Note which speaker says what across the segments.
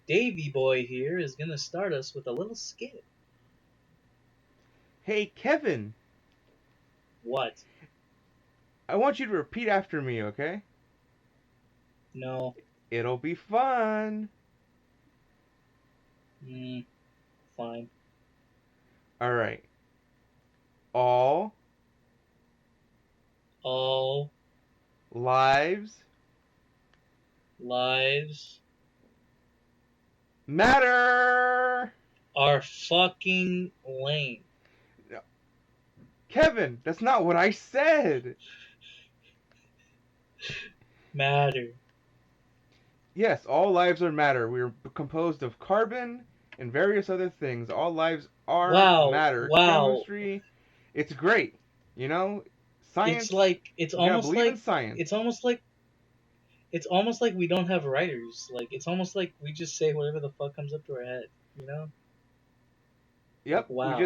Speaker 1: Davy Boy here is gonna start us with a little skit.
Speaker 2: Hey, Kevin,
Speaker 1: What?
Speaker 2: I want you to repeat after me, okay?
Speaker 1: No.
Speaker 2: It'll be fun.
Speaker 1: Mm, fine.
Speaker 2: Alright. All
Speaker 1: All
Speaker 2: lives
Speaker 1: lives
Speaker 2: matter.
Speaker 1: are fucking lame.
Speaker 2: No, Kevin, that's not what I said.
Speaker 1: Matter.
Speaker 2: Yes, all lives are matter. We're composed of carbon and various other things. All lives are
Speaker 1: Wow.
Speaker 2: matter.
Speaker 1: Wow.
Speaker 2: Chemistry, it's great. You know,
Speaker 1: It's
Speaker 2: science,
Speaker 1: like
Speaker 2: you gotta believe in science.
Speaker 1: it's almost like it's almost like we don't have writers. Like it's almost like we just say whatever the fuck comes up to our head. You know? Like
Speaker 2: Yep, we
Speaker 1: wow.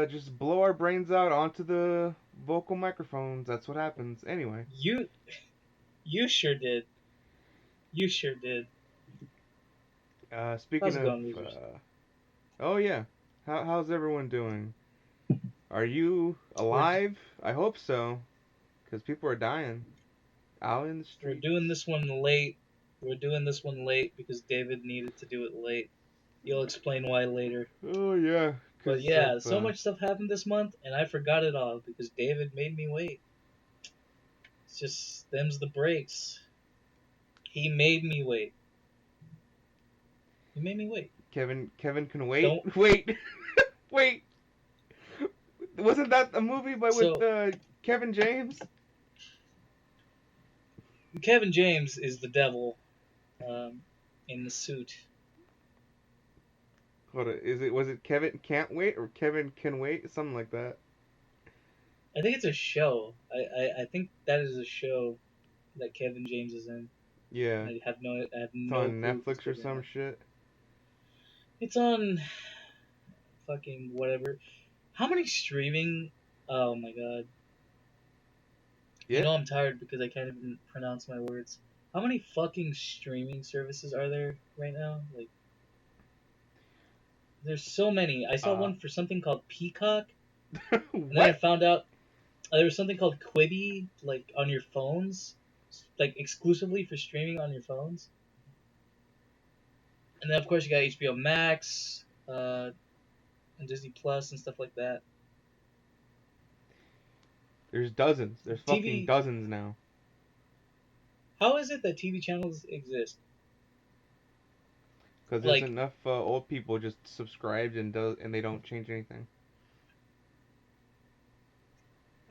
Speaker 2: just blow our brains out onto the vocal microphones. That's what happens. Anyway,
Speaker 1: You you sure did. You sure did.
Speaker 2: speaking
Speaker 1: How's it
Speaker 2: of,
Speaker 1: going, losers?
Speaker 2: oh yeah, how's everyone doing? Are you
Speaker 1: We're
Speaker 2: alive? I hope so, because people are dying out in the
Speaker 1: We're
Speaker 2: streets.
Speaker 1: doing this one late. We're doing this one late because David needed to do it late. You'll explain why later.
Speaker 2: Oh yeah,
Speaker 1: But
Speaker 2: because of
Speaker 1: yeah, so much stuff happened this month, and I forgot it all because David made me wait. It's just them's the breaks. He made me wait. He made me wait.
Speaker 2: Kevin can wait.
Speaker 1: Don't.
Speaker 2: Wait, wait. Wasn't that a movie by with
Speaker 1: So
Speaker 2: Kevin James?
Speaker 1: Kevin James is the devil, um, in the suit.
Speaker 2: Hold on, was it Kevin can't wait or Kevin can wait? Something like that.
Speaker 1: I think it's a show. I think that is a show that Kevin James is in.
Speaker 2: Yeah,
Speaker 1: I have
Speaker 2: it's
Speaker 1: no
Speaker 2: on
Speaker 1: clue if it's
Speaker 2: Netflix or
Speaker 1: good or
Speaker 2: some
Speaker 1: not.
Speaker 2: shit.
Speaker 1: It's on fucking whatever. How many streaming? Oh my god. You
Speaker 2: Yeah.
Speaker 1: know I'm tired because I can't even pronounce my words. How many fucking streaming services are there right now? Like, there's so many. I saw
Speaker 2: Uh,
Speaker 1: one for something called Peacock, and then I
Speaker 2: what?
Speaker 1: found out there was something called Quibi, like on your phones, like exclusively for streaming on your phones. And then of course you got HBO Max, and Disney Plus and stuff like that.
Speaker 2: There's dozens. There's fucking
Speaker 1: TV.
Speaker 2: dozens now.
Speaker 1: How is it that TV channels exist?
Speaker 2: Because there's
Speaker 1: Like,
Speaker 2: enough old people just subscribed and they don't change anything.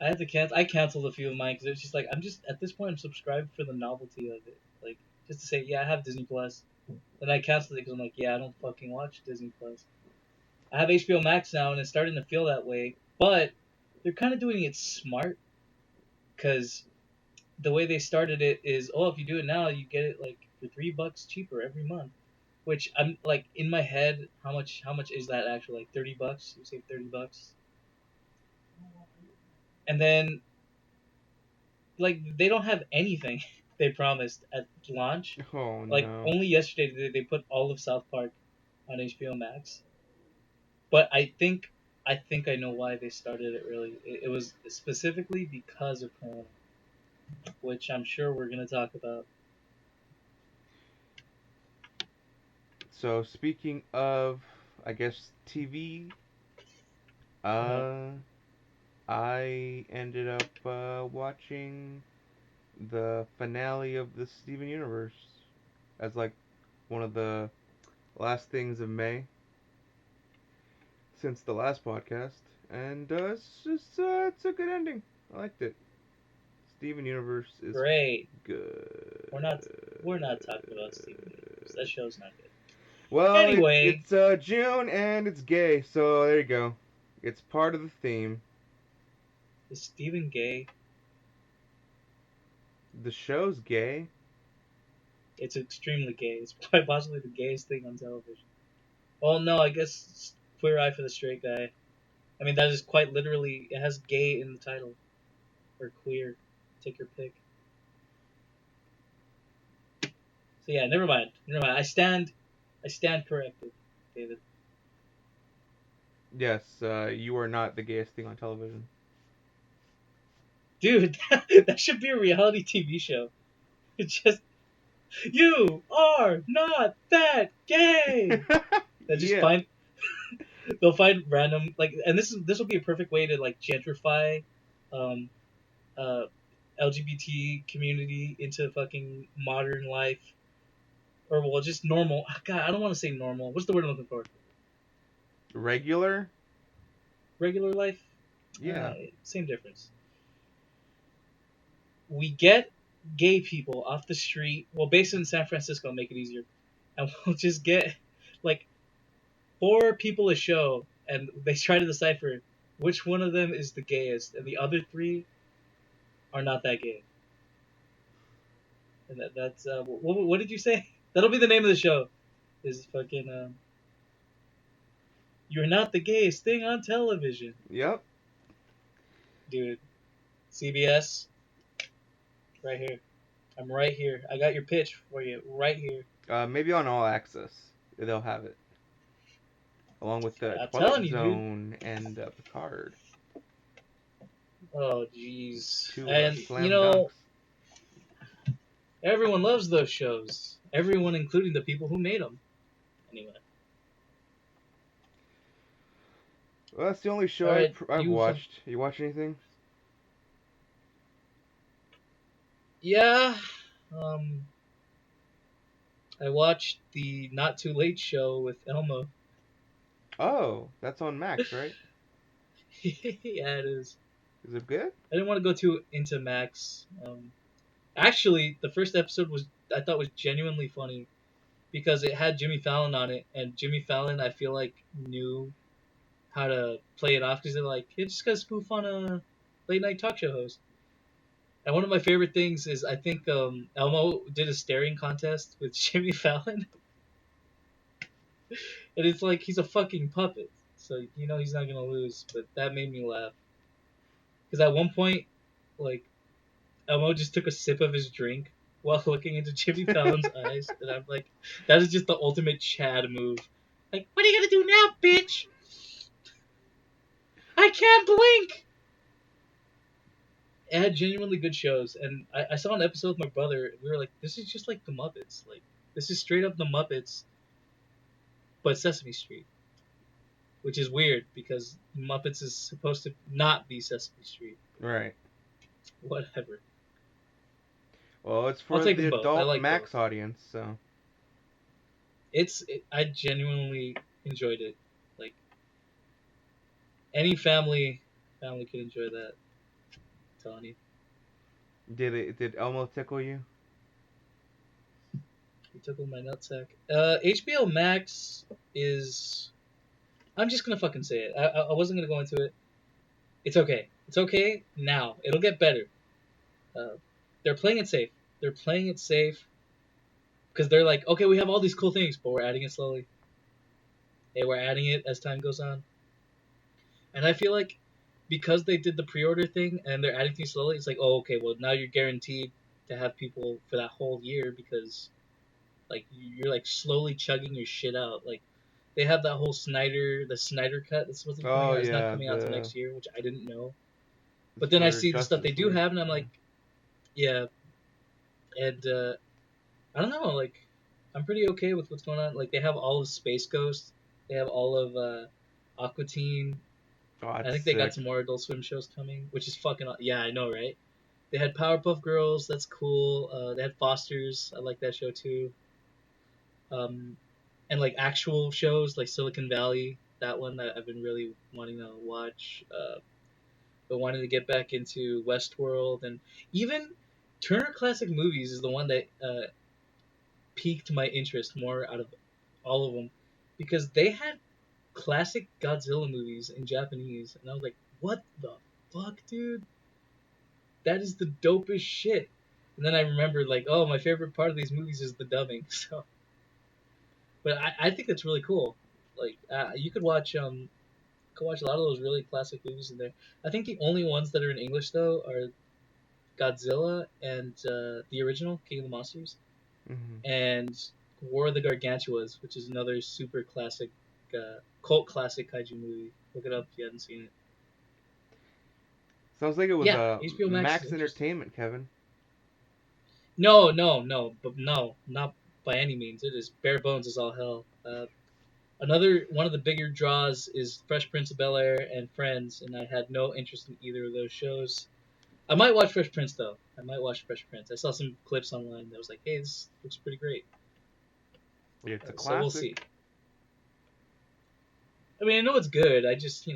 Speaker 1: I had to cancel. I canceled a few of mine because it's just like I'm just at this point I'm subscribed for the novelty of it, like just to say yeah I have Disney Plus. Then I canceled it because I'm like yeah I don't fucking watch Disney Plus. I have HBO Max now and it's starting to feel that way, but they're kind of doing it smart because the way they started it is oh if you do it now you get it like for $3 cheaper every month, which I'm like in my head how much is that actually like $30? You save $30, and then like they don't have anything they promised at launch.
Speaker 2: Oh
Speaker 1: Like
Speaker 2: no.
Speaker 1: only yesterday did they put all of South Park on HBO Max. But I think I know why they started it early. It was specifically because of Corona, which I'm sure we're gonna talk about.
Speaker 2: So speaking of, I guess TV.
Speaker 1: Uh,
Speaker 2: Uh, I ended up watching the finale of the Steven Universe as like one of the last things of May since the last podcast, and it's a good ending. I liked it. Steven Universe is
Speaker 1: Great.
Speaker 2: good.
Speaker 1: We're not we're not talking about Steven Universe. That show's not good.
Speaker 2: Well,
Speaker 1: Anyway,
Speaker 2: it's June and it's gay, so there you go. It's part of the theme.
Speaker 1: is Steven gay?
Speaker 2: The show's gay.
Speaker 1: It's extremely gay. It's quite possibly the gayest thing on television. Well, no, I guess it's Queer Eye for the Straight Guy. I mean, that is quite literally, it has gay in the title. Or queer. Take your pick. So yeah, never mind. Never mind. I stand I stand corrected, David.
Speaker 2: Yes, you are not the gayest thing on television.
Speaker 1: Dude, that should be a reality TV show. It's just you are not that gay. They just
Speaker 2: Yeah.
Speaker 1: find they'll find random like, and this will be a perfect way to like gentrify, um, uh, LGBT community into fucking modern life, or well, just normal. God, I don't want to say normal. What's the word I'm looking for?
Speaker 2: Regular?
Speaker 1: Regular life.
Speaker 2: Yeah.
Speaker 1: Same difference. We get gay people off the street. Well, based in San Francisco, make it easier, and we'll just get like four people a show, and they try to decipher which one of them is the gayest, and the other three are not that gay. And that's what did you say? That'll be the name of the show. Is fucking you're not the gayest thing on television,
Speaker 2: Yep.
Speaker 1: dude. CBS, right here. I'm right here. I got your pitch for you right here.
Speaker 2: Maybe on All Access they'll have it, along with the
Speaker 1: I'm
Speaker 2: Twilight
Speaker 1: telling you, dude.
Speaker 2: Zone and Picard.
Speaker 1: Oh, jeez.
Speaker 2: Two
Speaker 1: And
Speaker 2: slam dunks.
Speaker 1: everyone loves those shows. Everyone, including the people who made them. Anyway,
Speaker 2: Well, that's the only
Speaker 1: all
Speaker 2: show
Speaker 1: right,
Speaker 2: I've watched. You watch anything?
Speaker 1: yeah. Um, I watched the Not Too Late show with Elmo.
Speaker 2: Oh, that's on Max, right?
Speaker 1: Yeah, it is.
Speaker 2: Is it good?
Speaker 1: I didn't want to go too into Max. Actually, the first episode was I thought was genuinely funny because it had Jimmy Fallon on it, and Jimmy Fallon I feel like knew how to play it off because they're like, it's just gonna spoof on a late night talk show host. And one of my favorite things is I think Elmo did a staring contest with Jimmy Fallon, and it's like he's a fucking puppet, so you know he's not gonna lose. But that made me laugh because at one point, like Elmo just took a sip of his drink while looking into Jimmy Fallon's eyes, and I'm like, that is just the ultimate Chad move. Like, what are you gonna do now, bitch? I can't blink. It had genuinely good shows, and I saw an episode with my brother. And we were like, this is just like the Muppets. Like, this is straight up the Muppets, but Sesame Street, which is weird because Muppets is supposed to not be Sesame Street.
Speaker 2: Right.
Speaker 1: Whatever.
Speaker 2: Well, it's
Speaker 1: I'll
Speaker 2: for
Speaker 1: take
Speaker 2: the
Speaker 1: them both. I
Speaker 2: adult
Speaker 1: like both.
Speaker 2: Max audience, so.
Speaker 1: I genuinely enjoyed it. Like any family could enjoy that. I'm telling you.
Speaker 2: Did Elmo tickle you?
Speaker 1: You tickled my nutsack. HBO Max is. I'm just gonna fucking say it. I wasn't gonna go into it. It's okay. It's okay now. It'll get better. Uh, they're playing it safe. They're playing it safe because they're like, okay, we have all these cool things, but we're adding it slowly. Hey, we're adding it as time goes on. And I feel like because they did the pre-order thing and they're adding things slowly, it's like, oh, okay, well now you're guaranteed to have people for that whole year because like you're like slowly chugging your shit out. Like they have that whole the Snyder cut that's supposed to be coming
Speaker 2: Oh
Speaker 1: out. It's not
Speaker 2: yeah,
Speaker 1: coming out till next year, which I didn't know.
Speaker 2: it's
Speaker 1: But then I
Speaker 2: for
Speaker 1: see the stuff they
Speaker 2: Justice
Speaker 1: do
Speaker 2: League.
Speaker 1: have, and I'm
Speaker 2: Yeah.
Speaker 1: like, yeah. And I don't know, like I'm pretty okay with what's going on. Like they have all of Space Ghost, they have all of Aqua Teen.
Speaker 2: Oh,
Speaker 1: I
Speaker 2: that's
Speaker 1: think they got
Speaker 2: sick.
Speaker 1: some more Adult Swim shows coming, which is fucking yeah, I know, right? They had Powerpuff Girls, that's cool. They had Fosters, I like that show too. Um, and like actual shows like Silicon Valley, that one that I've been really wanting to watch. But wanting to get back into Westworld and even Turner Classic Movies is the one that piqued my interest more out of all of them because they had classic Godzilla movies in Japanese, and I was like, what the fuck, dude? That is the dopest shit. And then I remembered, like, oh, my favorite part of these movies is the dubbing. So, but I think it's really cool. Like, you could watch a lot of those really classic movies in there. I think the only ones that are in English though are Godzilla and the original King of the Monsters
Speaker 2: Hmm.
Speaker 1: and War of the Gargantuas, which is another super classic, cult classic kaiju movie. Look it up if you haven't seen it.
Speaker 2: Sounds like it was
Speaker 1: Yeah, HBO Max is
Speaker 2: Max
Speaker 1: interesting.
Speaker 2: Entertainment, Kevin.
Speaker 1: No, not by any means. It is bare bones as all hell. Another one of the bigger draws is Fresh Prince of Bel Air and Friends, and I had no interest in either of those shows. I might watch Fresh Prince though. I might watch Fresh Prince. I saw some clips online that was like, "Hey, this looks pretty great."
Speaker 2: It's a
Speaker 1: So we'll see.
Speaker 2: classic.
Speaker 1: I mean, I know it's good. I just,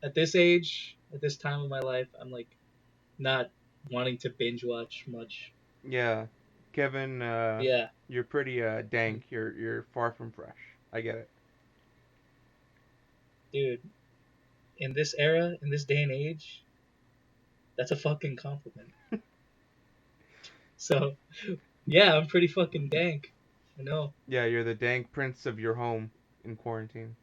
Speaker 1: at this age, at this time of my life, I'm like not wanting to binge watch much.
Speaker 2: Yeah, Kevin,
Speaker 1: Yeah,
Speaker 2: you're pretty dank. You're far from fresh. I get it.
Speaker 1: dude. In this era, in this day and age, that's a fucking compliment. So, yeah, I'm pretty fucking dank. I know.
Speaker 2: Yeah, you're the dank prince of your home in quarantine.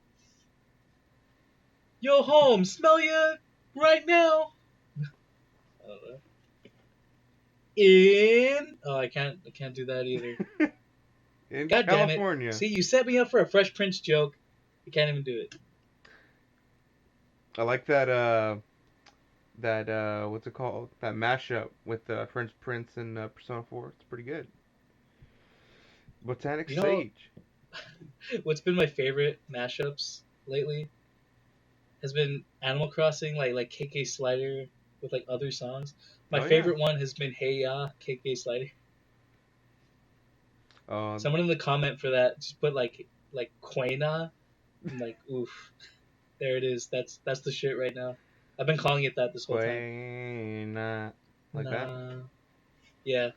Speaker 1: Yo, home, smell ya right now. In I can't do that either.
Speaker 2: In
Speaker 1: God damn it!
Speaker 2: California.
Speaker 1: See, you set me up for a Fresh Prince joke. You can't even do it.
Speaker 2: I like that what's it called? That mashup with French Prince and Persona 4. It's pretty good. Botanic
Speaker 1: You know
Speaker 2: Sage.
Speaker 1: what's been my favorite mashups lately has been Animal Crossing, like KK Slider with like other songs. My
Speaker 2: Oh yeah.
Speaker 1: favorite one has been Hey Ya KK Slider.
Speaker 2: Uh,
Speaker 1: Someone in the comment for that just put like Quena. I'm like, oof, there it is. That's the shit right now. I've been calling it that this whole time.
Speaker 2: Quena. Like that.
Speaker 1: Nah, yeah,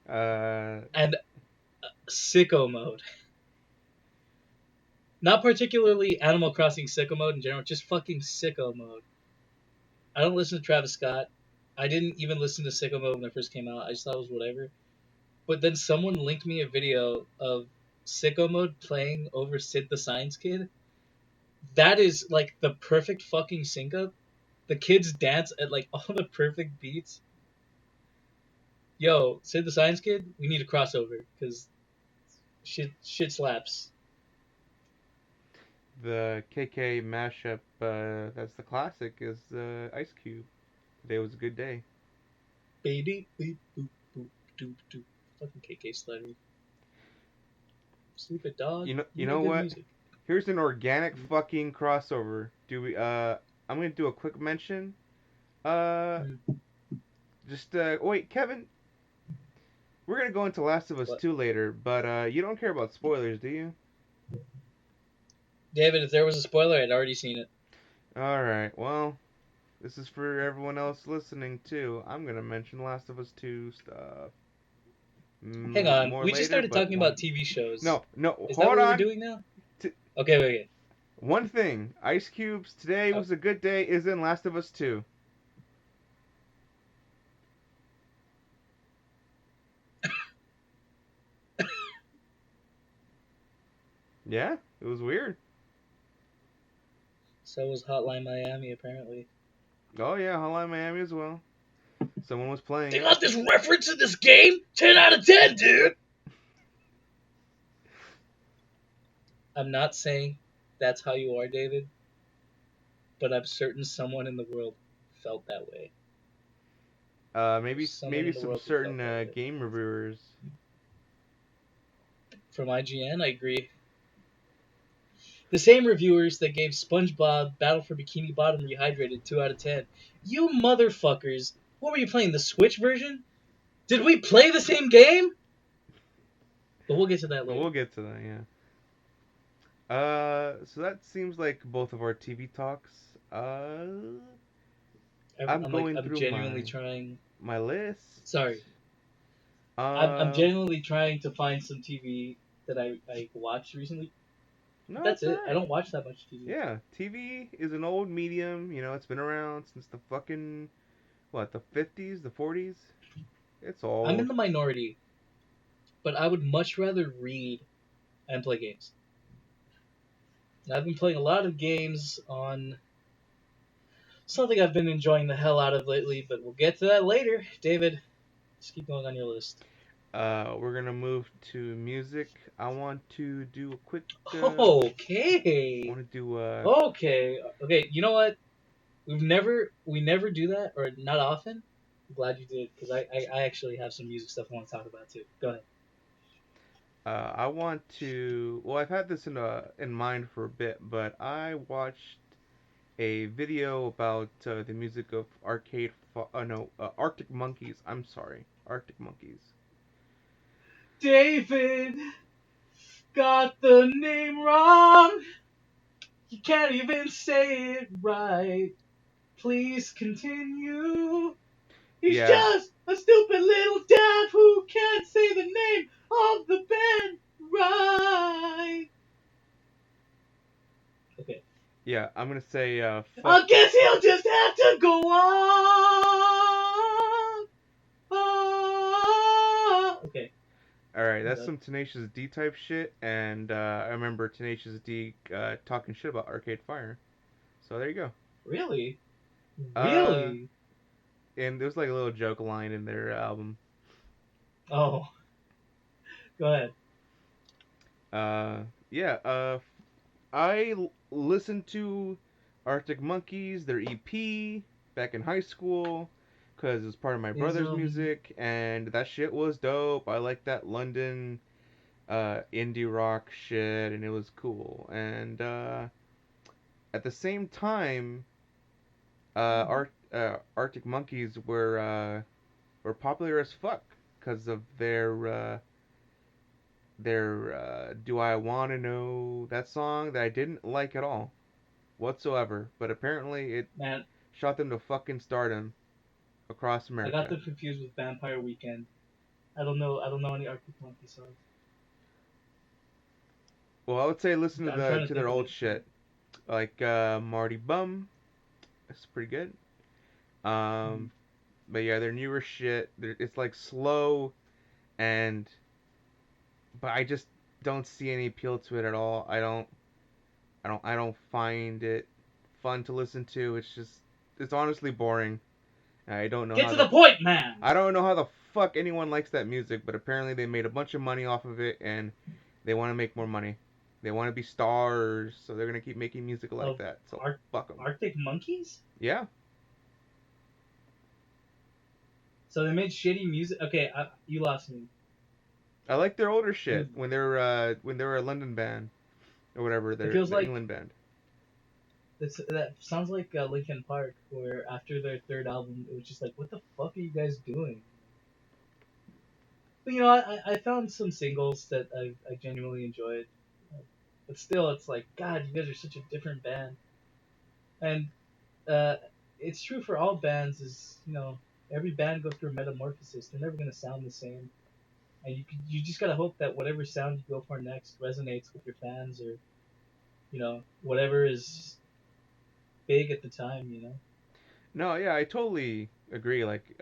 Speaker 2: Uh,
Speaker 1: and sicko mode. Not particularly Animal Crossing sicko mode in general, just fucking sicko mode. I don't listen to Travis Scott. I didn't even listen to sicko mode when it first came out. I just thought it was whatever. But then someone linked me a video of sicko mode playing over Sid the Science Kid. That is like the perfect fucking sync up. The kids dance at like all the perfect beats. Yo, Sid the Science Kid, we need a crossover because shit slaps.
Speaker 2: the KK mashup, that's the classic, is Ice Cube. Today was a good day.
Speaker 1: Baby, boop, boop, boop, doop, doop. Fucking KK Slider. Stupid dog.
Speaker 2: You
Speaker 1: You
Speaker 2: know
Speaker 1: make good
Speaker 2: what?
Speaker 1: music.
Speaker 2: Here's an organic fucking crossover. Do we? I'm gonna do a quick mention. Uh,
Speaker 1: Mm.
Speaker 2: just wait, Kevin. We're gonna go into Last of Us
Speaker 1: What?
Speaker 2: 2 later, but you don't care about spoilers, do you?
Speaker 1: David, if there was a spoiler, I'd already seen it.
Speaker 2: All right. Well, this is for everyone else listening too. I'm gonna mention Last of Us 2 stuff.
Speaker 1: Hang on.
Speaker 2: More
Speaker 1: We just
Speaker 2: later,
Speaker 1: started
Speaker 2: but
Speaker 1: talking about
Speaker 2: one.
Speaker 1: TV shows.
Speaker 2: No, no.
Speaker 1: Is that
Speaker 2: Hold
Speaker 1: what we're
Speaker 2: on.
Speaker 1: doing now?
Speaker 2: T-
Speaker 1: Okay, wait.
Speaker 2: One thing. Ice Cube's Today
Speaker 1: Oh.
Speaker 2: Was a Good Day is in Last of Us 2. Yeah, it was weird.
Speaker 1: So was Hotline Miami, apparently.
Speaker 2: Oh yeah, Hotline Miami as well. Someone was playing
Speaker 1: They
Speaker 2: it.
Speaker 1: got this reference in this game? 10 out of 10, dude! I'm not saying that's how you are, David, but I'm certain someone in the world felt that way.
Speaker 2: Maybe
Speaker 1: Someone
Speaker 2: maybe
Speaker 1: in the
Speaker 2: some
Speaker 1: world who
Speaker 2: certain
Speaker 1: felt that way.
Speaker 2: game reviewers.
Speaker 1: From IGN, I agree. The same reviewers that gave SpongeBob Battle for Bikini Bottom Rehydrated 2 out of 10. You motherfuckers. What were you playing? The Switch version? Did we play the same game? But we'll get to that later.
Speaker 2: We'll get to that, yeah. So that seems like both of our TV talks. I'm going
Speaker 1: I'm
Speaker 2: through
Speaker 1: genuinely trying.
Speaker 2: my list.
Speaker 1: Sorry. I'm
Speaker 2: Um,
Speaker 1: genuinely trying to find some TV that I watched recently. But
Speaker 2: no,
Speaker 1: that's
Speaker 2: it's
Speaker 1: it. I
Speaker 2: alright.
Speaker 1: don't watch that much TV.
Speaker 2: Yeah, TV is an old medium. You know, it's been around since the fucking what, the 50s, the 40s. It's
Speaker 1: I'm in
Speaker 2: old.
Speaker 1: the minority, but I would much rather read and play games. And I've been playing a lot of games on something I've been enjoying the hell out of lately, but we'll get to that later. David, just keep going on your list.
Speaker 2: We're gonna move to music. I want to do a quick. I
Speaker 1: Okay.
Speaker 2: want to do.
Speaker 1: Okay. Okay. You know what? We never do that, or not often. I'm glad you did, because I actually have some music stuff I want to talk about too. Go ahead.
Speaker 2: I want to. Well, I've had this in mind for a bit, but I watched a video about the music of Arctic Monkeys. I'm sorry, Arctic Monkeys.
Speaker 1: David got the name wrong. You can't even say it right. Please continue. He's
Speaker 2: Yeah,
Speaker 1: just a stupid little dad who can't say the name of the band right. Okay.
Speaker 2: yeah. I'm gonna say fuck.
Speaker 1: I guess he'll just have to go on. Okay.
Speaker 2: All right,
Speaker 1: I'm
Speaker 2: that's
Speaker 1: done.
Speaker 2: some Tenacious D type shit, and I remember Tenacious D talking shit about Arcade Fire. So there you go.
Speaker 1: Really?
Speaker 2: Uh,
Speaker 1: Really?
Speaker 2: and there's like a little joke line in their album.
Speaker 1: Oh, go ahead.
Speaker 2: Uh, yeah. I listened to Arctic Monkeys, their EP, back in high school, because it was part of my
Speaker 1: Is
Speaker 2: brother's music, and that shit was dope. I like that London indie rock shit, and it was cool. And at the same time, Arctic Monkeys were popular as fuck because of their Do I Wanna Know, that song that I didn't like at all whatsoever, but apparently it
Speaker 1: man?
Speaker 2: shot them to fucking stardom across
Speaker 1: I got
Speaker 2: America.
Speaker 1: them confused with Vampire Weekend. I don't know. I don't know any Arctic Monkey songs.
Speaker 2: Well, I would say listen to
Speaker 1: I'm trying to
Speaker 2: their
Speaker 1: think of
Speaker 2: old
Speaker 1: it.
Speaker 2: shit, like Marty Bum. That's pretty good.
Speaker 1: Mhm.
Speaker 2: Um, but yeah, their newer shit, it's like slow and but I just don't see any appeal to it at all. I don't find it fun to listen to. It's honestly boring.
Speaker 1: Get to the point, man.
Speaker 2: I don't know how the fuck anyone likes that music, but apparently they made a bunch of money off of it and they want to make more money. They want to be stars, so they're gonna keep making music like
Speaker 1: Of
Speaker 2: that. So
Speaker 1: Ar-
Speaker 2: fuck them.
Speaker 1: Arctic Monkeys.
Speaker 2: Yeah,
Speaker 1: So they made shitty music. Okay, you lost me.
Speaker 2: I like their older
Speaker 1: You.
Speaker 2: shit when they were a London band or whatever,
Speaker 1: It
Speaker 2: their
Speaker 1: feels
Speaker 2: the
Speaker 1: like
Speaker 2: England band.
Speaker 1: that sounds like Linkin Park, where after their third album, it was just like, what the fuck are you guys doing? But I found some singles that I genuinely enjoyed. But still, it's like, God, you guys are such a different band. And uh, it's true for all bands. Is every band goes through a metamorphosis. They're never gonna sound the same, and you just gotta hope that whatever sound you go for next resonates with your fans, or whatever is big at the time.
Speaker 2: No, yeah, I totally agree. Like,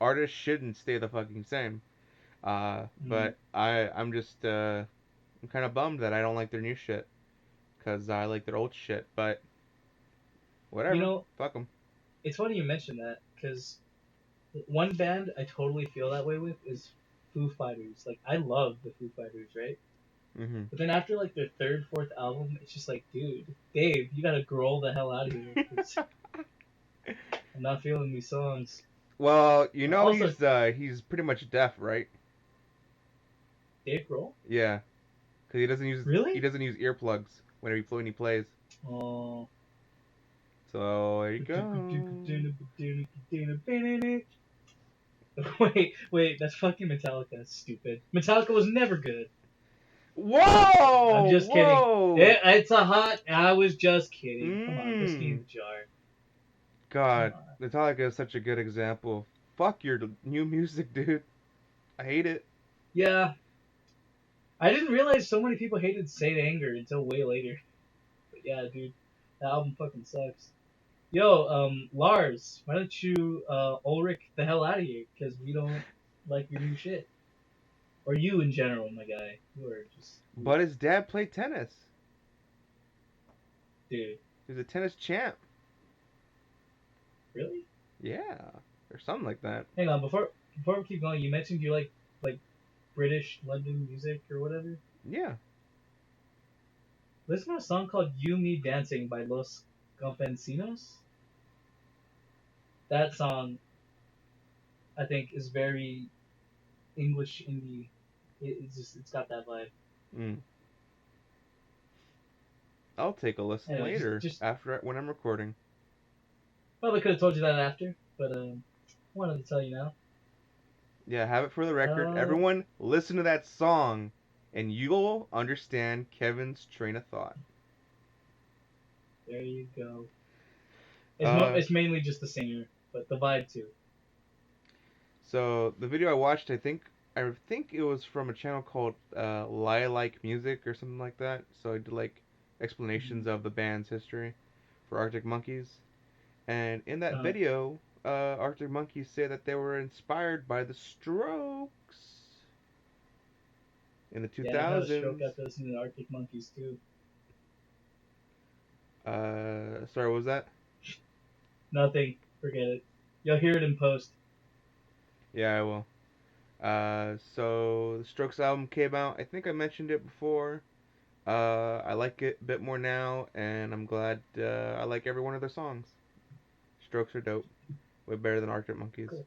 Speaker 2: artists shouldn't stay the fucking same.
Speaker 1: Mm.
Speaker 2: But I'm just I'm kind of bummed that I don't like their new shit because I like their old shit. But
Speaker 1: You
Speaker 2: whatever,
Speaker 1: know,
Speaker 2: fuck them.
Speaker 1: it's funny you mention that because one band I totally feel that way with is Foo Fighters. Like I love the Foo Fighters, right?
Speaker 2: Hmm.
Speaker 1: But then after like their third, fourth album, it's just like, dude, Dave, you gotta grow the hell out of here because I'm not feeling these songs.
Speaker 2: Well, you know
Speaker 1: Also,
Speaker 2: he's pretty much deaf, right?
Speaker 1: Dave Grohl,
Speaker 2: Yeah, because he
Speaker 1: really?
Speaker 2: doesn't use earplugs when he plays.
Speaker 1: Oh.
Speaker 2: So there you go.
Speaker 1: Wait, that's fucking Metallica. Stupid. Metallica was never good. I'm
Speaker 2: Whoa,
Speaker 1: just kidding.
Speaker 2: whoa.
Speaker 1: It's a hot. I was just kidding. Come on, whiskey in
Speaker 2: Mmm.
Speaker 1: the jar. Come
Speaker 2: God,
Speaker 1: on.
Speaker 2: Metallica is such a good example. Fuck your new music, dude. I hate it.
Speaker 1: Yeah, I didn't realize so many people hated Saint Anger until way later. But yeah, dude, that album fucking sucks. Yo, Lars, why don't you Ulrich the hell out of here? Because we don't like your new shit. Or you in general, my guy. You are just
Speaker 2: But his dad played tennis.
Speaker 1: dude.
Speaker 2: He's a tennis champ.
Speaker 1: Really?
Speaker 2: Yeah, or something like that.
Speaker 1: Hang on, before we keep going, you mentioned you like like British London music or whatever.
Speaker 2: Yeah.
Speaker 1: Listen to a song called "You Me Dancing" by Los Campesinos. That song, I think, is very English indie. It's got that vibe.
Speaker 2: Mm. I'll take a listen
Speaker 1: Anyway,
Speaker 2: later
Speaker 1: just
Speaker 2: after when I'm recording.
Speaker 1: probably could have told you that after, but wanted to tell you now.
Speaker 2: Yeah, have it for the record.
Speaker 1: Uh,
Speaker 2: Everyone, listen to that song, and you'll understand Kevin's train of thought.
Speaker 1: there you go.
Speaker 2: Uh,
Speaker 1: It's mainly just the singer, but the vibe too.
Speaker 2: so the video I watched, I think it was from a channel called Like Music or something like that. So I did like
Speaker 1: Mm-hmm.
Speaker 2: explanations of the band's history for Arctic Monkeys. And in that
Speaker 1: Uh,
Speaker 2: video, Arctic Monkeys say that they were inspired by the Strokes in the
Speaker 1: yeah, I had a stroke
Speaker 2: 2000s.
Speaker 1: after listening to Arctic Monkeys too.
Speaker 2: Sorry, what was that?
Speaker 1: Nothing. Forget it. You'll hear it in post.
Speaker 2: Yeah, I will. So the Strokes album came out. I think I mentioned it before. I like it a bit more now, and I'm glad I like every one of their songs. Strokes are dope. Way better than Arctic Monkeys.
Speaker 1: Cool.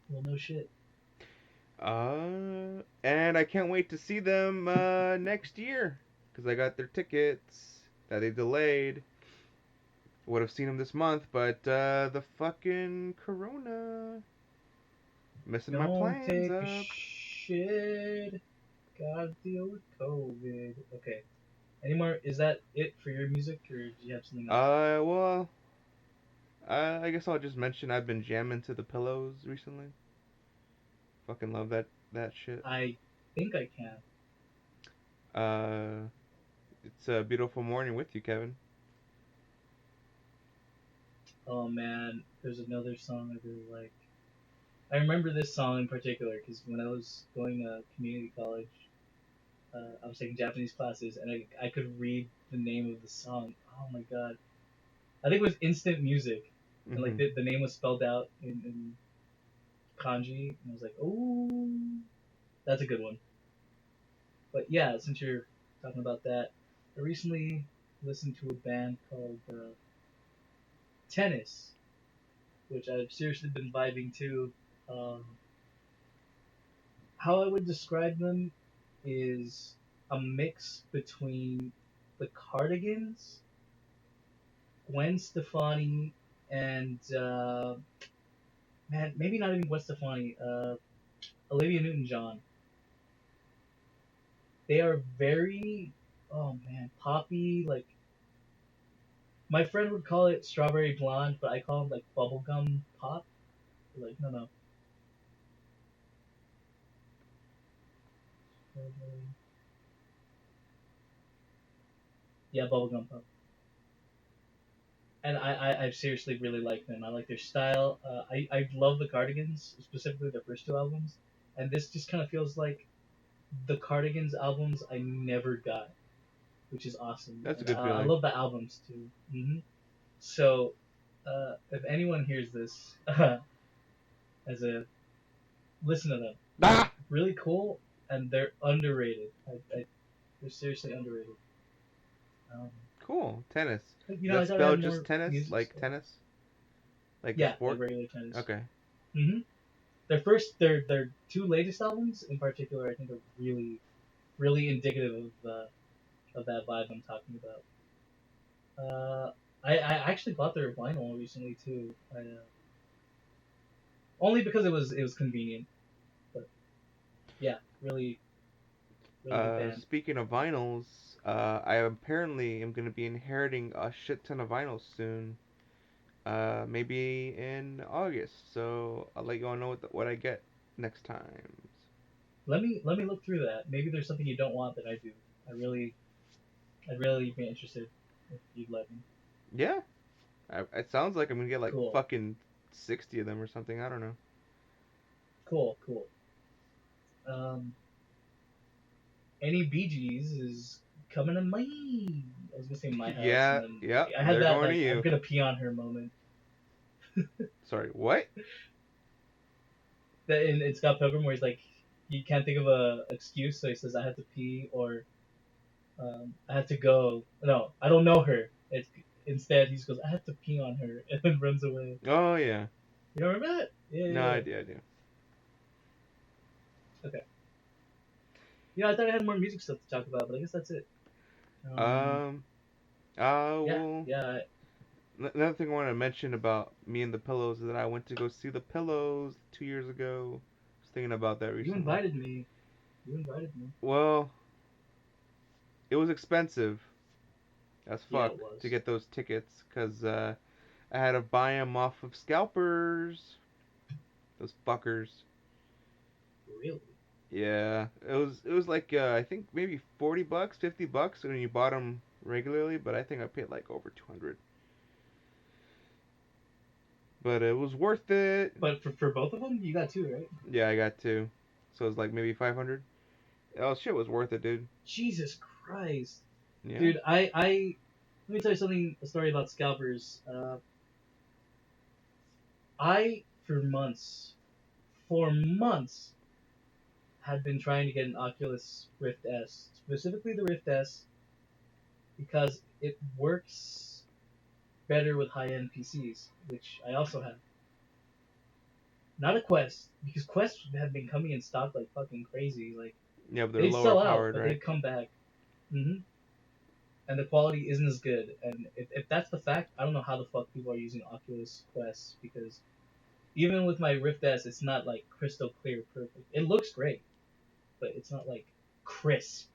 Speaker 1: Well, no shit.
Speaker 2: And I can't wait to see them next year because I got their tickets that they delayed. Would have seen them this month, but the fucking Corona messing my
Speaker 1: Don't
Speaker 2: plans
Speaker 1: take a
Speaker 2: up.
Speaker 1: shit. Gotta deal with COVID. Okay. Any more? Is that it for your music, or do you have something else?
Speaker 2: Well, I guess I'll just mention I've been jamming to the Pillows recently. Fucking love that shit.
Speaker 1: I think I can.
Speaker 2: Uh, it's a beautiful morning with you, Kevin.
Speaker 1: Oh man, there's another song I really like. I remember this song in particular because when I was going to community college, I was taking Japanese classes and I could read the name of the song. Oh my god. I think it was Instant Music. And like
Speaker 2: Hmm.
Speaker 1: the name was spelled out in kanji. And I was like, oh, that's a good one. But yeah, since you're talking about that, I recently listened to a band called Tennis, which I've seriously been vibing to. Um, how I would describe them is a mix between the Cardigans, Gwen Stefani, and man, maybe not even Gwen Stefani, Olivia Newton-John. They are very, oh man, poppy. Like my friend would call it strawberry blonde, but I call it like bubblegum pop. Like no, yeah, bubblegum pop. And I seriously really like them. I like their style. I love the Cardigans, specifically their first two albums, and this just kind of feels like the Cardigans albums I never got, which is awesome.
Speaker 2: That's a
Speaker 1: And
Speaker 2: good
Speaker 1: I
Speaker 2: feeling.
Speaker 1: love the albums too. So, if anyone hears this, as a listen to them,
Speaker 2: Ah!
Speaker 1: really cool, and they're underrated. They're seriously underrated. Um,
Speaker 2: Cool. Tennis.
Speaker 1: but,
Speaker 2: Is
Speaker 1: I
Speaker 2: that
Speaker 1: thought I had
Speaker 2: spelled just
Speaker 1: more
Speaker 2: tennis?
Speaker 1: music
Speaker 2: Like
Speaker 1: stuff.
Speaker 2: tennis? Like the
Speaker 1: Yeah, like
Speaker 2: sport?
Speaker 1: regular tennis.
Speaker 2: Okay.
Speaker 1: hmm their two latest albums in particular, I think are really, really indicative of that vibe I'm talking about. I actually bought their vinyl recently too. Only because it was convenient. But yeah, really, really good band.
Speaker 2: Speaking of vinyls, I apparently am going to be inheriting a shit ton of vinyls soon. Maybe in August. So I'll let you all know what I get next time.
Speaker 1: Let me look through that. Maybe there's something you don't want that I do. I'd really be interested if you'd let me.
Speaker 2: Yeah. It sounds like I'm going to get like
Speaker 1: Cool,
Speaker 2: fucking 60 of them or something. I don't know.
Speaker 1: cool. Um, any Bee Gees is coming to my. I was gonna say my house, and
Speaker 2: Yeah.
Speaker 1: then
Speaker 2: Yeah.
Speaker 1: I had
Speaker 2: They're
Speaker 1: that
Speaker 2: going to
Speaker 1: like I'm
Speaker 2: you.
Speaker 1: gonna pee on her moment.
Speaker 2: Sorry. What?
Speaker 1: that in Scott Pilgrim where he's like, he can't think of a excuse, so he says I had to pee or I had to go. No, I don't know her. Instead he just goes I had to pee on her and then runs away.
Speaker 2: Oh yeah.
Speaker 1: You remember that? Yeah,
Speaker 2: No,
Speaker 1: yeah,
Speaker 2: I
Speaker 1: yeah.
Speaker 2: do. I do.
Speaker 1: Okay. I thought I had more music stuff to talk about, but I guess that's it. Um,
Speaker 2: Um.
Speaker 1: yeah,
Speaker 2: Well,
Speaker 1: yeah.
Speaker 2: another thing I want to mention about me and the pillows is that I went to go see the pillows 2 years ago. I was thinking about that
Speaker 1: You
Speaker 2: recently.
Speaker 1: invited me. You invited me.
Speaker 2: Well, it was expensive as
Speaker 1: Yeah,
Speaker 2: fuck
Speaker 1: it
Speaker 2: to
Speaker 1: was.
Speaker 2: get those tickets because I had to buy them off of scalpers. Those fuckers.
Speaker 1: Really?
Speaker 2: Yeah, it was like I think maybe $40, $50 when you bought them regularly, but I think I paid like over 200. But it was worth it.
Speaker 1: But for both of them, you got two, right?
Speaker 2: Yeah, I got two, so it's like maybe 500. Oh shit, was worth it, dude.
Speaker 1: Jesus Christ,
Speaker 2: Yeah.
Speaker 1: dude! I let me tell you something. A story about scalpers. I for months, had been trying to get an Oculus Rift S, specifically the Rift S, because it works better with high-end PCs, which I also have. Not a Quest, because Quests have been coming in stock like fucking crazy. Like
Speaker 2: Yeah, but they're
Speaker 1: they'd
Speaker 2: lower
Speaker 1: sell out,
Speaker 2: powered,
Speaker 1: but
Speaker 2: right?
Speaker 1: they'd come back. And the quality isn't as good. And if that's the fact, I don't know how the fuck people are using Oculus Quests because even with my Rift S, it's not like crystal clear perfect. It looks great, but it's not like crisp.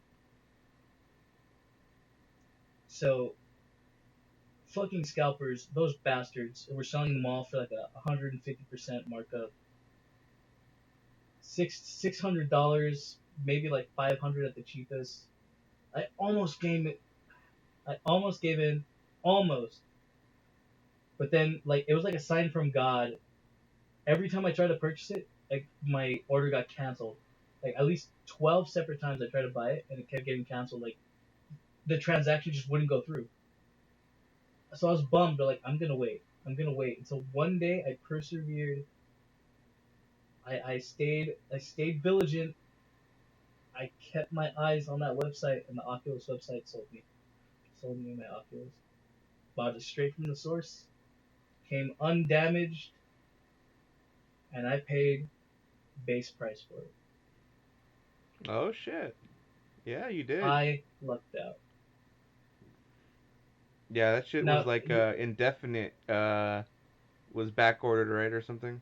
Speaker 1: So fucking scalpers, those bastards, were selling them all for like a 150% markup. $600, maybe like 500 at the cheapest. I almost gave it. I almost gave in, almost. But then like it was like a sign from God. Every time I tried to purchase it, like my order got canceled. Like at least 12 separate times I tried to buy it and it kept getting canceled. Like the transaction just wouldn't go through. So I was bummed. But like I'm gonna wait. I'm gonna wait until one day I persevered. I stayed vigilant. I kept my eyes on that website, and the Oculus website sold me my Oculus. Bought it straight from the source. Came undamaged, and I paid base price for it.
Speaker 2: Oh shit. Yeah, you did.
Speaker 1: I lucked out.
Speaker 2: Yeah, that shit was
Speaker 1: Now,
Speaker 2: like indefinite. Was back ordered, right, or something?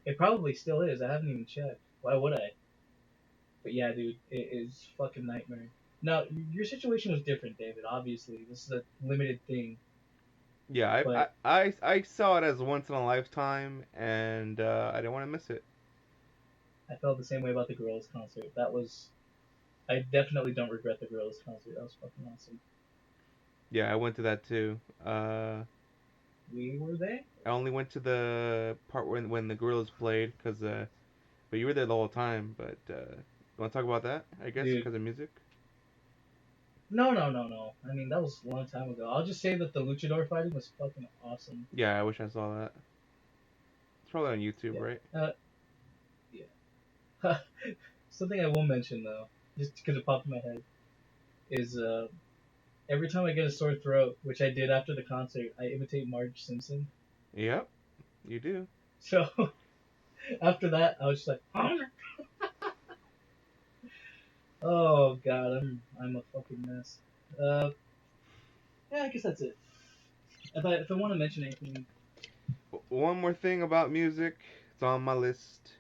Speaker 1: it probably still is. I haven't even checked. Why would I? But yeah, dude, it is fucking nightmare. Now, your situation was different, David. Obviously, this is a limited thing.
Speaker 2: Yeah,
Speaker 1: But
Speaker 2: I saw it as once in a lifetime, and I didn't want to miss it.
Speaker 1: I felt the same way about the Gorillaz concert. That was. I definitely don't regret the Gorillaz concert. That was fucking awesome.
Speaker 2: Yeah, I went to that too.
Speaker 1: We were there.
Speaker 2: I only went to the part when the Gorillas played, but you were there the whole time. But you want to talk about that? I guess
Speaker 1: Dude,
Speaker 2: because of music.
Speaker 1: no, no, no, no. I mean, that was a long time ago. I'll just say that the luchador fighting was fucking awesome.
Speaker 2: Yeah, I wish I saw that. It's probably on YouTube,
Speaker 1: Yeah.
Speaker 2: right?
Speaker 1: Yeah. Something I will mention though, just because it popped in my head, is every time I get a sore throat, which I did after the concert, I imitate Marge Simpson.
Speaker 2: Yep, you do.
Speaker 1: So after that, I was just like, oh god, I'm a fucking mess. Uh, yeah, I guess that's it. If I want to mention anything,
Speaker 2: One more thing about music. It's on my list.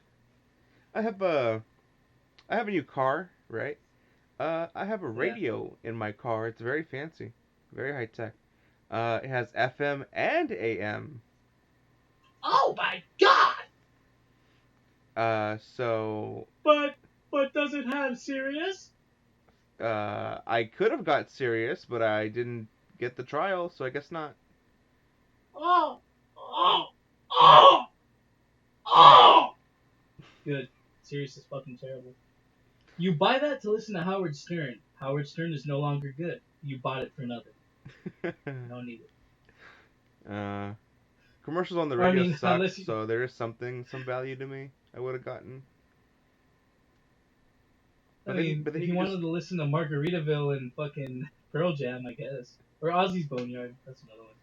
Speaker 2: I have a I have a new car, right? I have a
Speaker 1: yeah.
Speaker 2: radio in my car. It's very fancy, very high tech. It has FM and AM.
Speaker 1: Oh my god!
Speaker 2: So
Speaker 1: But does it have Sirius?
Speaker 2: I could have got serious, but I didn't get the trial, so I guess not.
Speaker 1: Oh, oh, oh, oh! Good. Sirius is fucking terrible. You buy that to listen to Howard Stern. Howard Stern is no longer good. You bought it for nothing. No need it.
Speaker 2: uh, Commercials on the
Speaker 1: Or I
Speaker 2: radio
Speaker 1: mean,
Speaker 2: suck,
Speaker 1: unless you.
Speaker 2: so there is some value to me. I would have gotten.
Speaker 1: I
Speaker 2: But then,
Speaker 1: mean,
Speaker 2: but then
Speaker 1: if
Speaker 2: you
Speaker 1: you
Speaker 2: could
Speaker 1: wanted
Speaker 2: just
Speaker 1: to listen to Margaritaville and fucking Pearl Jam, I guess, or Ozzy's Boneyard. That's another one.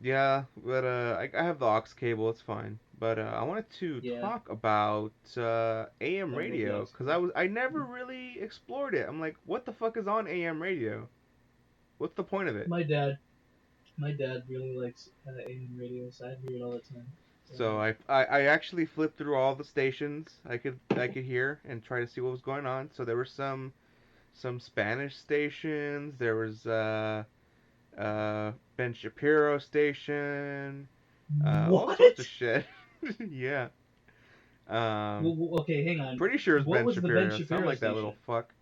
Speaker 2: yeah. But I have the aux cable. It's fine. But I wanted to
Speaker 1: Yeah,
Speaker 2: talk about AM
Speaker 1: don't love the
Speaker 2: radio because
Speaker 1: Oxford.
Speaker 2: I never really explored it. I'm like, what the fuck is on AM radio? What's the point of it?
Speaker 1: My dad, my dad really likes AM radio, so I hear it all the time.
Speaker 2: So I actually flipped through all the stations I could hear and try to see what was going on. So there were some Spanish stations. There was Ben Shapiro station. All
Speaker 1: What?
Speaker 2: sorts of shit. Yeah.
Speaker 1: Okay, hang on.
Speaker 2: Pretty sure it's
Speaker 1: What
Speaker 2: Ben
Speaker 1: was the Ben
Speaker 2: Shapiro. Sound
Speaker 1: Shapiro
Speaker 2: like that little
Speaker 1: station?
Speaker 2: fuck.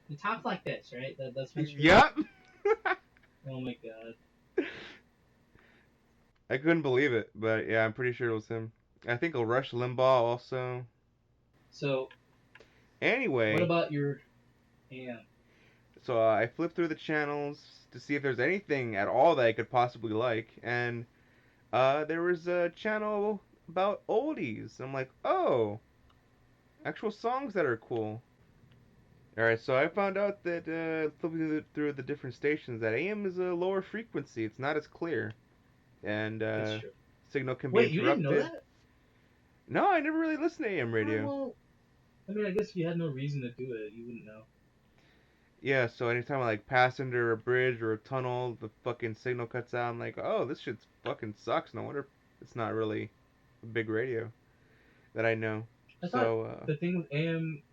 Speaker 1: He talks like this, right? That's Ben Shapiro.
Speaker 2: Yep.
Speaker 1: Oh my god.
Speaker 2: I couldn't believe it, but yeah, I'm pretty sure it was him. I think Rush Limbaugh also.
Speaker 1: So, what
Speaker 2: Anyway,
Speaker 1: about your AM?
Speaker 2: so I flipped through the channels to see if there's anything at all that I could possibly like, and there was a channel about oldies. I'm like, oh, actual songs that are cool. All right, so I found out that flipping through the different stations, that AM is a lower frequency. It's not as clear, and
Speaker 1: That's true.
Speaker 2: signal can be
Speaker 1: Wait, you didn't know
Speaker 2: interrupted.
Speaker 1: that?
Speaker 2: No, I never really listened to AM
Speaker 1: Oh,
Speaker 2: radio.
Speaker 1: well, I mean, I guess if you had no reason to do it, you wouldn't know.
Speaker 2: Yeah, so anytime I like pass under a bridge or a tunnel, the fucking signal cuts out. I'm like, oh, this shit's fucking sucks. No wonder it's not really a big radio that I know.
Speaker 1: I thought
Speaker 2: So
Speaker 1: the thing with AM,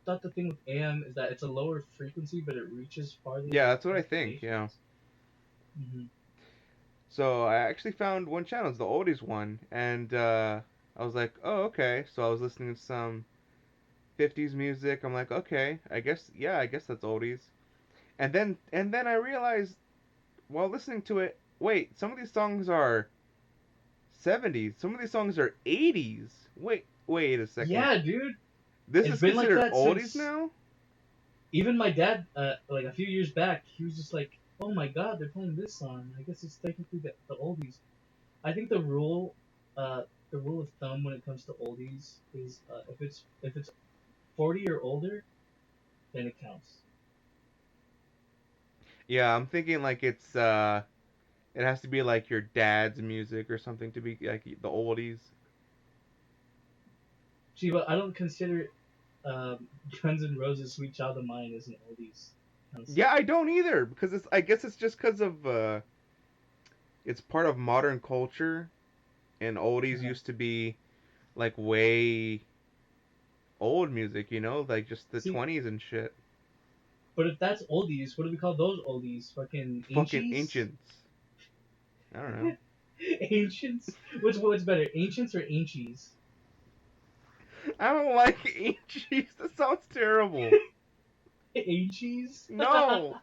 Speaker 1: thought the thing with AM is that it's a lower frequency, but it reaches farther
Speaker 2: yeah, that's what I think. Yeah.
Speaker 1: destinations. Mm-hmm.
Speaker 2: So I actually found one channel, it's the oldies one, and I was like, oh, okay. So I was listening to some 50s music. I'm like, okay, I guess that's oldies. And then I realized while listening to it, wait, some of these songs are 70s. Some of these songs are 80s. Wait a second.
Speaker 1: Yeah, dude.
Speaker 2: This
Speaker 1: It's
Speaker 2: is
Speaker 1: been like
Speaker 2: considered
Speaker 1: that
Speaker 2: oldies
Speaker 1: since
Speaker 2: now?
Speaker 1: even my dad, like a few years back, he was just like, "Oh my God, they're playing this song. I guess it's technically the oldies." I think the rule of thumb when it comes to oldies is if it's 40 or older, then it counts.
Speaker 2: Yeah, I'm thinking like it has to be like your dad's music or something to be like the oldies.
Speaker 1: See, but I don't consider Guns N' Roses' "Sweet Child of Mine" as an oldies
Speaker 2: Yeah,
Speaker 1: concept.
Speaker 2: I don't either because I guess it's just because of it's part of modern culture and oldies
Speaker 1: Uh,
Speaker 2: used to be like way old music, like just the
Speaker 1: See,
Speaker 2: 20s and shit.
Speaker 1: but if that's oldies, what do we call those oldies? Fucking
Speaker 2: Fucking
Speaker 1: ancients?
Speaker 2: ancients. I don't know.
Speaker 1: Ancients? What's better, ancients or ancients?
Speaker 2: I don't like ancients. That sounds terrible.
Speaker 1: Ancients?
Speaker 2: No.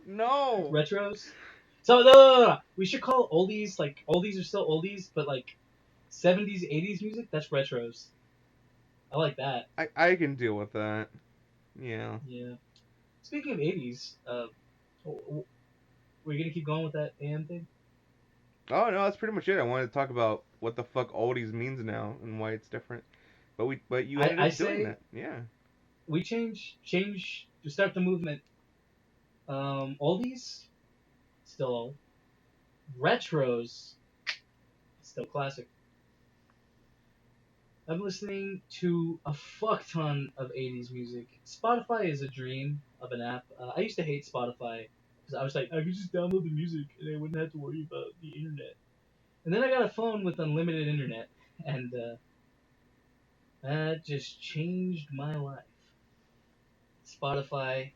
Speaker 2: No.
Speaker 1: Retros? So no. We should call oldies like oldies are still oldies, but like 70s, 80s music, that's retros. I like that.
Speaker 2: I can deal with that. Yeah.
Speaker 1: Yeah. Speaking of 80s, we're gonna keep going with that AM thing.
Speaker 2: Oh no, that's pretty much it. I wanted to talk about what the fuck oldies means now and why it's different. But you ended
Speaker 1: I
Speaker 2: up doing
Speaker 1: say
Speaker 2: that. Yeah.
Speaker 1: we change to start the movement. Oldies, still old. Retros, still classic. I'm listening to a fuck ton of 80s music. Spotify is a dream of an app. I used to hate Spotify because I was like, I could just download the music and I wouldn't have to worry about the internet. And then I got a phone with unlimited internet, and that just changed my life. Spotify,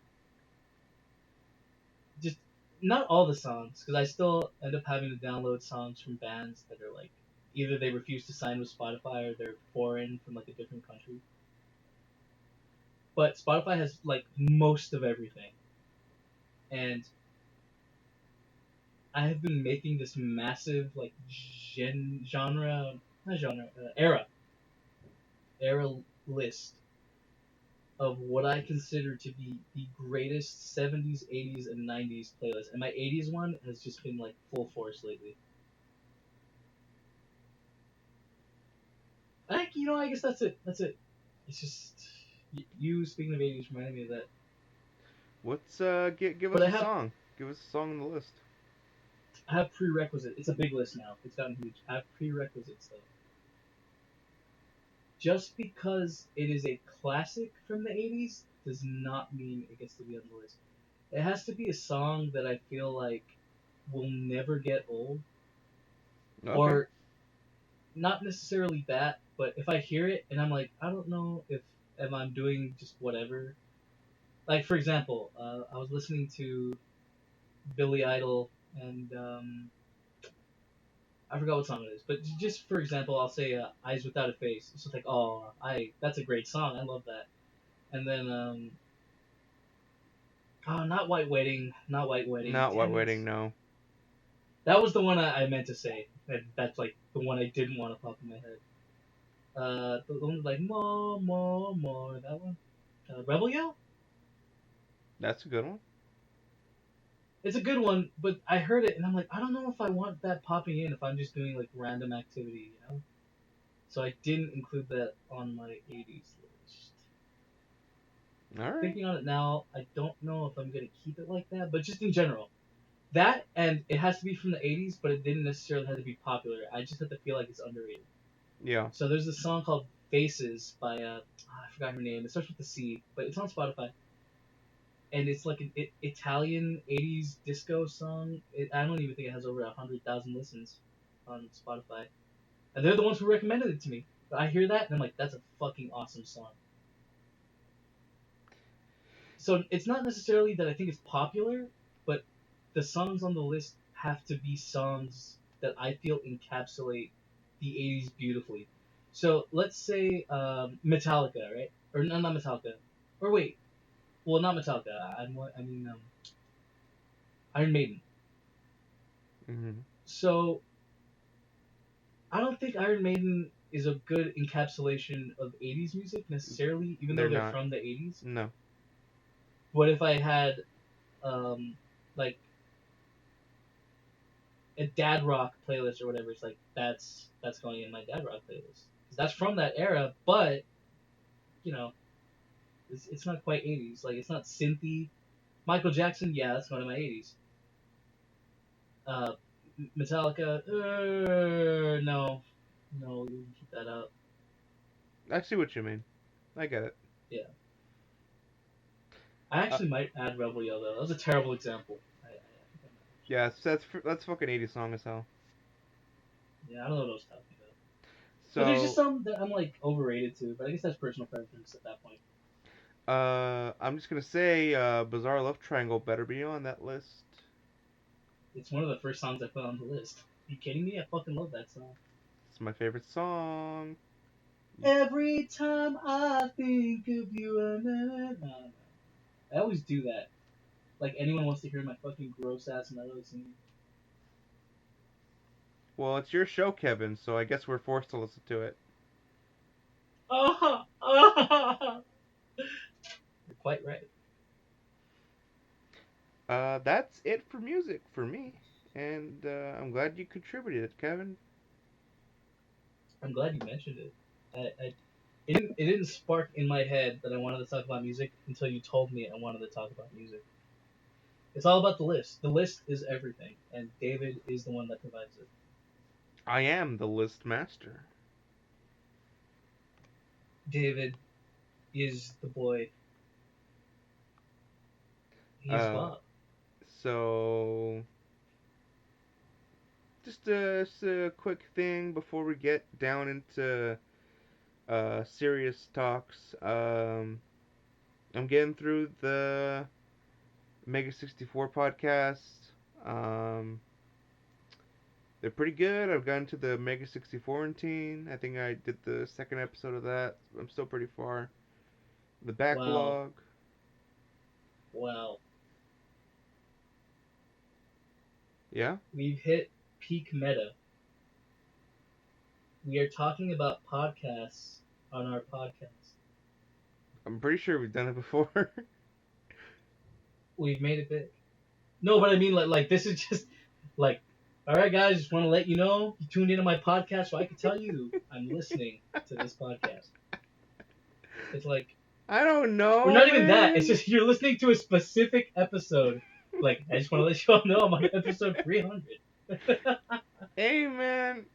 Speaker 1: just not all the songs, because I still end up having to download songs from bands that are like either they refuse to sign with Spotify or they're foreign from like a different country. But Spotify has like most of everything, and I have been making this massive like genre, not genre, era list of what I consider to be the greatest 70s, 80s, and 90s playlist. And my 80s one has just been like full force lately. I guess that's it. That's it. It's just you speaking of 80s reminded me of that.
Speaker 2: What's give
Speaker 1: But
Speaker 2: us a song. Give us a song on the list.
Speaker 1: I have prerequisites. It's a big list now. It's gotten huge. I have prerequisites though. Just because it is a classic from the 80s does not mean it gets to be on the list. It has to be a song that I feel like will never get old,
Speaker 2: Okay.
Speaker 1: or not necessarily that, but if I hear it and I'm like, I don't know if I'm doing just whatever. Like for example, I was listening to Billy Idol and I forgot what song it is, but just for example, I'll say "Eyes Without a Face." It's just like, oh, that's a great song. I love that. And then oh, not White Wedding, not White Wedding.
Speaker 2: Not White
Speaker 1: Damn it.
Speaker 2: Wedding, no.
Speaker 1: That was the one I meant to say. That's like the one I didn't want to pop in my head. The one like more. That one. Rebel Yell.
Speaker 2: That's a good one.
Speaker 1: It's a good one, but I heard it and I'm like, I don't know if I want that popping in if I'm just doing like random activity, you know. So I didn't include that on my 80s list.
Speaker 2: All right.
Speaker 1: Thinking on it now, I don't know if I'm gonna keep it like that, but just in general, that and it has to be from the 80s, but it didn't necessarily have to be popular. I just have to feel like it's underrated.
Speaker 2: Yeah.
Speaker 1: So there's a song called "Faces" by I forgot her name. It starts with the C, but it's on Spotify, and it's like an Italian 80s disco song. I don't even think it has over 100,000 listens on Spotify, and they're the ones who recommended it to me. But I hear that and I'm like, that's a fucking awesome song. So it's not necessarily that I think it's popular, but the songs on the list have to be songs that I feel encapsulate the 80s beautifully. So let's say Metallica, right? Or no, not Metallica. Or wait, well, not Metallica. I mean Iron Maiden.
Speaker 2: Mhm.
Speaker 1: So I don't think Iron Maiden is a good encapsulation of 80s music necessarily, even though
Speaker 2: They're
Speaker 1: they're
Speaker 2: not.
Speaker 1: from the 80s.
Speaker 2: No.
Speaker 1: What if I had um, like a dad rock playlist or whatever? It's like that's going in my dad rock playlist because that's from that era, but you know it's not quite 80s. Like it's not synthy. Michael Jackson, yeah, that's one of my 80s. Uh, Metallica, no, no, you can keep that out.
Speaker 2: I see what you mean. I get it.
Speaker 1: Yeah, I
Speaker 2: Uh,
Speaker 1: actually might add Rebel Yell though. That was a terrible example. I think I might.
Speaker 2: yeah, that's fucking 80 song as hell.
Speaker 1: Yeah, I don't know what I was talking about. But there's just
Speaker 2: So,
Speaker 1: some that I'm like overrated to. But I guess that's personal preference at that point.
Speaker 2: I'm just gonna say, Bizarre Love Triangle better be on that list.
Speaker 1: It's one of the first songs I put on the list. Are you kidding me? I fucking love that song.
Speaker 2: It's my favorite song.
Speaker 1: Every time I think of you, no. I always do that. Like anyone wants to hear my fucking gross ass mellow singing.
Speaker 2: Well, it's your show, Kevin, so I guess we're forced to listen to it.
Speaker 1: Oh, oh. You're quite right.
Speaker 2: That's it for music for me, and I'm glad you contributed, Kevin.
Speaker 1: I'm glad you mentioned it. It didn't spark in my head that I wanted to talk about music until you told me I wanted to talk about music. It's all about the list. The list is everything, and David is the one that provides it.
Speaker 2: I am the list master.
Speaker 1: David is the boy. He's
Speaker 2: Uh,
Speaker 1: Bob.
Speaker 2: so just a quick thing before we get down into serious talks. I'm getting through the Mega 64 podcast. Um, they're pretty good. I've gotten to the Mega 64 routine. I think I did the second episode of that. I'm still pretty far. The
Speaker 1: Wow.
Speaker 2: backlog.
Speaker 1: Wow.
Speaker 2: Yeah,
Speaker 1: We've hit peak meta. We are talking about podcasts on our podcast.
Speaker 2: I'm pretty sure we've done it before.
Speaker 1: We've made it big. No, but I mean like this is just like All right, guys, just want to let you know you tuned into my podcast so I can tell you I'm listening to this podcast. It's like,
Speaker 2: I don't
Speaker 1: or
Speaker 2: know,
Speaker 1: not even that. It's
Speaker 2: man.
Speaker 1: just you're listening to a specific episode. Like, I just want to let you all know I'm on episode 300.
Speaker 2: Hey, man.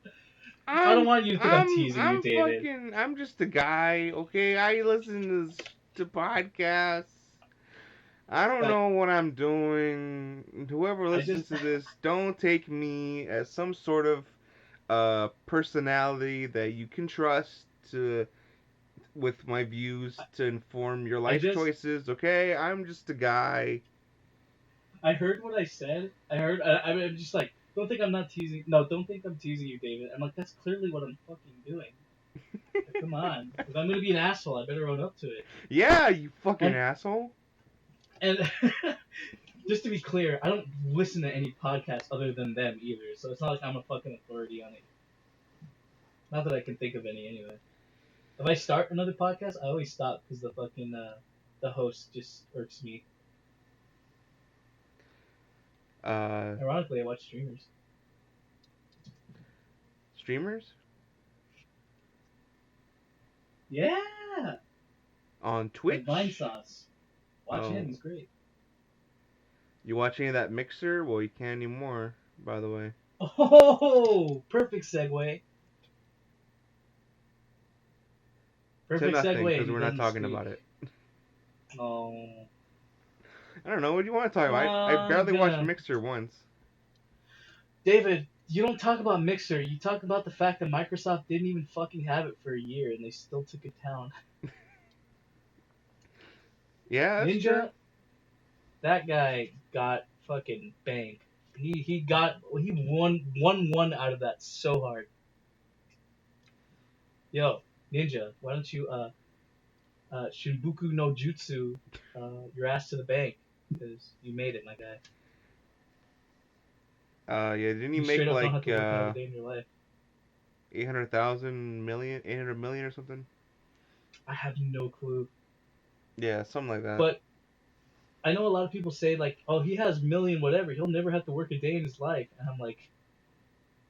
Speaker 1: I don't want you to think I'm teasing you,
Speaker 2: I'm
Speaker 1: David.
Speaker 2: fucking. I'm just a guy, okay? I listen to podcasts. I don't
Speaker 1: Like,
Speaker 2: know what I'm doing. Whoever
Speaker 1: I
Speaker 2: listens
Speaker 1: just,
Speaker 2: to this, don't take me as some sort of personality that you can trust to with my views to inform your
Speaker 1: I
Speaker 2: life
Speaker 1: just,
Speaker 2: choices. Okay, I'm just a guy.
Speaker 1: I heard what I said. I'm just like, don't think I'm not teasing. No, don't think I'm teasing you, David. I'm like, that's clearly what I'm fucking doing. Like, come on. If I'm gonna be an asshole, I better own up to it.
Speaker 2: Yeah, you fucking
Speaker 1: And
Speaker 2: asshole.
Speaker 1: and just to be clear, I don't listen to any podcasts other than them either. So it's not like I'm a fucking authority on it. Not that I can think of any anyway. If I start another podcast, I always stop because the host just irks me.
Speaker 2: Uh,
Speaker 1: Ironically, I watch streamers.
Speaker 2: Streamers
Speaker 1: Yeah,
Speaker 2: on
Speaker 1: like Vine
Speaker 2: Twitch.
Speaker 1: Sauce. Watch him,
Speaker 2: Oh,
Speaker 1: he's great.
Speaker 2: you watch any of that Mixer? Well, you can't anymore, by the way.
Speaker 1: Oh, perfect segue.
Speaker 2: To
Speaker 1: Perfect
Speaker 2: nothing,
Speaker 1: segue,
Speaker 2: because
Speaker 1: and he
Speaker 2: we're
Speaker 1: goes
Speaker 2: not
Speaker 1: on the
Speaker 2: talking
Speaker 1: streak.
Speaker 2: about it.
Speaker 1: Oh,
Speaker 2: I don't know. What do you want to talk about? I
Speaker 1: I'm
Speaker 2: barely watched
Speaker 1: gonna.
Speaker 2: Mixer once.
Speaker 1: David, you don't talk about Mixer. You talk about the fact that Microsoft didn't even fucking have it for a year, and they still took it down.
Speaker 2: Yeah, that's true.
Speaker 1: Ninja, that guy got fucking banged. He won one out of that so hard. Yo, Ninja, why don't you Shinbuku no Jutsu your ass to the bank because you made it, my guy.
Speaker 2: Yeah, didn't he
Speaker 1: You
Speaker 2: make
Speaker 1: straight up don't have
Speaker 2: like
Speaker 1: to work another day in your life.
Speaker 2: 800,000 million, 800 million or something?
Speaker 1: I have no clue,
Speaker 2: Yeah, something like that.
Speaker 1: but I know a lot of people say like, oh, he has million whatever. He'll never have to work a day in his life, and I'm like,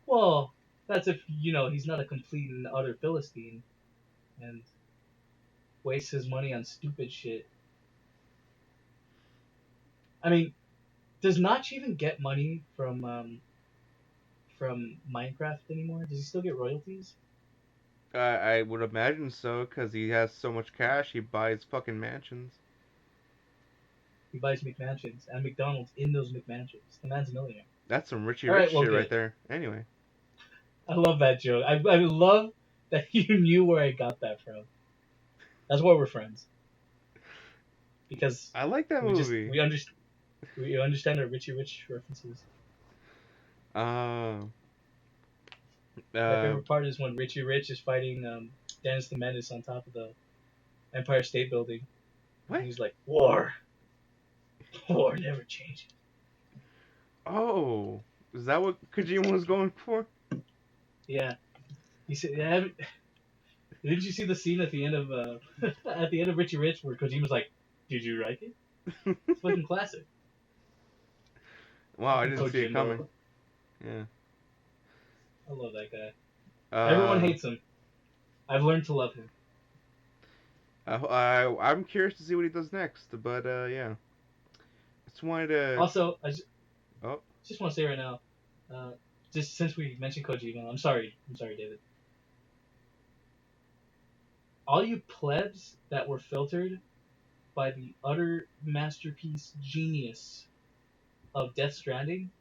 Speaker 1: well, that's if he's not a complete and utter philistine and wastes his money on stupid shit. I mean, does Notch even get money from Minecraft anymore? Does he still get royalties?
Speaker 2: I would imagine so, because he has so much cash, he buys fucking mansions.
Speaker 1: He buys McMansions and McDonald's in those McMansions. The man's a millionaire.
Speaker 2: That's some Richie
Speaker 1: All
Speaker 2: Rich
Speaker 1: right, well,
Speaker 2: shit right
Speaker 1: good.
Speaker 2: there. Anyway,
Speaker 1: I love that joke. I love that you knew where I got that from. That's why we're friends because
Speaker 2: I like that
Speaker 1: we just
Speaker 2: movie.
Speaker 1: we understand our Richie Rich references.
Speaker 2: Uh,
Speaker 1: My
Speaker 2: uh,
Speaker 1: favorite part is when Richie Rich is fighting Dennis the Menace on top of the Empire State Building, and
Speaker 2: what?
Speaker 1: he's like, "War, war never changes."
Speaker 2: Oh, is that what Kojima was going for?
Speaker 1: Yeah, he said. Yeah, didn't you see the scene at the end of at the end of Richie Rich where Kojima's like, "Did you like it?" It's fucking classic.
Speaker 2: Wow, I
Speaker 1: Fucking
Speaker 2: didn't see it coming.
Speaker 1: Kojimbo.
Speaker 2: Yeah.
Speaker 1: I love that guy. Everyone
Speaker 2: Uh,
Speaker 1: hates him. I've learned to love him.
Speaker 2: I'm curious to see what he does next, but yeah. Just wanted to.
Speaker 1: Also,
Speaker 2: Oh,
Speaker 1: just want to say right now, uh, just since we mentioned Kojima, I'm sorry, David. All you plebs that were filtered by the utter masterpiece genius of Death Stranding,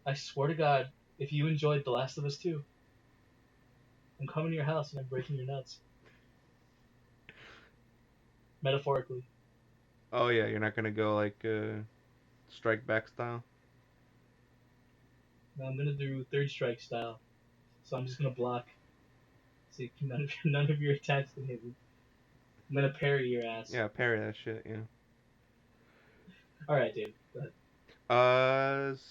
Speaker 1: I swear to God, if you enjoyed The Last of Us 2, I'm coming to your house and I'm breaking your nuts. Metaphorically.
Speaker 2: oh yeah, you're not gonna go like Strike Back style.
Speaker 1: Now I'm gonna do Third Strike style. So I'm just gonna block. So none of your attacks can hit me. I'm gonna parry your ass.
Speaker 2: Yeah, parry that shit. Yeah.
Speaker 1: Alright, Dave. Go ahead.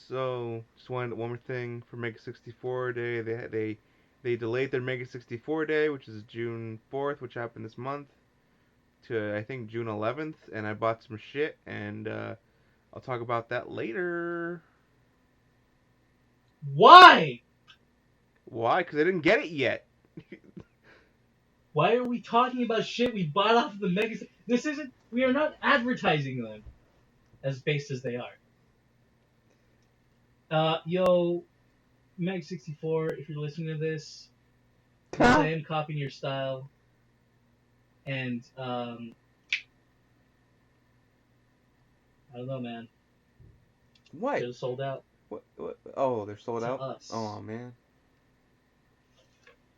Speaker 2: So just one more thing for Mega 64 Day. They delayed their Mega 64 Day, which is June 4th, which happened this month, to I think June 11th, and I bought some shit, and I'll talk about that later.
Speaker 1: Why?
Speaker 2: Why? Because I didn't get it yet.
Speaker 1: Why are we talking about shit we bought off of the Mega? This isn't. We are not advertising them as based as they are. Yo, Meg64, if you're listening to this, yes, I am copying your style, and I don't know, man.
Speaker 2: What?
Speaker 1: Should have sold out
Speaker 2: What? Oh, they're sold
Speaker 1: to
Speaker 2: out?
Speaker 1: us.
Speaker 2: Oh, man.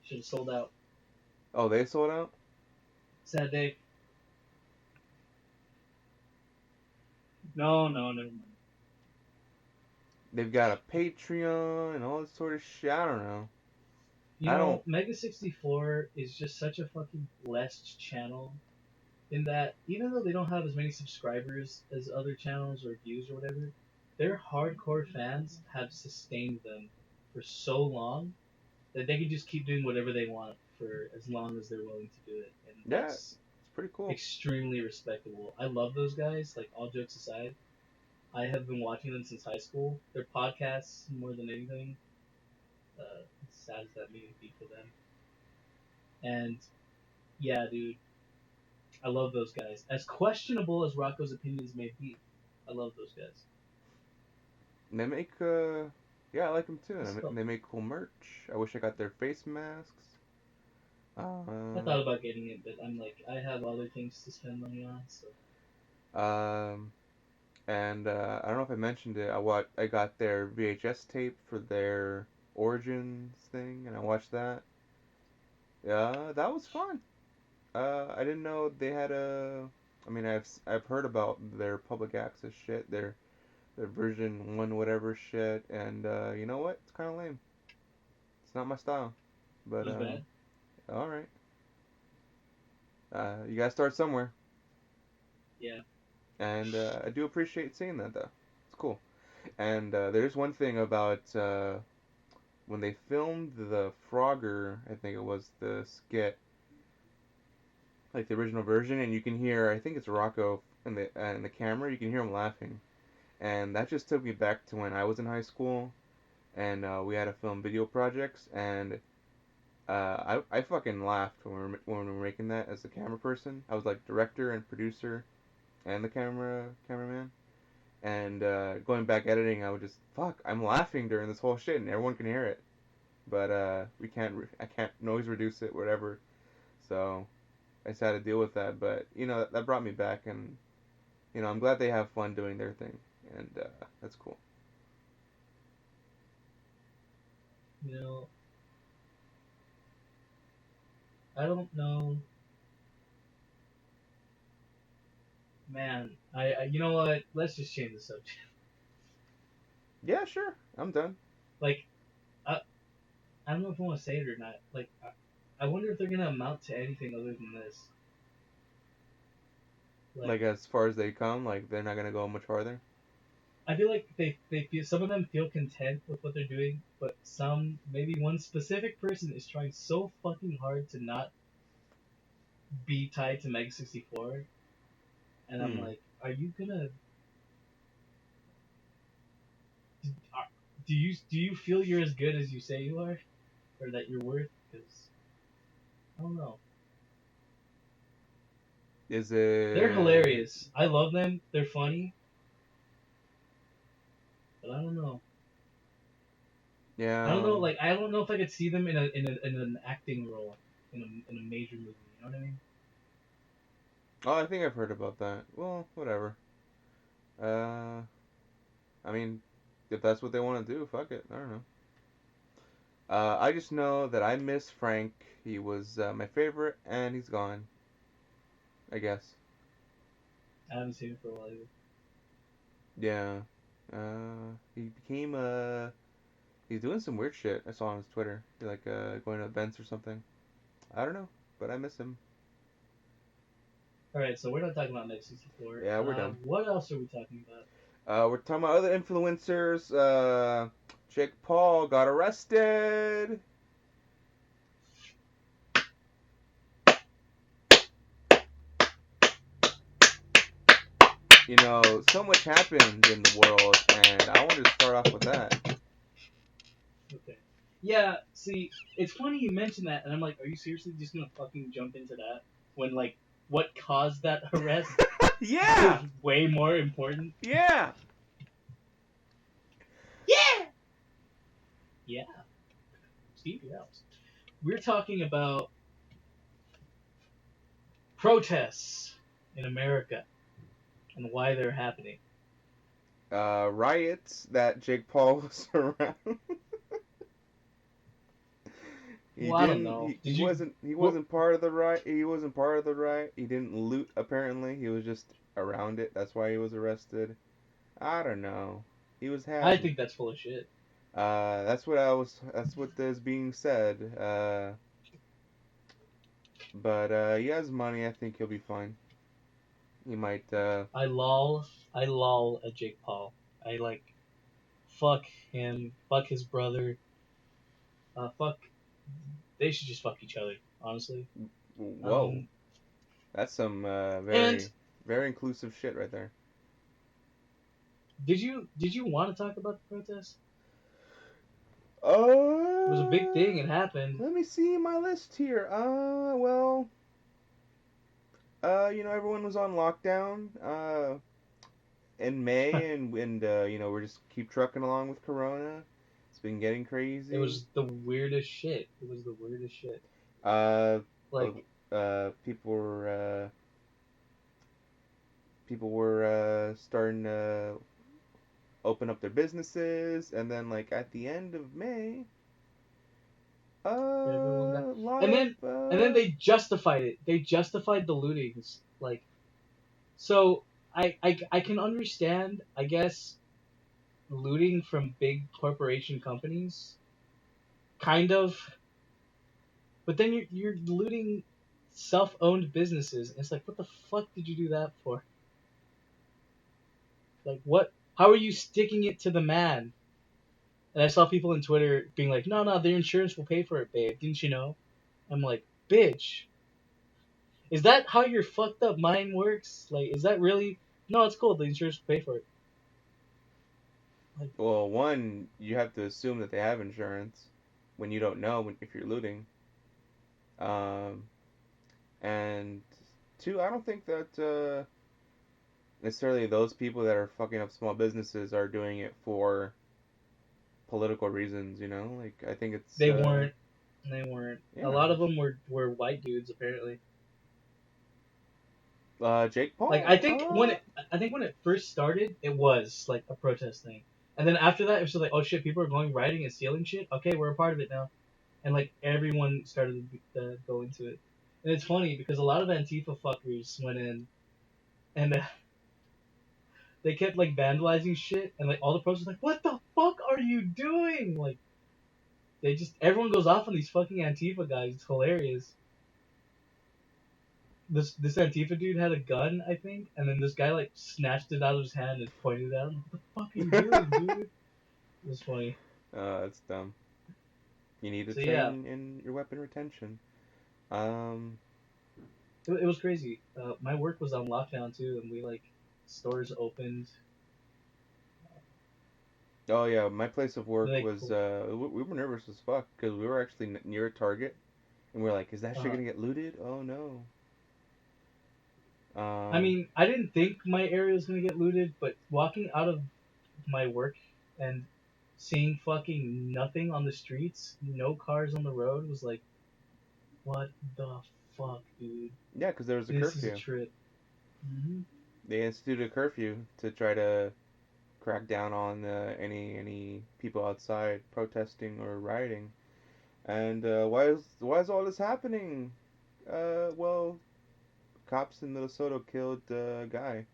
Speaker 1: Should have sold out.
Speaker 2: Oh, they sold out?
Speaker 1: Sad day. No, never mind.
Speaker 2: They've got a Patreon and all this sort of shit. I don't know.
Speaker 1: You
Speaker 2: I
Speaker 1: know,
Speaker 2: don't.
Speaker 1: Mega64 is just such a fucking blessed channel in that even though they don't have as many subscribers as other channels or views or whatever, their hardcore fans have sustained them for so long that they can just keep doing whatever they want for as long as they're willing to do it, and
Speaker 2: Yeah,
Speaker 1: that's
Speaker 2: it's pretty cool.
Speaker 1: extremely respectable. I love those guys. Like all jokes aside, I have been watching them since high school. Their podcasts more than anything. As sad as that may be for them, and yeah, dude, I love those guys. As questionable as Rocco's opinions may be, I love those guys.
Speaker 2: They make, yeah, I like them too.
Speaker 1: It's
Speaker 2: And
Speaker 1: fun.
Speaker 2: they make cool merch. I wish I got their face masks.
Speaker 1: I thought about getting it, but I'm like, I have other things to spend money on, so.
Speaker 2: Um, and I don't know if I mentioned it. I got their VHS tape for their Origins thing, and I watched that. Yeah, that was fun. I didn't know they had a. I mean, I've heard about their public access shit, their version one whatever shit, and you know what? It's kind of lame. It's not my style,
Speaker 1: It
Speaker 2: but
Speaker 1: was bad.
Speaker 2: all right. You gotta start somewhere,
Speaker 1: Yeah.
Speaker 2: and I do appreciate seeing that though. It's cool. And there's one thing about when they filmed the Frogger, I think it was the skit, like the original version, and you can hear, I think it's Rocco in the camera, you can hear him laughing, and that just took me back to when I was in high school, and we had to film video projects, and I fucking laughed when we were making that as the camera person. I was like director and producer and the cameraman. And going back editing, I would just I'm laughing during this whole shit, and everyone can hear it. But we can't. I can't noise reduce it, whatever. So I just had to deal with that. But that brought me back, and I'm glad they have fun doing their thing, and that's cool.
Speaker 1: You know, I don't know. Man, you know what? Let's just change the subject.
Speaker 2: Yeah, sure. I'm done.
Speaker 1: Like, I, I don't know if I want to say it or not. Like, I wonder if they're gonna amount to anything other than this. Like,
Speaker 2: Like as far as they come, like they're not gonna go much farther.
Speaker 1: I feel like they feel some of them feel content with what they're doing, but some maybe one specific person is trying so fucking hard to not be tied to Mega 64, and I'm
Speaker 2: Hmm.
Speaker 1: like, are you gonna? Do you feel you're as good as you say you are, or that you're worth? Because I don't know.
Speaker 2: Is
Speaker 1: They're
Speaker 2: it?
Speaker 1: hilarious. I love them. They're funny, but I don't know. I don't know.
Speaker 2: Yeah.
Speaker 1: Like I don't know if I could see them in an acting role in a major movie. You know what I mean?
Speaker 2: Oh, I think I've heard about that. Well, whatever. Uh, I mean, if that's what they want to do, fuck it. I don't know. I just know that I miss Frank. He was my favorite, and he's gone. I guess.
Speaker 1: I haven't seen it for a while either.
Speaker 2: Yeah. He became He's doing some weird shit. I saw on his Twitter. He like going to events or something. I don't know, but I miss him.
Speaker 1: All right, so we're not talking about Mega 64.
Speaker 2: Yeah, we're done.
Speaker 1: What else are we talking about?
Speaker 2: We're talking about other influencers. Jake Paul got arrested. So much happened in the world, and I wanted to start off with that.
Speaker 1: Okay. Yeah, see, it's funny you mention that, and I'm like, are you seriously just gonna fucking jump into that when like what caused that arrest is
Speaker 2: Yeah,
Speaker 1: way more important?
Speaker 2: yeah.
Speaker 1: Yeah. Yeah, Steve Jobs. We're talking about protests in America and why they're happening.
Speaker 2: Riots that Jake Paul was around. He
Speaker 1: Well, I don't
Speaker 2: didn't.
Speaker 1: know.
Speaker 2: He
Speaker 1: Did you?
Speaker 2: wasn't. He
Speaker 1: What?
Speaker 2: wasn't part of the riot. He wasn't part of the riot. He didn't loot. Apparently, he was just around it. That's why he was arrested. I don't know. He was
Speaker 1: I
Speaker 2: having.
Speaker 1: think that's full of shit.
Speaker 2: That's what I was. That's what is being said. But he has money. I think he'll be fine. He might.
Speaker 1: I lol at Jake Paul. I like fuck him, fuck his brother, fuck. They should just fuck each other, honestly.
Speaker 2: Whoa.
Speaker 1: Um,
Speaker 2: That's some
Speaker 1: and
Speaker 2: very, very inclusive shit right there.
Speaker 1: did you want to talk about the protest? It was a big thing.
Speaker 2: Uh,
Speaker 1: It happened.
Speaker 2: Let me see my list here. Everyone was on lockdown in May, and we're just keep trucking along with Corona. It's been getting
Speaker 1: It
Speaker 2: crazy.
Speaker 1: was the weirdest shit. It was the weirdest shit.
Speaker 2: Uh,
Speaker 1: Like
Speaker 2: People were starting to open up their businesses, and then like at the end of May,
Speaker 1: everyone got,
Speaker 2: a lot
Speaker 1: and
Speaker 2: of
Speaker 1: then they justified it. They justified the lootings. Like so, I can understand. I guess looting from big corporation companies, kind of. But then you're looting self-owned businesses. And it's like, what the fuck did you do that for? Like, what? How are you sticking it to the man? And I saw people on Twitter being like, no, no, their insurance will pay for it, babe. Didn't you know? I'm like, bitch. Is that how your fucked up mind works? Like, is that really? No, it's cool. The insurance will pay for it. Like,
Speaker 2: well, one, you have to assume that they have insurance when you don't know if you're looting. Um, and two, I don't think that necessarily those people that are fucking up small businesses are doing it for political reasons. Like I think it's
Speaker 1: they weren't. They weren't. A
Speaker 2: yeah,
Speaker 1: lot of them were white dudes apparently.
Speaker 2: Jake
Speaker 1: Like
Speaker 2: Paul.
Speaker 1: I think when it first started, it was like a protest thing, and then after that, it was just like, oh shit, people are going rioting and stealing shit. Okay, we're a part of it now, and like everyone started to go into it, and it's funny because a lot of Antifa fuckers went in, and they kept like vandalizing shit, and like all the protesters like, what the fuck are you doing? Like they just everyone goes off on these fucking Antifa guys. It's hilarious. This Antifa dude had a gun, I think, and then this guy like snatched it out of his hand and pointed at him. What the fuck are you doing, dude? It was funny.
Speaker 2: That's dumb. You need to
Speaker 1: So yeah,
Speaker 2: train in your weapon retention. Um,
Speaker 1: it was crazy. My work was on lockdown too, and we like stores opened.
Speaker 2: oh yeah, my place of work
Speaker 1: Like,
Speaker 2: was we were nervous as fuck because we were actually near a Target, and we are like, is that shit
Speaker 1: uh,
Speaker 2: gonna get looted? Oh no.
Speaker 1: I
Speaker 2: Um,
Speaker 1: mean, I didn't think my area was gonna get looted, but walking out of my work and seeing fucking nothing on the streets, no cars on the road, was like, what the fuck, dude?
Speaker 2: yeah, because there was a
Speaker 1: This is a
Speaker 2: curfew.
Speaker 1: trip. Hmm.
Speaker 2: They instituted a curfew to try to crack down on any people outside protesting or rioting. And why is all this happening? Well, cops in Minnesota killed a guy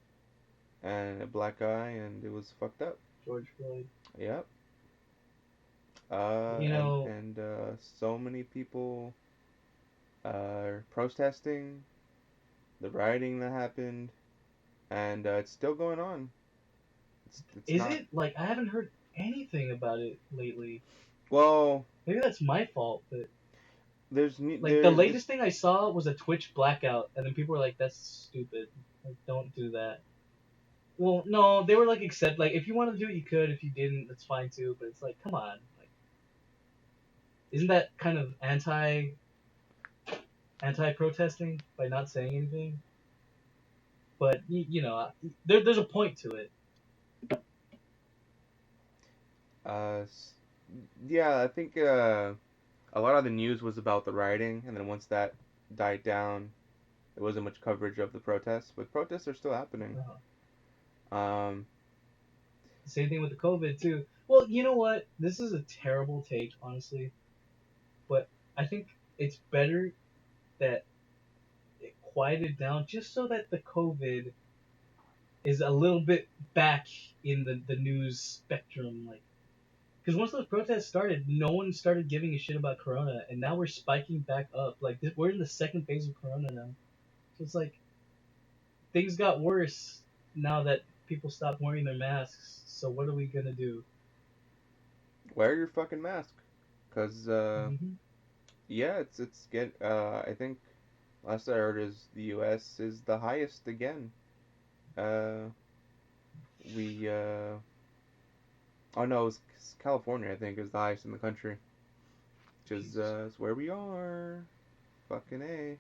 Speaker 2: and a black guy, and it was fucked up.
Speaker 1: George Floyd.
Speaker 2: Yep.
Speaker 1: You
Speaker 2: And
Speaker 1: know,
Speaker 2: and so many people are protesting the rioting that happened, and it's still going on. It's
Speaker 1: is
Speaker 2: not
Speaker 1: it like I haven't heard anything about it lately?
Speaker 2: well.
Speaker 1: Maybe that's my fault, but like the
Speaker 2: There's it's
Speaker 1: latest thing I saw was a Twitch blackout, and then people were like, "That's stupid. Like, don't do that." Well, no, they were like, "Accept like if you want to do it, you could. If you didn't, that's fine too." But it's like, come on, like Isn't that kind of anti protesting by not saying anything? But there's a point to it.
Speaker 2: Uh, s- yeah, I think a lot of the news was about the rioting, and then once that died down, there wasn't much coverage of the protests. But protests are still happening.
Speaker 1: Uh,
Speaker 2: Um,
Speaker 1: Same thing with the COVID too. Well, you know what? This is a terrible take, honestly, but I think it's better that it quieted down just so that the COVID is a little bit back in the news spectrum. Like, because once those protests started, no one started giving a shit about Corona, and now we're spiking back up. Like, we're in the second phase of Corona now. So it's like things got worse now that people stopped wearing their masks. So what are we gonna do?
Speaker 2: wear your fucking mask, cause
Speaker 1: Hmm.
Speaker 2: yeah, it's get I think last I heard is the U.S. is the highest again. Uh, we oh no, it's California. I think is the highest in the country, which
Speaker 1: Jesus.
Speaker 2: is where we are. Fucking a.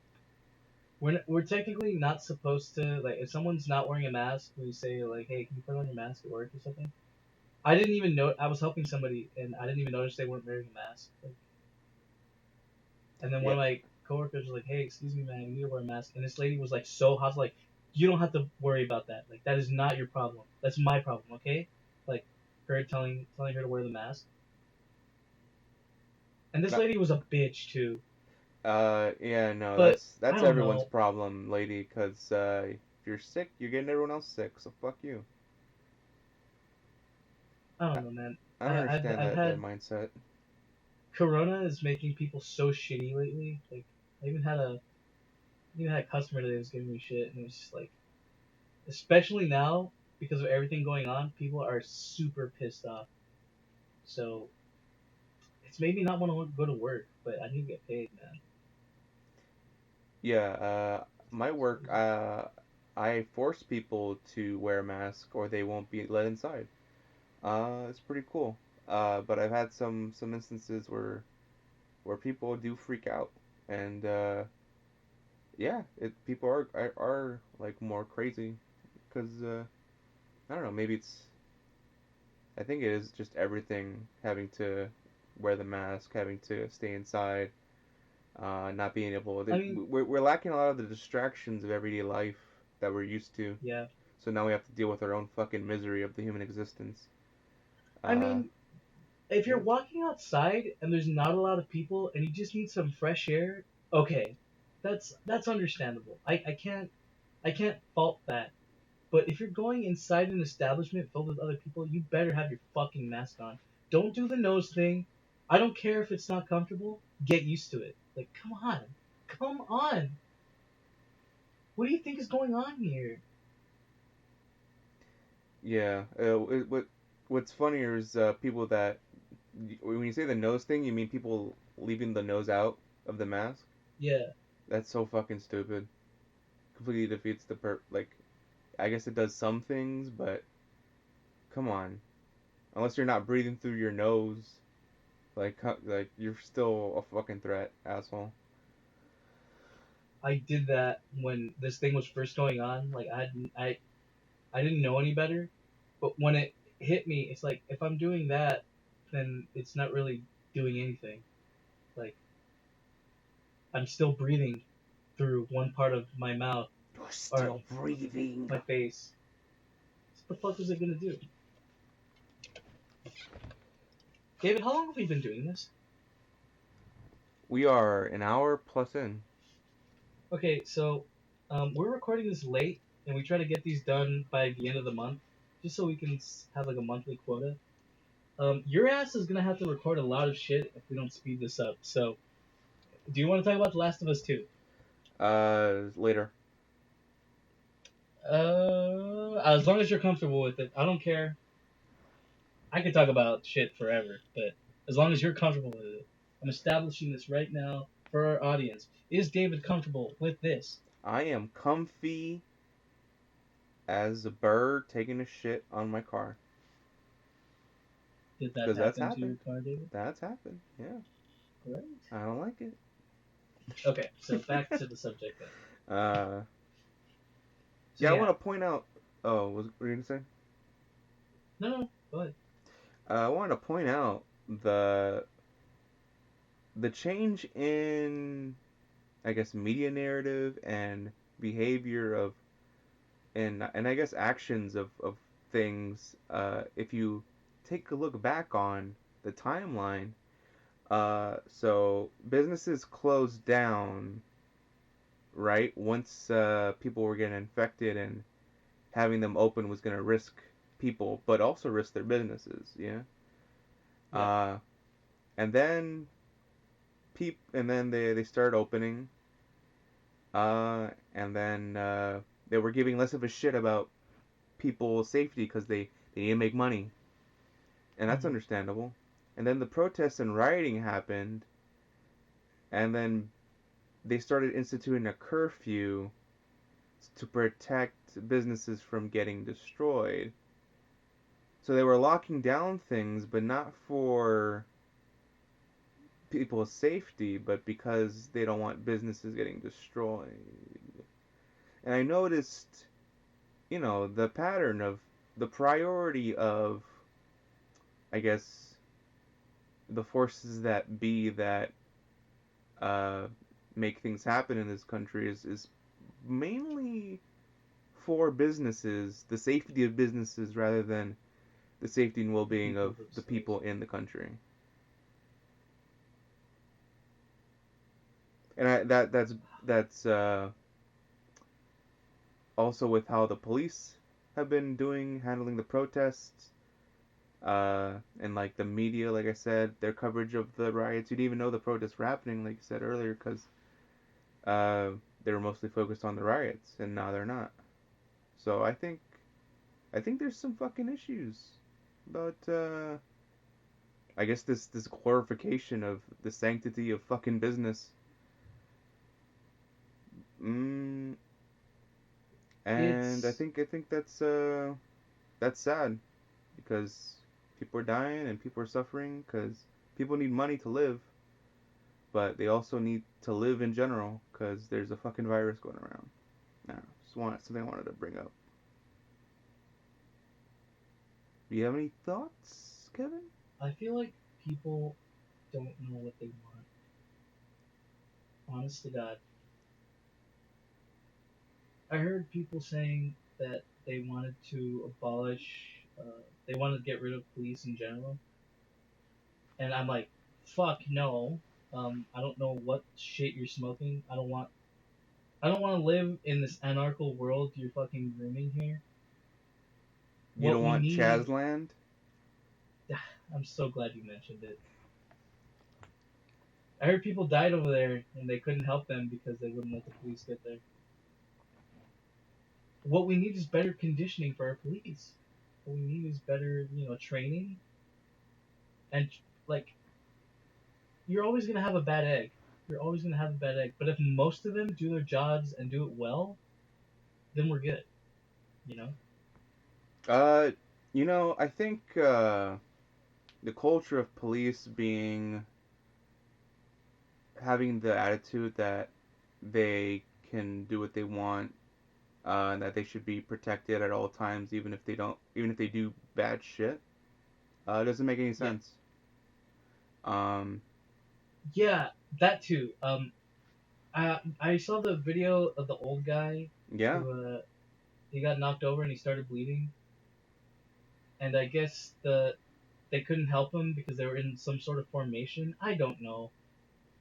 Speaker 1: We're technically not supposed to, like, if someone's not wearing a mask, we say like, hey, can you put on your mask at work or something? I didn't even know. I was helping somebody and I didn't even notice they weren't wearing a mask. Like, and then one
Speaker 2: Yeah,
Speaker 1: of my coworkers was like, hey, excuse me, man, you need to wear a mask. And this lady was like so hot, like, you don't have to worry about that. Like, that is not your problem. That's my problem, okay? Like, her telling her to wear the mask. And this
Speaker 2: no,
Speaker 1: lady was a bitch too.
Speaker 2: yeah, no,
Speaker 1: But I
Speaker 2: that's
Speaker 1: don't
Speaker 2: everyone's
Speaker 1: know.
Speaker 2: problem, lady. Cause if you're sick, you're getting everyone else sick. So fuck you.
Speaker 1: I
Speaker 2: I,
Speaker 1: don't know, man.
Speaker 2: I don't understand
Speaker 1: I've
Speaker 2: that
Speaker 1: had
Speaker 2: mindset.
Speaker 1: Corona is making people so shitty lately. Like, I even had a customer that was giving me shit, and it was just like, especially now because of everything going on, people are super pissed off. So it's made me not want to go to work, but I need to get paid, man.
Speaker 2: Yeah, my work, I force people to wear a mask or they won't be let inside. It's pretty cool. But I've had some instances where people do freak out, and yeah, it people are like more crazy because I don't know, maybe it's I think it is just everything having to wear the mask, having to stay inside, not being able.
Speaker 1: I mean,
Speaker 2: We're lacking a lot of the distractions of everyday life that we're used to.
Speaker 1: yeah.
Speaker 2: So now we have to deal with our own fucking misery of the human existence.
Speaker 1: I
Speaker 2: Uh,
Speaker 1: mean, if you're
Speaker 2: yeah,
Speaker 1: walking outside and there's not a lot of people and you just need some fresh air, okay, that's understandable. I can't fault that. But if you're going inside an establishment filled with other people, you better have your fucking mask on. Don't do the nose thing. I don't care if it's not comfortable. Get used to it. Like, come on. Come on. What do you think is going on here?
Speaker 2: yeah. What's funnier is people that when you say the nose thing, you mean people leaving the nose out of the mask?
Speaker 1: Yeah.
Speaker 2: That's so fucking stupid. Completely defeats the like. I guess it does some things, but come on. Unless you're not breathing through your nose, like you're still a fucking threat, asshole.
Speaker 1: I did that when this thing was first going on. Like, I didn't know any better. But when it hit me, it's like, if I'm doing that, then it's not really doing anything. Like, I'm still breathing through one part of my mouth
Speaker 2: You're
Speaker 1: or
Speaker 2: still breathing.
Speaker 1: my face. What the fuck is it gonna do? David, how long have we been doing this?
Speaker 2: We are an hour plus in.
Speaker 1: Okay, so we're recording this late, and we try to get these done by the end of the month, just so we can have like a monthly quota. Your ass is gonna have to record a lot of shit if we don't speed this up. So, do you want to talk about The Last of Us 2?
Speaker 2: Later.
Speaker 1: As long as you're comfortable with it, I don't care. I could talk about shit forever, but as long as you're comfortable with it, I'm establishing this right now for our audience. Is David comfortable with this?
Speaker 2: I am comfy as a bird taking a shit on my car.
Speaker 1: Did that
Speaker 2: Cause that's
Speaker 1: happen to
Speaker 2: happened.
Speaker 1: your car, David?
Speaker 2: That's happened. Yeah.
Speaker 1: Right.
Speaker 2: I don't like it.
Speaker 1: Okay, so back to the subject then.
Speaker 2: Uh,
Speaker 1: So
Speaker 2: yeah, I
Speaker 1: yeah,
Speaker 2: want to point out. Oh, what were you gonna say?
Speaker 1: no, go ahead.
Speaker 2: I wanted to point out the the change in, I guess, media narrative and behavior of, and I guess actions of things. If you take a look back on the timeline, so businesses closed down, right? Once people were getting infected, and having them open was going to risk people, but also risk their businesses. Yeah.
Speaker 1: Yeah.
Speaker 2: Uh, and then they started opening, and then they were giving less of a shit about people's safety because they need to make money, and that's
Speaker 1: Mm-hmm.
Speaker 2: understandable. And then the protests and rioting happened, and then they started instituting a curfew to protect businesses from getting destroyed. So they were locking down things, but not for people's safety, but because they don't want businesses getting destroyed. And I noticed, the pattern of the priority of, I guess, the forces that be that uh, make things happen in this country is mainly for businesses, the safety of businesses rather than the safety and
Speaker 1: The
Speaker 2: well-being
Speaker 1: people
Speaker 2: of the
Speaker 1: themselves.
Speaker 2: people in the country. And that's also with how the police have been handling the protests, and like the media, like I said, their coverage of the riots. You didn't even know the protests were happening, like you said earlier, because uh, they were mostly focused on the riots, and now they're not. So I think there's some fucking issues, but I guess this glorification of the sanctity of fucking business. Mm, and I
Speaker 1: It's
Speaker 2: think I think that's sad because people are dying and people are suffering because people need money to live, but they also need to live in general because there's a fucking virus going around. Now, something I wanted to bring up. Do you have any thoughts, Kevin?
Speaker 1: I feel like people don't know what they want. Honest to God, I heard people saying that they wanted to abolish, they wanted to get rid of police in general, and I'm like, fuck no. I don't know what shit you're smoking. I don't want to live in this anarchical world you're fucking grooming here.
Speaker 2: You
Speaker 1: What
Speaker 2: don't
Speaker 1: we
Speaker 2: want
Speaker 1: need.
Speaker 2: Chazland?
Speaker 1: I'm so glad you mentioned it. I heard people died over there and they couldn't help them because they wouldn't let the police get there. What we need is better conditioning for our police. What we need is better, training. And like, you're always gonna have a bad egg. You're always gonna have a bad egg. But if most of them do their jobs and do it well, then we're good. You know?
Speaker 2: Uh, I think the culture of police being having the attitude that they can do what they want, and that they should be protected at all times, even if they do bad shit, doesn't make any
Speaker 1: Yeah.
Speaker 2: sense. Um,
Speaker 1: Yeah, that too. I saw the video of the old guy
Speaker 2: yeah,
Speaker 1: who he got knocked over and he started bleeding, and I guess they couldn't help him because they were in some sort of formation. I don't know.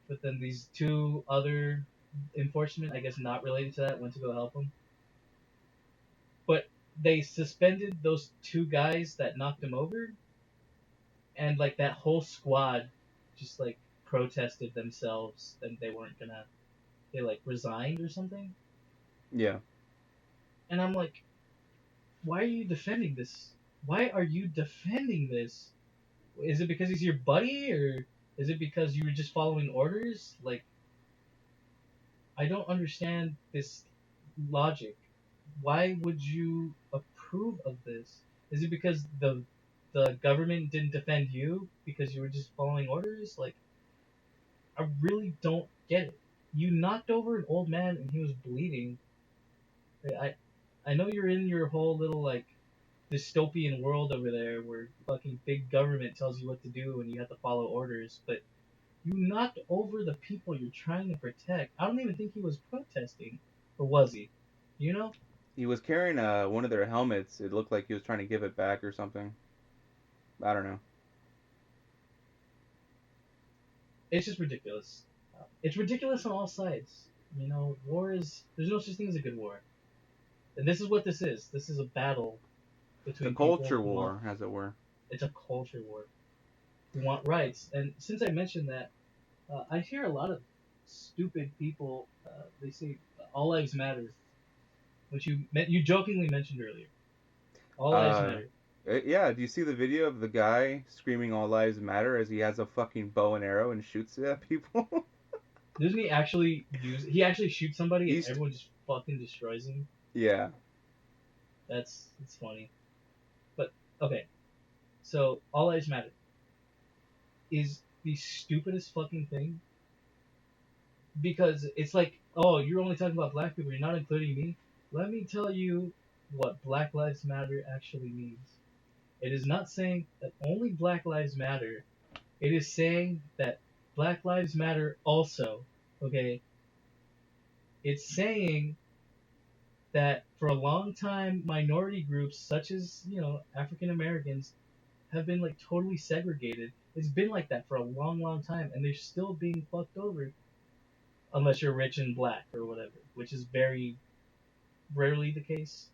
Speaker 1: But then these two other enforcement, I guess not related to that, went to go help him. But they suspended those two guys that knocked him over, and like that whole squad just like protested themselves and they weren't gonna. They like resigned or something.
Speaker 2: yeah.
Speaker 1: And I'm like, why are you defending this? Why are you defending this? Is it because he's your buddy, or is it because you were just following orders? Like, I don't understand this logic. Why would you approve of this? Is it because the government didn't defend you because you were just following orders? Like, I really don't get it. You knocked over an old man and he was bleeding. I know you're in your whole little like dystopian world over there where fucking big government tells you what to do and you have to follow orders, but you knocked over the people you're trying to protect. I don't even think he was protesting, or was he? You know,
Speaker 2: He was carrying one of their helmets. It looked like he was trying to give it back or something. I don't know.
Speaker 1: it's just ridiculous. It's ridiculous on all sides. You know, war is there's no such thing as a good war, and this is what this is. This is a battle
Speaker 2: It's a
Speaker 1: between people
Speaker 2: culture
Speaker 1: who want.
Speaker 2: war, as it were.
Speaker 1: It's a culture war. Who want rights, and since I mentioned that, I hear a lot of stupid people. They say all lives matter, which you jokingly mentioned earlier. All lives
Speaker 2: Uh,
Speaker 1: matter.
Speaker 2: yeah. Do you see the video of the guy screaming "All lives matter" as he has a fucking bow and arrow and shoots it at people?
Speaker 1: Doesn't he actually use? He actually shoots somebody and
Speaker 2: He's
Speaker 1: everyone just fucking destroys him.
Speaker 2: yeah.
Speaker 1: That's funny. But okay, so all lives matter is the stupidest fucking thing because it's like, oh, you're only talking about black people. You're not including me. Let me tell you what Black Lives Matter actually means. It is not saying that only Black Lives Matter. It is saying that Black Lives Matter also. Okay, it's saying that for a long time minority groups such as African Americans have been like totally segregated. It's been like that for a long time and they're still being fucked over unless you're rich and black or whatever, which is very rarely the case.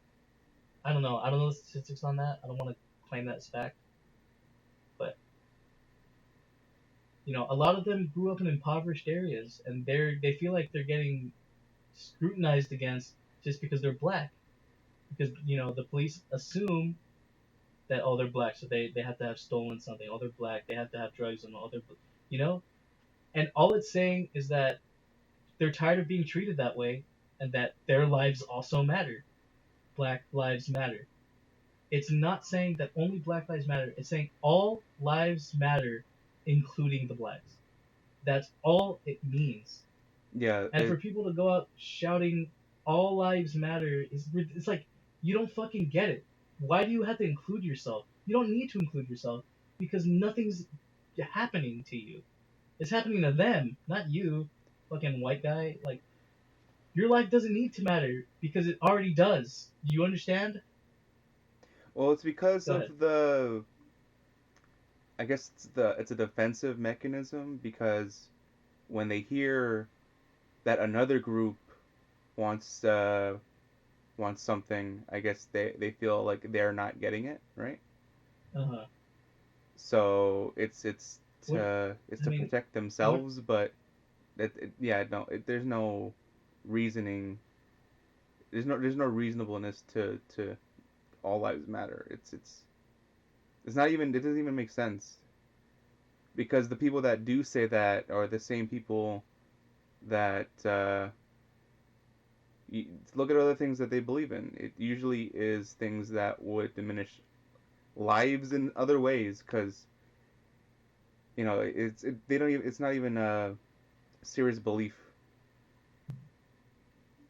Speaker 1: I don't know the statistics on that. I don't want to claim that as fact, but a lot of them grew up in impoverished areas and they feel like they're getting scrutinized against just because they're black because the police assume that they're black, so they have to have stolen something. Oh, they're black, they have to have drugs, and you know. And all it's saying is that they're tired of being treated that way, and that their lives also matter. Black lives matter. It's not saying that only black lives matter. It's saying all lives matter, including the blacks. That's all it means.
Speaker 2: Yeah.
Speaker 1: And for people to go out shouting "all lives matter" it's like you don't fucking get it. Why do you have to include yourself? You don't need to include yourself because nothing's happening to you. It's happening to them, not you, fucking white guy. Like your life doesn't need to matter because it already does. Do you understand?
Speaker 2: Well, it's because
Speaker 1: Go ahead.
Speaker 2: of the. I guess it's a defensive mechanism because when they hear that another group wants wants something, I guess they feel like they're not getting it, right?
Speaker 1: Uh huh.
Speaker 2: So
Speaker 1: What?
Speaker 2: it's
Speaker 1: I
Speaker 2: to
Speaker 1: mean,
Speaker 2: protect
Speaker 1: what?
Speaker 2: themselves, but yeah, no, there's no reasoning. There's no reasonableness to all lives matter. It's not even, it doesn't even make sense because the people that do say that are the same people that look at other things that they believe in. It usually is things that would diminish lives in other ways because they don't even, it's not even a serious belief.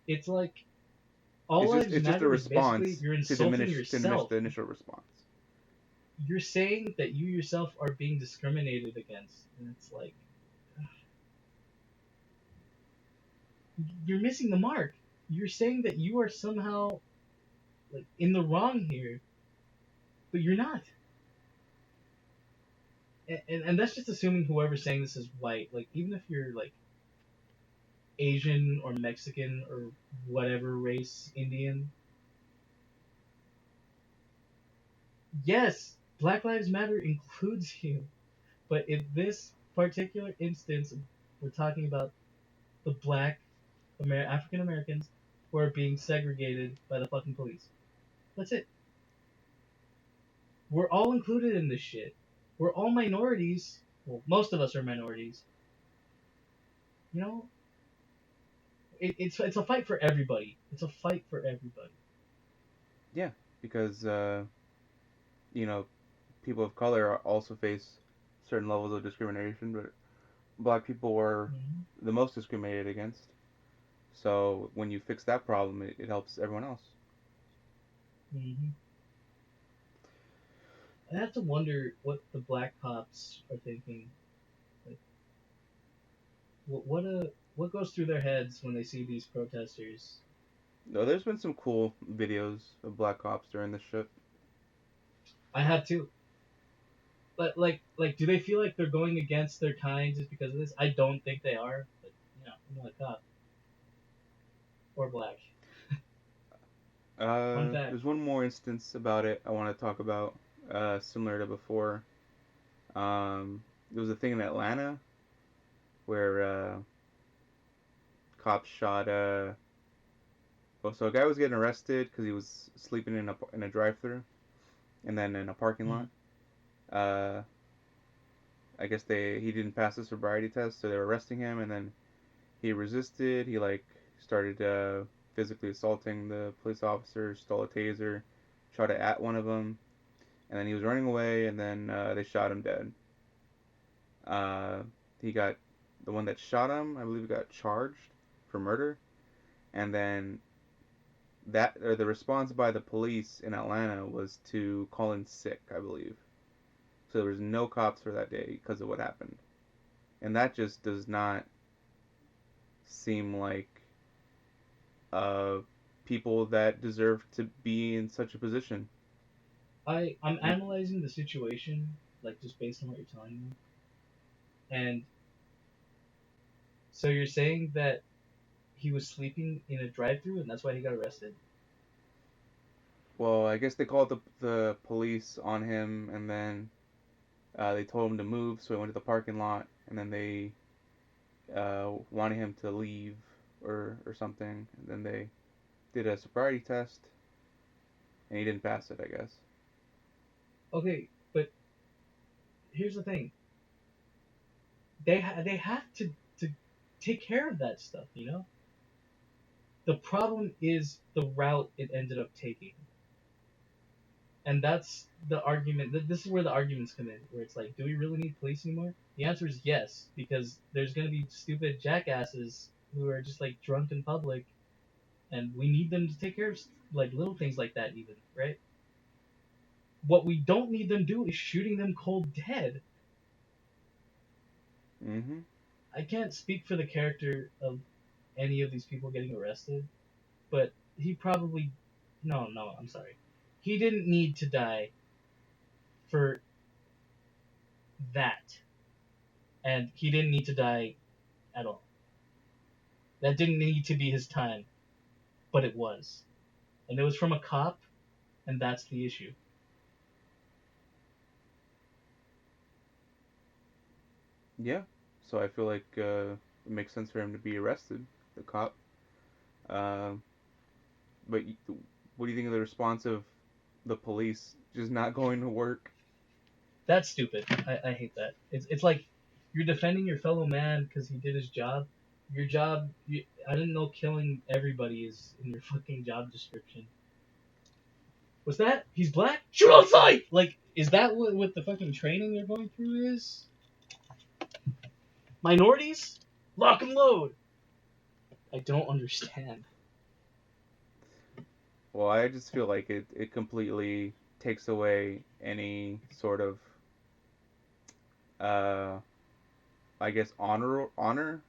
Speaker 1: It's like all lives
Speaker 2: It's just a
Speaker 1: matter is basically
Speaker 2: response
Speaker 1: you're
Speaker 2: to
Speaker 1: insulting
Speaker 2: diminish
Speaker 1: yourself.
Speaker 2: the initial response.
Speaker 1: You're saying that you yourself are being discriminated against, and it's like you're missing the mark. You're saying that you are somehow like in the wrong here, but you're not. And that's just assuming whoever's saying this is white. Like even if you're like Asian or Mexican or whatever race, Indian, yes, Black Lives Matter includes you. But in this particular instance, we're talking about the black African Americans who are being segregated by the fucking police. That's it. We're all included in this shit. We're all minorities. Well, most of us are minorities. You know, it's a fight for everybody. It's a fight for everybody.
Speaker 2: Yeah, because you know people of color also face certain levels of discrimination, but black people were
Speaker 1: Hmm.
Speaker 2: the most discriminated against. So when you fix that problem, it helps everyone else.
Speaker 1: Hmm. I have to wonder what the black cops are thinking. Like, what goes through their heads when they see these protesters?
Speaker 2: No, there's been some cool videos of black cops during this shit.
Speaker 1: I have too. But do they feel like they're going against their kind just because of this? I don't think they are. But I'm not a cop or black. Fun fact.
Speaker 2: There's one more instance about it I want to talk about, similar to before. There was a thing in Atlanta where cops shot so a guy was getting arrested because he was sleeping in a drive-through, and then in a parking lot.
Speaker 1: Mm.
Speaker 2: Uh, I guess he didn't pass the sobriety test, so they were arresting him, and then he resisted. He like started physically assaulting the police officer, stole a taser, shot it at one of them, and then he was running away, and then they shot him dead. Uh, he got the one that shot him, I believe, got charged for murder, and then the response by the police in Atlanta was to call in sick, I believe. So there was no cops for that day because of what happened, and that just does not seem like uh, people that deserve to be in such a position.
Speaker 1: I'm analyzing the situation just based on what you're telling me, and so you're saying that he was sleeping in a drive-through and that's why he got arrested.
Speaker 2: Well, I guess they called the police on him, and then they told him to move, so he went to the parking lot, and then they wanted him to leave or something, and then they did a sobriety test, and he didn't pass it, I guess.
Speaker 1: Okay, but here's the thing: they have to take care of that stuff. The problem is the route it ended up taking, and that's the argument. This is where the arguments come in, where it's like, do we really need police anymore? The answer is yes, because there's gonna be stupid jackasses who are just drunk in public, and we need them to take care of little things like that, even, right? What we don't need them do is shooting them cold dead.
Speaker 2: Mm-hmm.
Speaker 1: I can't speak for the character of any of these people getting arrested, but he probably no, I'm sorry. He didn't need to die for that, and he didn't need to die at all. That didn't need to be his time, but it was, and it was from a cop, and that's the issue.
Speaker 2: Yeah. So I feel like it makes sense for him to be arrested, the cop. Uh, but what do you think of the response of the police just not going to work?
Speaker 1: That's stupid. I hate that. It's like you're defending your fellow man because he did his job. Your job, I didn't know killing everybody is in your fucking job description. Was that? He's black? Shoot on sight! Is that what the fucking training they're going through is? Minorities? Lock and load! I don't understand.
Speaker 2: Well, I just feel like it completely takes away any sort of uh, I guess honor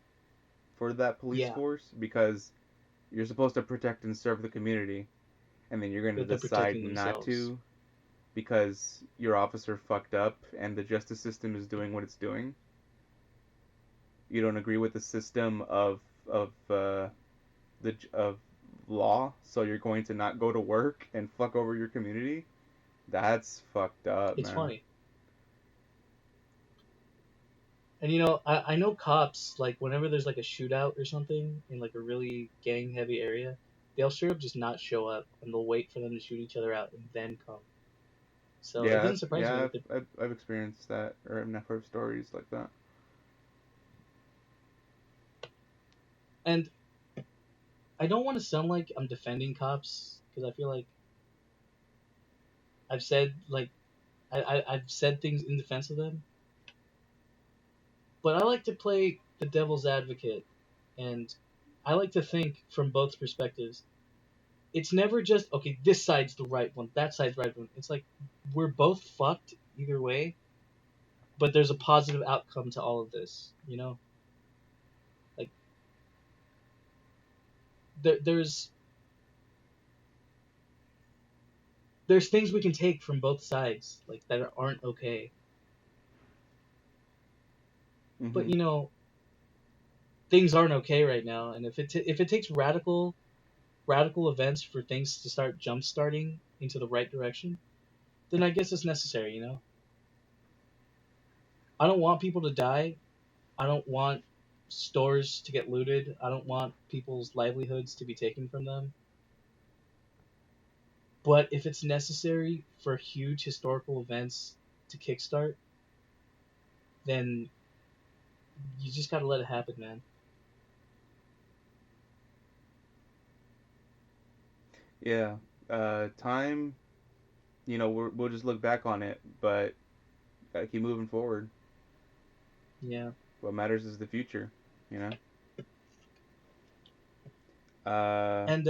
Speaker 2: for that police
Speaker 1: Yeah,
Speaker 2: force, because you're supposed to protect and serve the community, and then you're going to
Speaker 1: but they're
Speaker 2: decide
Speaker 1: protecting
Speaker 2: not
Speaker 1: themselves.
Speaker 2: to because your officer fucked up and the justice system is doing what it's doing. You don't agree with the system of of law, so you're going to not go to work and fuck over your community. That's fucked up,
Speaker 1: It's
Speaker 2: man.
Speaker 1: funny. And I know cops, whenever there's a shootout or something in a really gang heavy area, they'll straight up just not show up and they'll wait for them to shoot each other out and then come. So it doesn't surprise me
Speaker 2: Yeah.
Speaker 1: that they
Speaker 2: I've experienced that, or I've heard stories like that.
Speaker 1: and I don't want to sound like I'm defending cops because I feel like I've said I've said things in defense of them, But I like to play the devil's advocate, and I like to think from both perspectives. It's never just okay. This side's the right one. That side's the right one. It's like we're both fucked either way, but there's a positive outcome to all of this. Like there's things we can take from both sides, like that aren't okay. But
Speaker 2: Mm-hmm.
Speaker 1: things aren't okay right now, and if it takes radical events for things to start jump starting into the right direction, then I guess it's necessary. I don't want people to die. I don't want stores to get looted. I don't want people's livelihoods to be taken from them. But if it's necessary for huge historical events to kickstart, then you just gotta let it happen, man.
Speaker 2: Yeah. Time. We'll just look back on it, but gotta keep moving forward.
Speaker 1: Yeah.
Speaker 2: What matters is the future. You know. Uh.
Speaker 1: And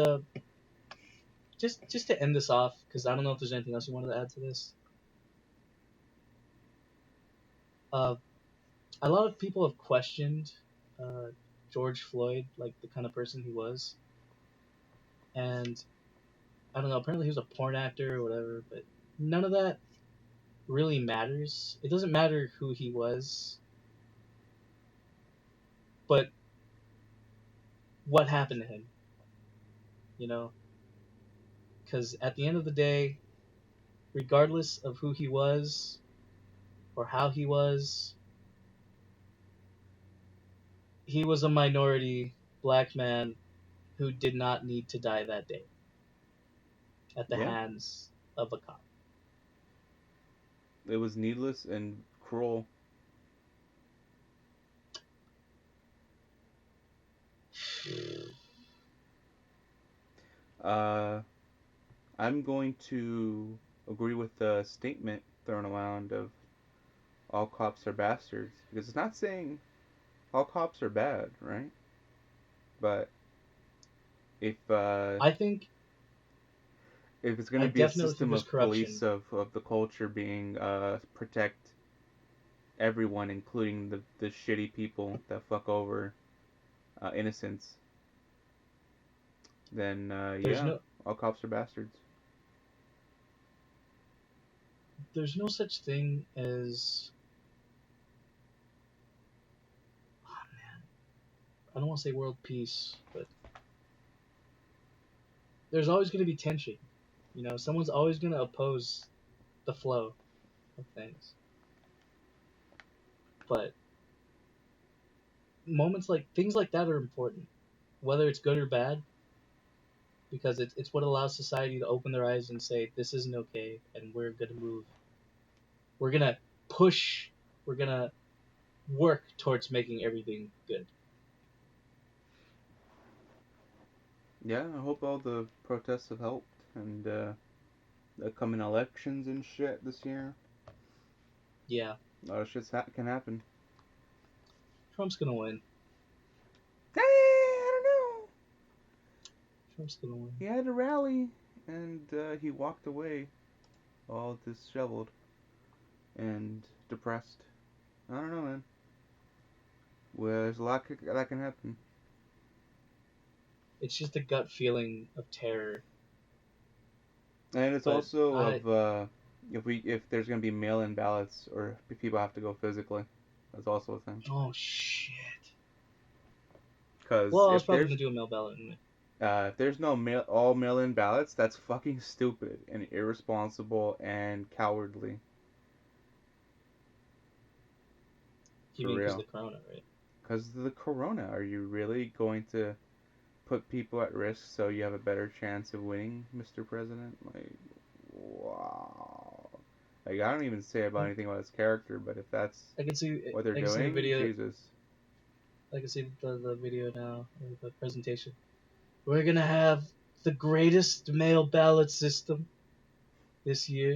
Speaker 1: just to end this off, because I don't know if there's anything else you wanted to add to this. Uh, a lot of people have questioned uh, George Floyd, like the kind of person he was, and I don't know. Apparently, he was a porn actor or whatever, but none of that really matters. It doesn't matter who he was, but what happened to him, you know? Because at the end of the day, regardless of who he was or how he was a minority black man who did not need to die that day at the
Speaker 2: Yeah.
Speaker 1: hands of a cop.
Speaker 2: It was needless and cruel. Uh. I'm going to agree with the statement thrown around of all cops are bastards because it's not saying all cops are bad, right? But if uh,
Speaker 1: I think
Speaker 2: if it's going
Speaker 1: I
Speaker 2: to be a
Speaker 1: definitely think
Speaker 2: system
Speaker 1: there's
Speaker 2: of police
Speaker 1: corruption.
Speaker 2: of the culture being protect everyone, including the shitty people that fuck over innocents, then
Speaker 1: There's
Speaker 2: yeah,
Speaker 1: no
Speaker 2: all cops are bastards.
Speaker 1: there's no such thing as I don't want to say world peace, but there's always going to be tension. Someone's always going to oppose the flow of things. But moments like things like that are important, whether it's good or bad, because it's what allows society to open their eyes and say this isn't okay, and we're gonna move. We're gonna push. We're gonna work towards making everything good.
Speaker 2: Yeah, I hope all the protests have helped and the coming elections and shit this year.
Speaker 1: Yeah,
Speaker 2: A lot of shit can happen.
Speaker 1: Trump's gonna win.
Speaker 2: I don't know.
Speaker 1: Trump's gonna win.
Speaker 2: He had a rally and he walked away all disheveled and depressed. I don't know, man. Well, there's a lot that can happen.
Speaker 1: It's just a gut feeling of terror.
Speaker 2: And it's
Speaker 1: But
Speaker 2: also of if there's gonna be mail-in ballots or if people have to go physically. That's also a thing.
Speaker 1: oh shit.
Speaker 2: Because
Speaker 1: Well, I was probably gonna do a mail ballot anyway.
Speaker 2: if there's no all mail-in ballots, that's fucking stupid and irresponsible and cowardly.
Speaker 1: You
Speaker 2: For
Speaker 1: mean because of
Speaker 2: real.
Speaker 1: the corona, right?
Speaker 2: Because of the corona, are you really going to put people at risk so you have a better chance of winning, Mr. President? Like, wow. Like, I don't even say about anything about his character, but if that's
Speaker 1: I can see
Speaker 2: what they're
Speaker 1: I can see the
Speaker 2: doing,
Speaker 1: video.
Speaker 2: Jesus.
Speaker 1: I can see the video now, the presentation. We're gonna have the greatest mail ballot system this year.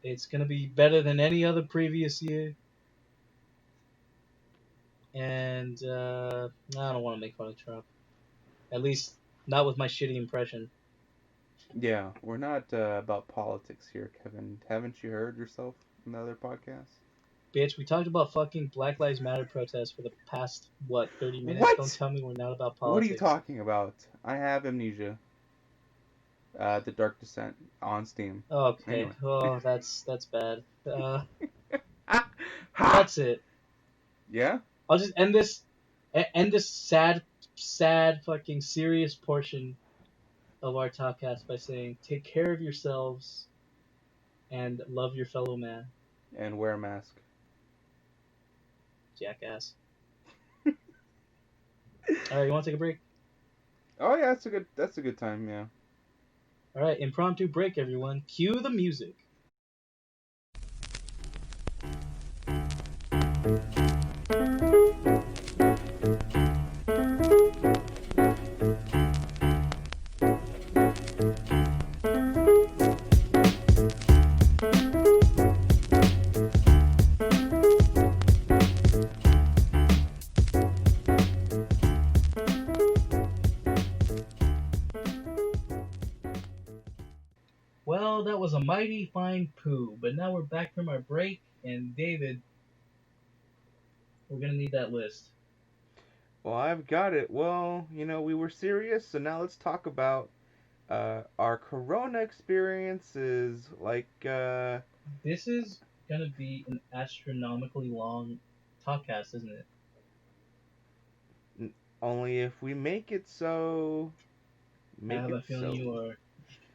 Speaker 1: It's gonna be better than any other previous year. And I don't want to make fun of Trump. At least not with my shitty impression.
Speaker 2: Yeah, we're not about politics here, Kevin. Haven't you heard yourself in the other podcast?
Speaker 1: Bitch, we talked about fucking Black Lives Matter protests for the past, 30 minutes? Don't
Speaker 2: What?
Speaker 1: tell me we're not about
Speaker 2: What are you
Speaker 1: politics.
Speaker 2: talking about? I have Amnesia, The Dark Descent on Steam.
Speaker 1: Okay.
Speaker 2: Anyway.
Speaker 1: Oh, that's bad.
Speaker 2: Ha!
Speaker 1: That's it.
Speaker 2: Yeah?
Speaker 1: I'll just end this sad, fucking serious portion of our Talkcast by saying, take care of yourselves and love your fellow man,
Speaker 2: And wear a mask.
Speaker 1: jackass. All right, you want to take a break?
Speaker 2: Oh yeah, that's a good time, yeah.
Speaker 1: All right, impromptu break, everyone. Cue the music. Well, that was a mighty fine poo, but now we're back from our break, and David, we're gonna need that list.
Speaker 2: Well, I've got it. Well, we were serious, so now let's talk about our Corona experiences.
Speaker 1: This is gonna be an astronomically long podcast, isn't it?
Speaker 2: Only if we make it so.
Speaker 1: I
Speaker 2: Make
Speaker 1: have
Speaker 2: it
Speaker 1: a feeling
Speaker 2: so.
Speaker 1: you are.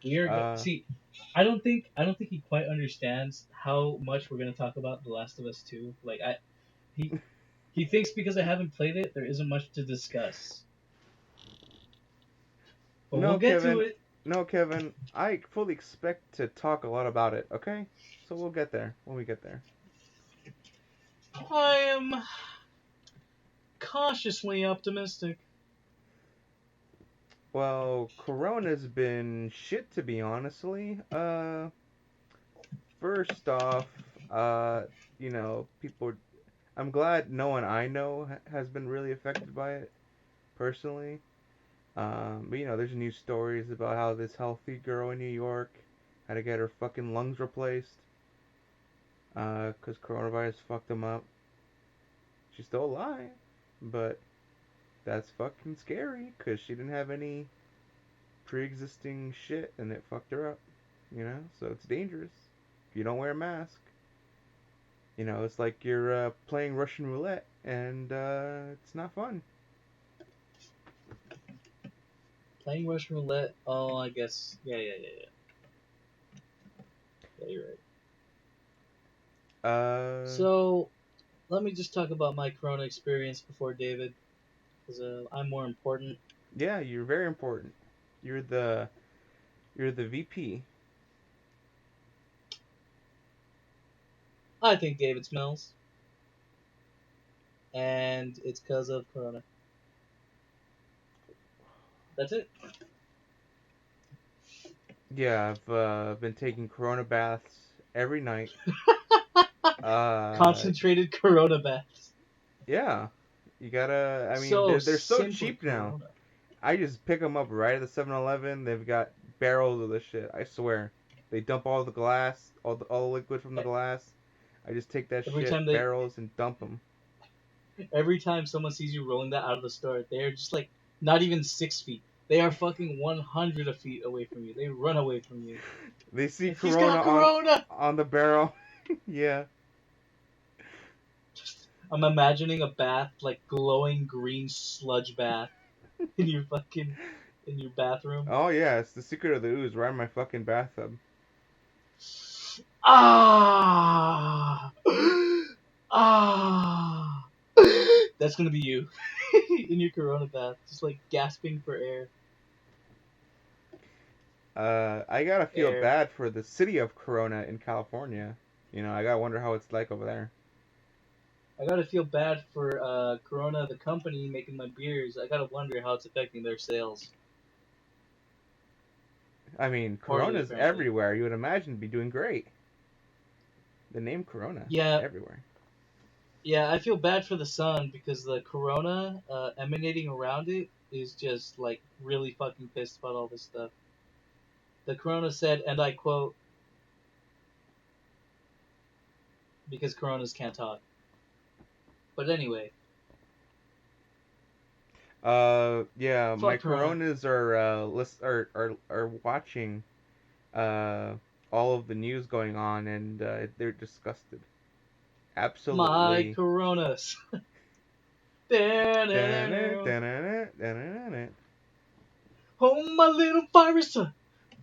Speaker 1: We are
Speaker 2: Uh,
Speaker 1: see. I don't think he quite understands how much we're gonna talk about The Last of Us 2. He he thinks because I haven't played it, there isn't much to discuss. But we'll
Speaker 2: no,
Speaker 1: get to
Speaker 2: Kevin.
Speaker 1: it.
Speaker 2: No, Kevin. I fully expect to talk a lot about it. Okay, so we'll get there when we get there.
Speaker 1: I am cautiously optimistic.
Speaker 2: Well, Corona's been shit to be honestly. First off, uh, people. I'm glad no one I know has been really affected by it personally. But there's news stories about how this healthy girl in New York had to get her fucking lungs replaced, 'cause coronavirus fucked them up. She's still alive, but that's fucking scary 'cause she didn't have any pre-existing shit and it fucked her up. So it's dangerous if you don't wear a mask. It's like you're playing Russian roulette and it's not fun.
Speaker 1: Playing Russian roulette. Oh, I guess. Yeah. Yeah, you're right.
Speaker 2: Uh,
Speaker 1: So let me just talk about my Corona experience before David, because I'm more important.
Speaker 2: yeah, you're very important. You're the you're the VP.
Speaker 1: I think David smells, and it's because of Corona. That's it.
Speaker 2: Yeah, I've been taking Corona baths every night. Uh,
Speaker 1: Concentrated Corona baths.
Speaker 2: yeah, you gotta. I mean,
Speaker 1: So
Speaker 2: they're so
Speaker 1: simply
Speaker 2: cheap now.
Speaker 1: Corona.
Speaker 2: I just pick them up right at the 7-Eleven. They've got barrels of this shit. I swear. They dump all the glass, all the liquid from the glass. I just take that
Speaker 1: Every
Speaker 2: shit
Speaker 1: time they,
Speaker 2: barrels and dump them.
Speaker 1: every time someone sees you rolling that out of the store, they're just like not even 6 feet. They are fucking 100 feet away from you. They run away from you.
Speaker 2: They see
Speaker 1: Like, he's
Speaker 2: Corona
Speaker 1: got Corona.
Speaker 2: on the barrel. Yeah.
Speaker 1: I'm imagining a bath, like glowing green sludge bath in your fucking in your bathroom.
Speaker 2: Oh yeah, it's the secret of the ooze right in my fucking bathtub.
Speaker 1: Ah, ah. That's gonna be you in your Corona bath, just like gasping for air.
Speaker 2: I gotta feel
Speaker 1: Air.
Speaker 2: bad for the city of Corona in California. I gotta wonder how it's like over there.
Speaker 1: I gotta feel bad for Corona, the company making my beers. I gotta wonder how it's affecting their sales.
Speaker 2: I mean,
Speaker 1: Poorly,
Speaker 2: Corona's
Speaker 1: apparently.
Speaker 2: everywhere. You would imagine it'd be doing great. The name Corona
Speaker 1: Yeah,
Speaker 2: everywhere.
Speaker 1: Yeah, I feel bad for the sun because the corona emanating around it is just like really fucking pissed about all this stuff. The corona said, and I quote, because coronas can't talk. But anyway,
Speaker 2: Yeah, my
Speaker 1: fuck corona.
Speaker 2: coronas are are watching uh all of the news going on, and they're disgusted.
Speaker 1: My
Speaker 2: Absolutely.
Speaker 1: coronas.
Speaker 2: Da-na,
Speaker 1: Da-na-na-na.
Speaker 2: da-na-na, da-na-na-na.
Speaker 1: Oh, my little virusa,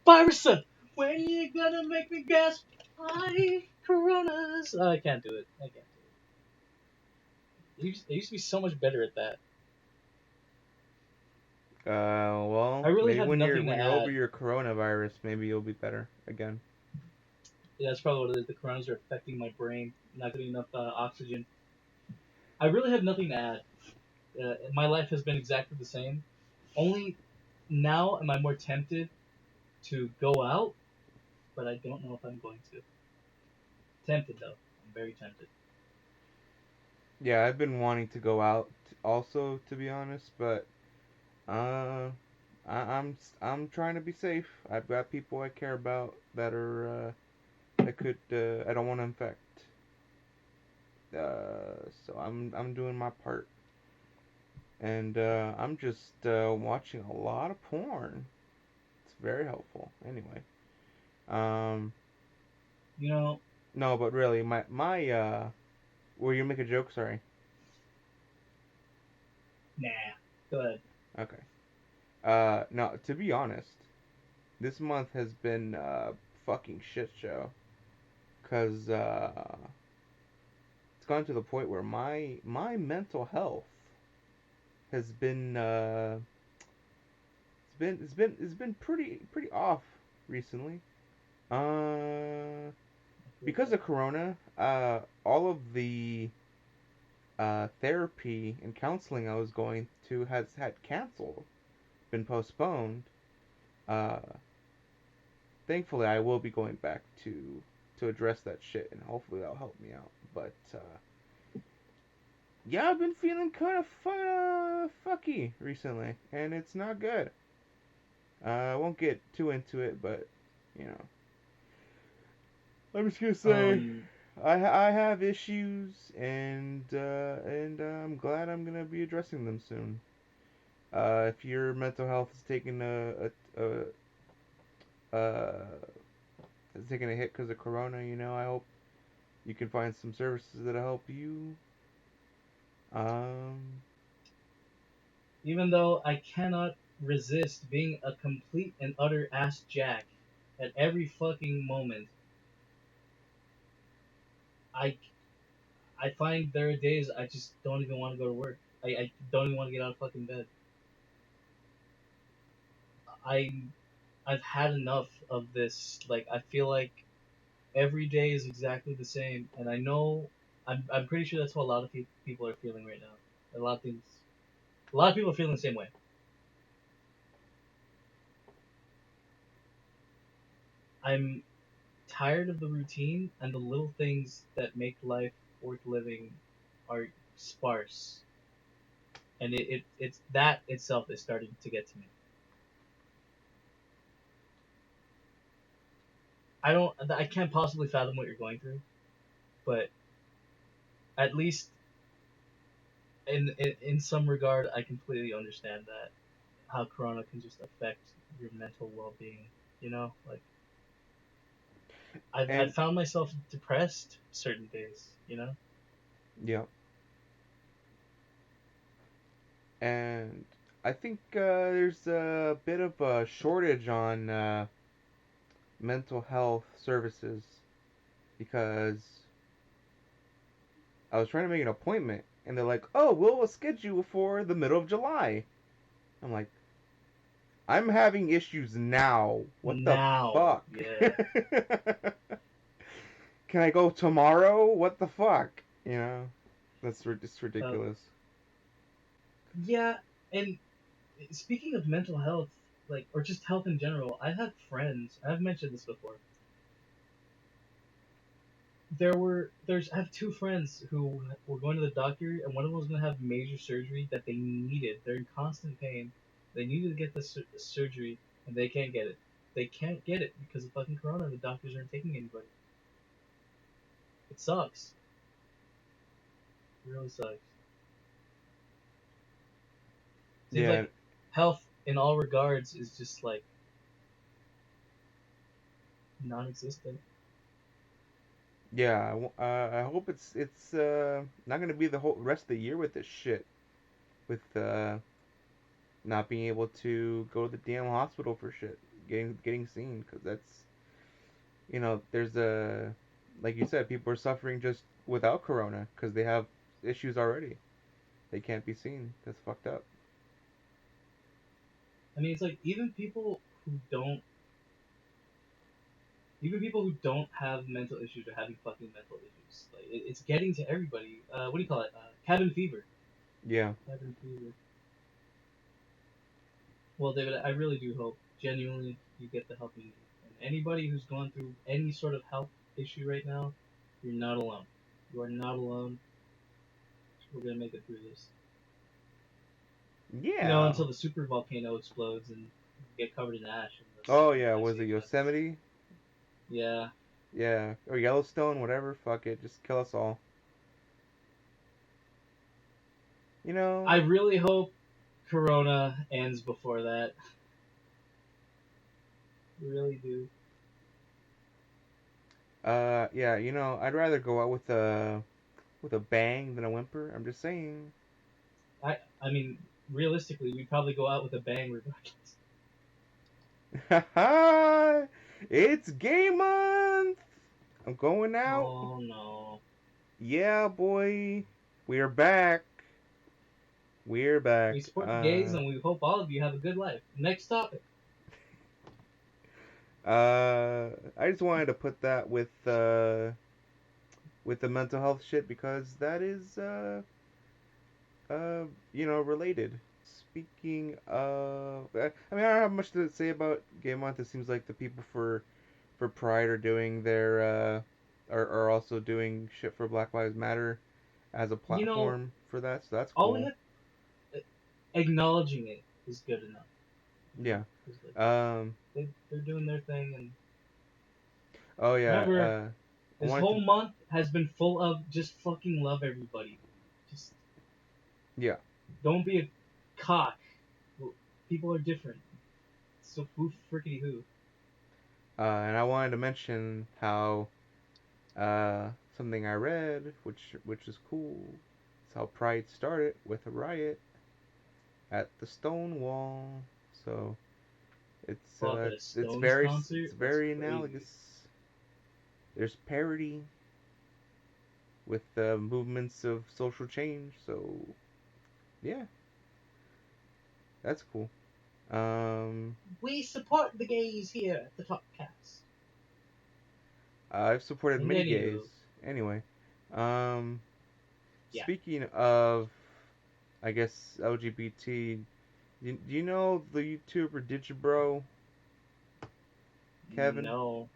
Speaker 1: virusa, when you gonna make me gasp? My coronas. Oh, I can't do it. I can't do it. I used to be so much better at that. I
Speaker 2: Well,
Speaker 1: really
Speaker 2: maybe
Speaker 1: have nothing
Speaker 2: when
Speaker 1: to
Speaker 2: you're over
Speaker 1: add.
Speaker 2: your coronavirus, maybe you'll be better again.
Speaker 1: Yeah, that's probably what it is. The coronas are affecting my brain. Not getting enough oxygen. I really have nothing to add. My life has been exactly the same. Only now am I more tempted to go out, but I don't know if I'm going to. Tempted though. I'm very tempted.
Speaker 2: Yeah, I've been wanting to go out also, to be honest, but uh, I'm trying to be safe. I've got people I care about that are that could I don't want to infect. So I'm doing my part, and I'm just watching a lot of porn. It's very helpful. Anyway, um,
Speaker 1: You know,
Speaker 2: no, but really, my were you make a joke? Sorry.
Speaker 1: nah. Go ahead.
Speaker 2: Okay. No, to be honest, this month has been fucking shit show, cause it's gone to the point where my mental health has been it's been pretty off recently. Uh,
Speaker 1: I feel
Speaker 2: because
Speaker 1: that.
Speaker 2: of Corona, all of the therapy and counseling I was going to has had canceled, been postponed. Uh, Thankfully, I will be going back to address that shit, and hopefully that'll help me out. But yeah, I've been feeling kind of fucky recently, and it's not good. I won't get too into it, but you know, I'm just gonna say
Speaker 1: Um,
Speaker 2: I have issues, and I'm glad I'm gonna be addressing them soon. If your mental health is taking a is taking a hit because of Corona, you know, I hope you can find some services that'll help you. Um,
Speaker 1: even though I cannot resist being a complete and utter ass jack at every fucking moment, I I find there are days I just don't even want to go to work. I don't even want to get out of fucking bed. I I've had enough of this. Like I feel like every day is exactly the same, and I know I'm pretty sure that's what a lot of people are feeling right now. A lot of people are feeling the same way. I'm tired of the routine, and the little things that make life worth living are sparse, and it's that itself is starting to get to me. I can't possibly fathom what you're going through, but at least in some regard, I completely understand that how Corona can just affect your mental well being. You know, like I've
Speaker 2: and
Speaker 1: found myself depressed certain days. You know,
Speaker 2: yeah, and I think there's a bit of a shortage on mental health services because I was trying to make an appointment and they're like, "Oh, we'll schedule for the middle of July." I'm like, "I'm having issues now. What the
Speaker 1: now,
Speaker 2: fuck?"
Speaker 1: yeah.
Speaker 2: Can I go tomorrow? What the fuck? You know, that's just
Speaker 1: Uh,
Speaker 2: ridiculous.
Speaker 1: yeah, and speaking of mental health, like or just health in general, I have friends. I've mentioned this before. I have two friends who were going to the doctor, and one of them was gonna have major surgery that they needed. They're in constant pain. They needed to get the surgery, and they can't get it. They can't get it because of fucking corona. The doctors aren't taking anybody. It sucks. It really sucks. Seems
Speaker 2: Yeah,
Speaker 1: like health in all regards is just like non-existent.
Speaker 2: yeah. I hope it's not gonna be the whole rest of the year with this shit. With not being able to go to the damn hospital for shit, getting seen, because that's there's a like you said, people are suffering just without corona because they have issues already. They can't be seen. That's fucked up.
Speaker 1: I mean, it's like even people who don't have mental issues are having fucking mental issues. Like it's getting to everybody. What do you call it? Cabin fever.
Speaker 2: Yeah.
Speaker 1: Cabin fever. Well, David, I really do hope genuinely you get the help you need. And anybody who's going through any sort of health issue right now, you're not alone. You are not alone. We're gonna make it through this.
Speaker 2: Yeah.
Speaker 1: Until the super volcano explodes and get covered in ash in
Speaker 2: Oh
Speaker 1: the
Speaker 2: yeah,
Speaker 1: next
Speaker 2: was
Speaker 1: few
Speaker 2: it
Speaker 1: months.
Speaker 2: Yosemite?
Speaker 1: Yeah,
Speaker 2: Yeah, or Yellowstone, whatever. Fuck it, just kill us all. You
Speaker 1: I
Speaker 2: know,
Speaker 1: really hope Corona ends before that. I really do.
Speaker 2: yeah, I'd rather go out with a bang than a whimper. I'm just saying.
Speaker 1: I mean, realistically, we'd probably go out with a bang regardless.
Speaker 2: It's game month. I'm going out.
Speaker 1: Oh no.
Speaker 2: Yeah, boy. We're back. We're
Speaker 1: We
Speaker 2: back.
Speaker 1: support the gays and we hope all of you have a good life. Next topic.
Speaker 2: I just wanted to put that with the mental health shit because that is related. Speaking of, I mean, I don't have much to say about Gay Month. It seems like the people for Pride are doing are also doing shit for Black Lives Matter as a
Speaker 1: You know,
Speaker 2: platform for that. So that's
Speaker 1: all we
Speaker 2: cool.
Speaker 1: have acknowledging it is good enough.
Speaker 2: Yeah.
Speaker 1: 'Cause, like,
Speaker 2: Um.
Speaker 1: they're doing their thing, and
Speaker 2: Oh yeah.
Speaker 1: remember,
Speaker 2: I
Speaker 1: this
Speaker 2: wanted
Speaker 1: whole
Speaker 2: to.
Speaker 1: month has been full of just fucking love everybody. Just
Speaker 2: Yeah.
Speaker 1: don't be a cock. People are different. So who frickety who?
Speaker 2: And I wanted to mention how something I read, which is cool. It's how Pride started with a riot at the Stonewall. So it's
Speaker 1: Fuck,
Speaker 2: uh
Speaker 1: at a
Speaker 2: it's it's
Speaker 1: Stones
Speaker 2: very
Speaker 1: concert?
Speaker 2: it's
Speaker 1: That's
Speaker 2: very
Speaker 1: crazy.
Speaker 2: analogous. There's parody with movements of social change. So yeah, that's cool. Um,
Speaker 1: We support the gays here at the Talkcast.
Speaker 2: I've supported
Speaker 1: And
Speaker 2: many gays.
Speaker 1: anywho,
Speaker 2: Anyway, um,
Speaker 1: yeah.
Speaker 2: speaking of, I guess LGBT. Do you know the YouTuber Digibro, Kevin?
Speaker 1: No,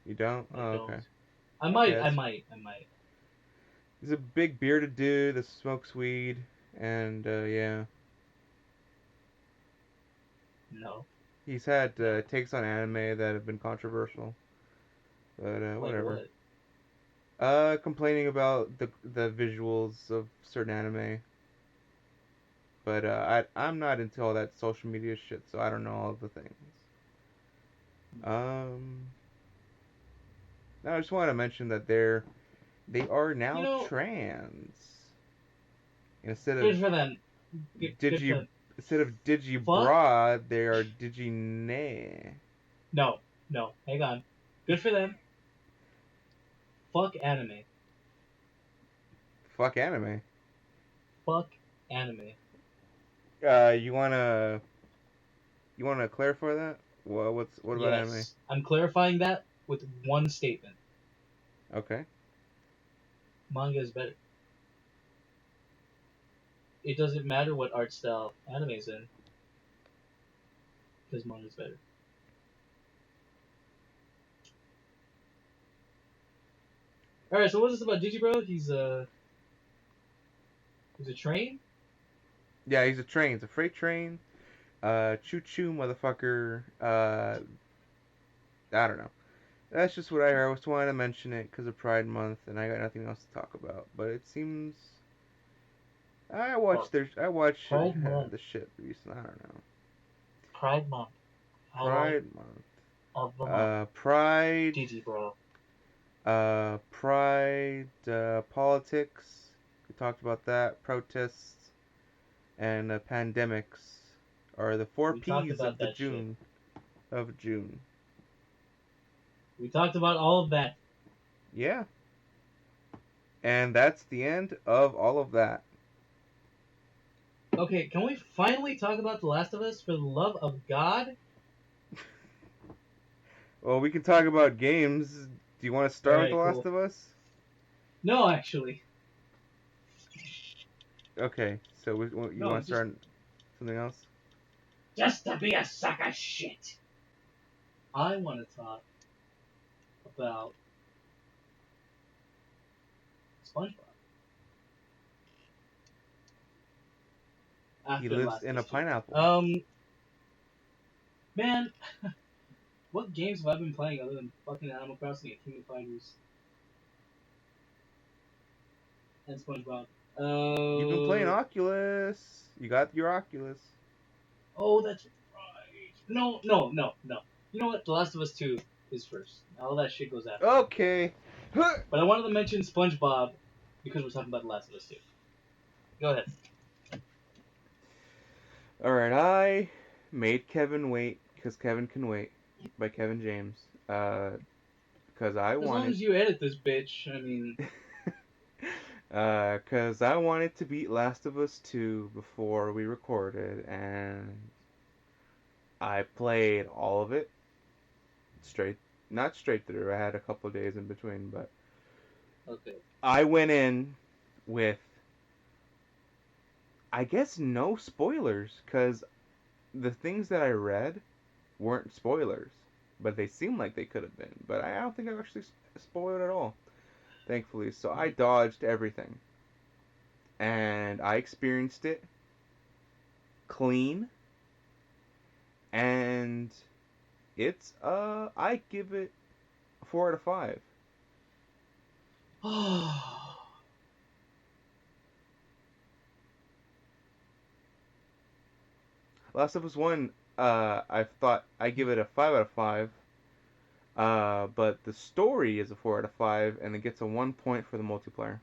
Speaker 2: You don't?
Speaker 1: I
Speaker 2: Oh,
Speaker 1: don't.
Speaker 2: okay. Okay,
Speaker 1: I might.
Speaker 2: he's a big bearded dude that smokes weed, and yeah,
Speaker 1: No,
Speaker 2: he's had
Speaker 1: no.
Speaker 2: takes on anime that have been controversial, but
Speaker 1: Like
Speaker 2: whatever.
Speaker 1: what?
Speaker 2: Complaining about the visuals of certain anime, but I'm not into all that social media shit, so I don't know all the things. Um, now I just want to mention that they are
Speaker 1: You
Speaker 2: now
Speaker 1: know,
Speaker 2: trans instead of
Speaker 1: good for them. Good for
Speaker 2: digi
Speaker 1: them.
Speaker 2: instead of
Speaker 1: Fuck.
Speaker 2: digibra, they are digine.
Speaker 1: No, no. Hang on. Good for them. Fuck anime.
Speaker 2: Fuck anime.
Speaker 1: Fuck anime.
Speaker 2: Uh, you wanna you wanna clarify that? What about anime?
Speaker 1: Yes, I'm clarifying that with one statement.
Speaker 2: Okay.
Speaker 1: Manga is better. It doesn't matter what art style anime is in, because manga is better. All right, so what's this about Digibro? He's a train.
Speaker 2: Yeah, he's a train. It's a freight train. Choo choo, motherfucker. I don't know. That's just what I heard. I just wanted to mention it because of Pride Month, and I got nothing else to talk about. But it seems
Speaker 1: Oh,
Speaker 2: I watch
Speaker 1: Pride Month.
Speaker 2: the shit recently. I don't know.
Speaker 1: Pride Month. Highlight
Speaker 2: Pride Month.
Speaker 1: of the month.
Speaker 2: Pride.
Speaker 1: Digibro.
Speaker 2: Pride. Politics. We talked about that. Protests and pandemics are the four
Speaker 1: We talked
Speaker 2: P's
Speaker 1: about
Speaker 2: of the
Speaker 1: that shit.
Speaker 2: June of June.
Speaker 1: We talked about all of that.
Speaker 2: Yeah. And that's the end of all of that.
Speaker 1: Okay, can we finally talk about The Last of Us for the love of God?
Speaker 2: Well, we can talk about games. Do you want to start with The
Speaker 1: Alright,
Speaker 2: Last
Speaker 1: cool.
Speaker 2: of Us?
Speaker 1: No, actually.
Speaker 2: Okay, so you
Speaker 1: No,
Speaker 2: want to start something else?
Speaker 1: just to be a sack of shit. I want to talk about SpongeBob
Speaker 2: He
Speaker 1: after The
Speaker 2: lives
Speaker 1: Last of
Speaker 2: in a
Speaker 1: Us 2.
Speaker 2: pineapple.
Speaker 1: Man, what games have I been playing other than fucking Animal Crossing and King of Fighters and SpongeBob?
Speaker 2: You've been playing Oculus. You got your Oculus.
Speaker 1: Oh, that's right. No. You know what? The Last of Us 2 is first. All that shit goes after.
Speaker 2: Okay.
Speaker 1: But I wanted to mention SpongeBob because we're talking about The Last of Us 2. Go ahead.
Speaker 2: Alright, I made Kevin wait because Kevin can wait by Kevin James. Because I
Speaker 1: As long
Speaker 2: wanted.
Speaker 1: as you edit this bitch, I mean.
Speaker 2: Because I wanted to beat Last of Us 2 before we recorded, and I played all of it straight. Not straight through, I had a couple of days in between, but
Speaker 1: Okay.
Speaker 2: I went in with, I guess, no spoilers, because the things that I read weren't spoilers, but they seemed like they could have been. But I don't think I actually spoiled at all, thankfully. So I dodged everything, and I experienced it clean, and it's I give it a 4 out of 5. Last of Us One, I thought I give it a 5 out of 5. But the story is a 4 out of 5, and it gets a 1 point for the multiplayer.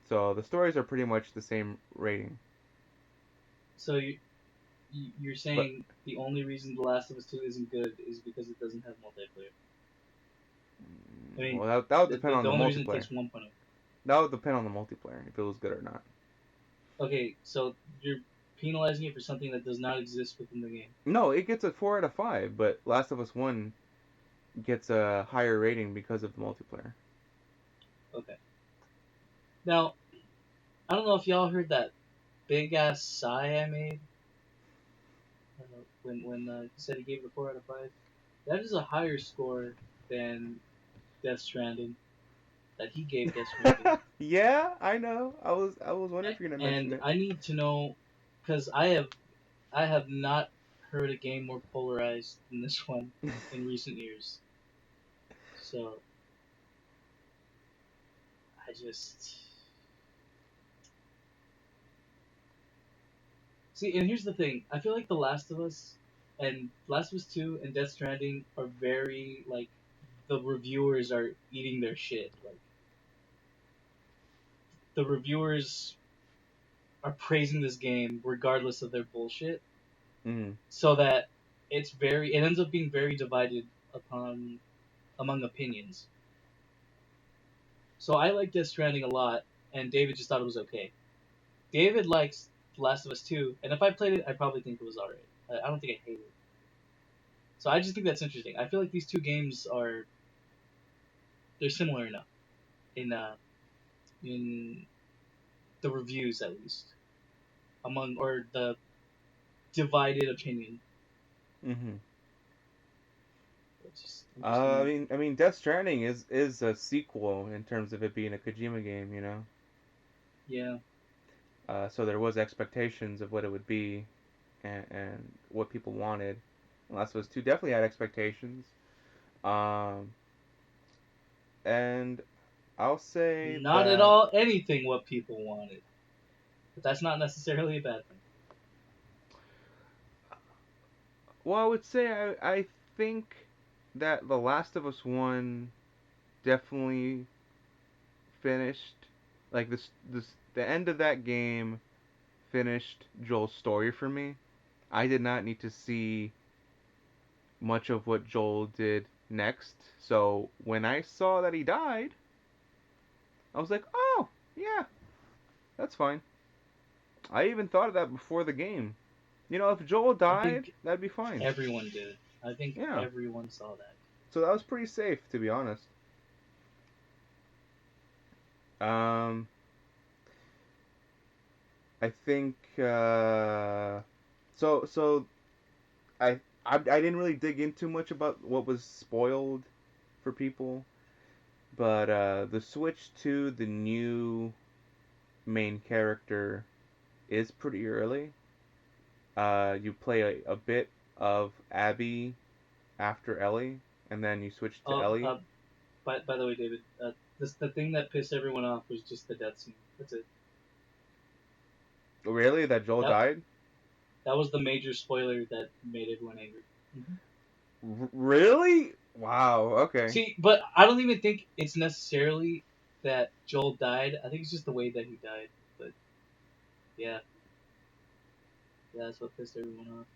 Speaker 2: So the stories are pretty much the same rating.
Speaker 1: So you're
Speaker 2: But
Speaker 1: saying the only reason The Last of Us 2 isn't good is because it doesn't have multiplayer? I mean,
Speaker 2: well, that would depend on
Speaker 1: the
Speaker 2: the
Speaker 1: only reason it
Speaker 2: multiplayer.
Speaker 1: takes 1 point.
Speaker 2: That would depend on the multiplayer if it was good or not.
Speaker 1: Okay, so you're penalizing it for something that does not exist within the game.
Speaker 2: No, it gets a 4 out of 5, but Last of Us One gets a higher rating because of the multiplayer.
Speaker 1: Okay. Now, I don't know if y'all heard that big ass sigh I made when he said he gave it a 4 out of 5. That is a higher score than Death Stranding that he gave Death Stranding.
Speaker 2: Yeah, I know. I was wondering if you're gonna mention
Speaker 1: And
Speaker 2: it.
Speaker 1: I need to know because I have not heard a game more polarized than this one in recent years. So I just see, and here's the thing: I feel like The Last of Us and Last of Us 2 and Death Stranding are very like the reviewers are eating their shit. Like the reviewers are praising this game regardless of their bullshit,
Speaker 2: Mm.
Speaker 1: so that it ends up being very divided upon among opinions. So I like Death Stranding a lot, and David just thought it was okay. David likes The Last of Us 2, and if I played it, I probably think it was alright. I don't think I hate it. So I just think that's interesting. I feel like these two games they're similar enough in the reviews at least among or the divided opinion.
Speaker 2: Mhm.
Speaker 1: It's just I'm just gonna.
Speaker 2: I mean, Death Stranding is a sequel in terms of it being a Kojima game, you know.
Speaker 1: Yeah.
Speaker 2: So there was expectations of what it would be, and what people wanted. Last of Us Two definitely had expectations. Um, and I'll say
Speaker 1: Not at
Speaker 2: that.
Speaker 1: all anything what people wanted. But that's not necessarily a bad thing.
Speaker 2: Well, I would say I think that The Last of Us One definitely finished, like the end of that game finished Joel's story for me. I did not need to see much of what Joel did next. So when I saw that he died, I was like, oh, yeah, that's fine. I even thought of that before the game. You know, if Joel
Speaker 1: I
Speaker 2: died,
Speaker 1: think
Speaker 2: that'd be fine.
Speaker 1: everyone did. I think
Speaker 2: Yeah.
Speaker 1: everyone saw that.
Speaker 2: So that was pretty safe, to be honest. Um, I think so. I didn't really dig into much about what was spoiled for people, but the switch to the new main character is pretty early. You play a bit of Abby after Ellie, and then you switch to
Speaker 1: Oh,
Speaker 2: Ellie.
Speaker 1: by the way, David, the thing that pissed everyone off was just the death scene. That's it.
Speaker 2: Really, that Joel
Speaker 1: That
Speaker 2: died?
Speaker 1: that was the major spoiler that made everyone angry.
Speaker 2: Really? Wow. Okay.
Speaker 1: See, but I don't even think it's necessarily that Joel died. I think it's just the way that he died. But yeah, yeah, that's what pissed everyone off.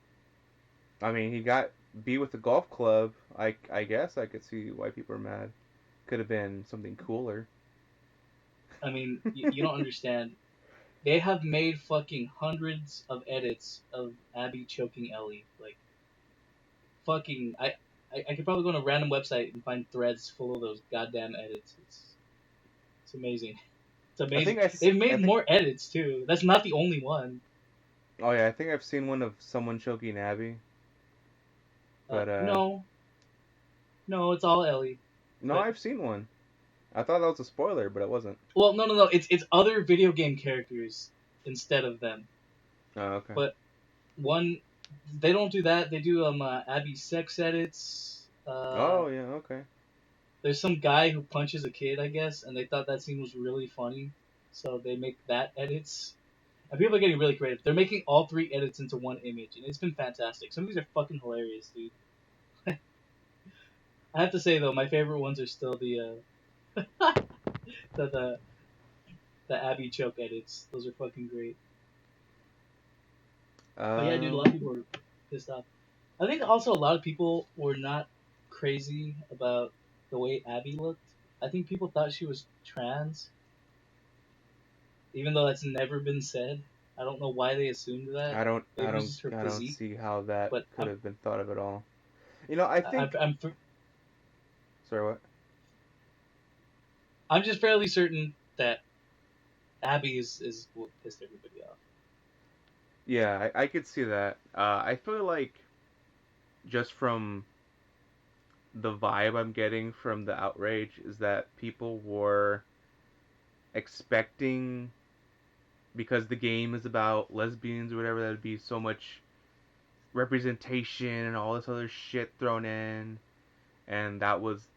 Speaker 2: I mean, he got beat with a golf club. I guess I could see why people are mad. Could have been something cooler.
Speaker 1: I mean, you don't understand. They have made fucking hundreds of edits of Abby choking Ellie. Like, fucking, I could probably go on a random website and find threads full of those goddamn edits. It's amazing. It's
Speaker 2: I
Speaker 1: amazing.
Speaker 2: think
Speaker 1: They've
Speaker 2: I
Speaker 1: made
Speaker 2: think.
Speaker 1: more edits too. That's not the only one.
Speaker 2: Oh yeah, I think I've seen one of someone choking Abby, but
Speaker 1: No, no, it's all Ellie.
Speaker 2: no,
Speaker 1: But
Speaker 2: I've seen one. I thought that was a spoiler, but it wasn't.
Speaker 1: well, no, no, no. It's other video game characters instead of them.
Speaker 2: Oh, okay.
Speaker 1: But one, they don't do that. They do Abby sex edits.
Speaker 2: Oh yeah, okay.
Speaker 1: There's some guy who punches a kid, I guess, and they thought that scene was really funny, so they make that edits. And people are getting really creative. They're making all three edits into one image, and it's been fantastic. Some of these are fucking hilarious, dude. I have to say though, my favorite ones are still the the the Abby choke edits. Those are fucking great. But yeah, dude, a lot of
Speaker 2: Um,
Speaker 1: people were pissed off. I think also a lot of people were not crazy about the way Abby looked. I think people thought she was trans, even though that's never been said. I don't know why they assumed that. Maybe it was just her
Speaker 2: I don't
Speaker 1: physique,
Speaker 2: see how that
Speaker 1: but
Speaker 2: could have been thought of at all. You know, I
Speaker 1: I'm
Speaker 2: think.
Speaker 1: I'm
Speaker 2: Sorry, what?
Speaker 1: I'm just fairly certain that Abby is what pissed everybody off.
Speaker 2: Yeah, I could see that. I feel like just from the vibe I'm getting from the outrage is that people were expecting, because the game is about lesbians or whatever, there'd be so much representation and all this other shit thrown in, and that was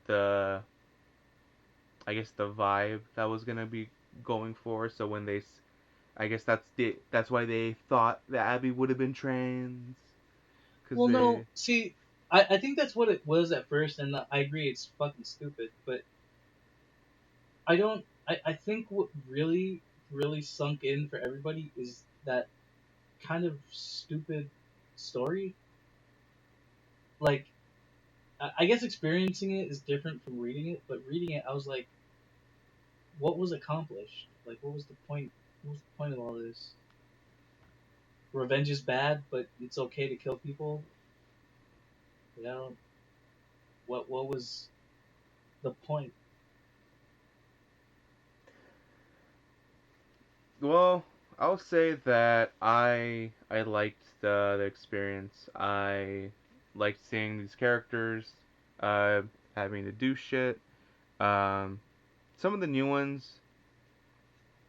Speaker 2: I guess the vibe that was gonna be going for. So when I guess that's why they thought that Abby would have been trans, because
Speaker 1: Well, no,
Speaker 2: they.
Speaker 1: see, I think that's what it was at first, and I agree it's fucking stupid, but I don't. I think what really sunk in for everybody is that kind of stupid story. Like, I guess experiencing it is different from reading it, but reading it, I was like, what was accomplished? Like, what was the point? What was the point of all this? Revenge is bad, but it's okay to kill people. You know, what was the point?
Speaker 2: Well, I'll say that I liked the experience. I liked seeing these characters. having to do shit. Um, some of the new ones,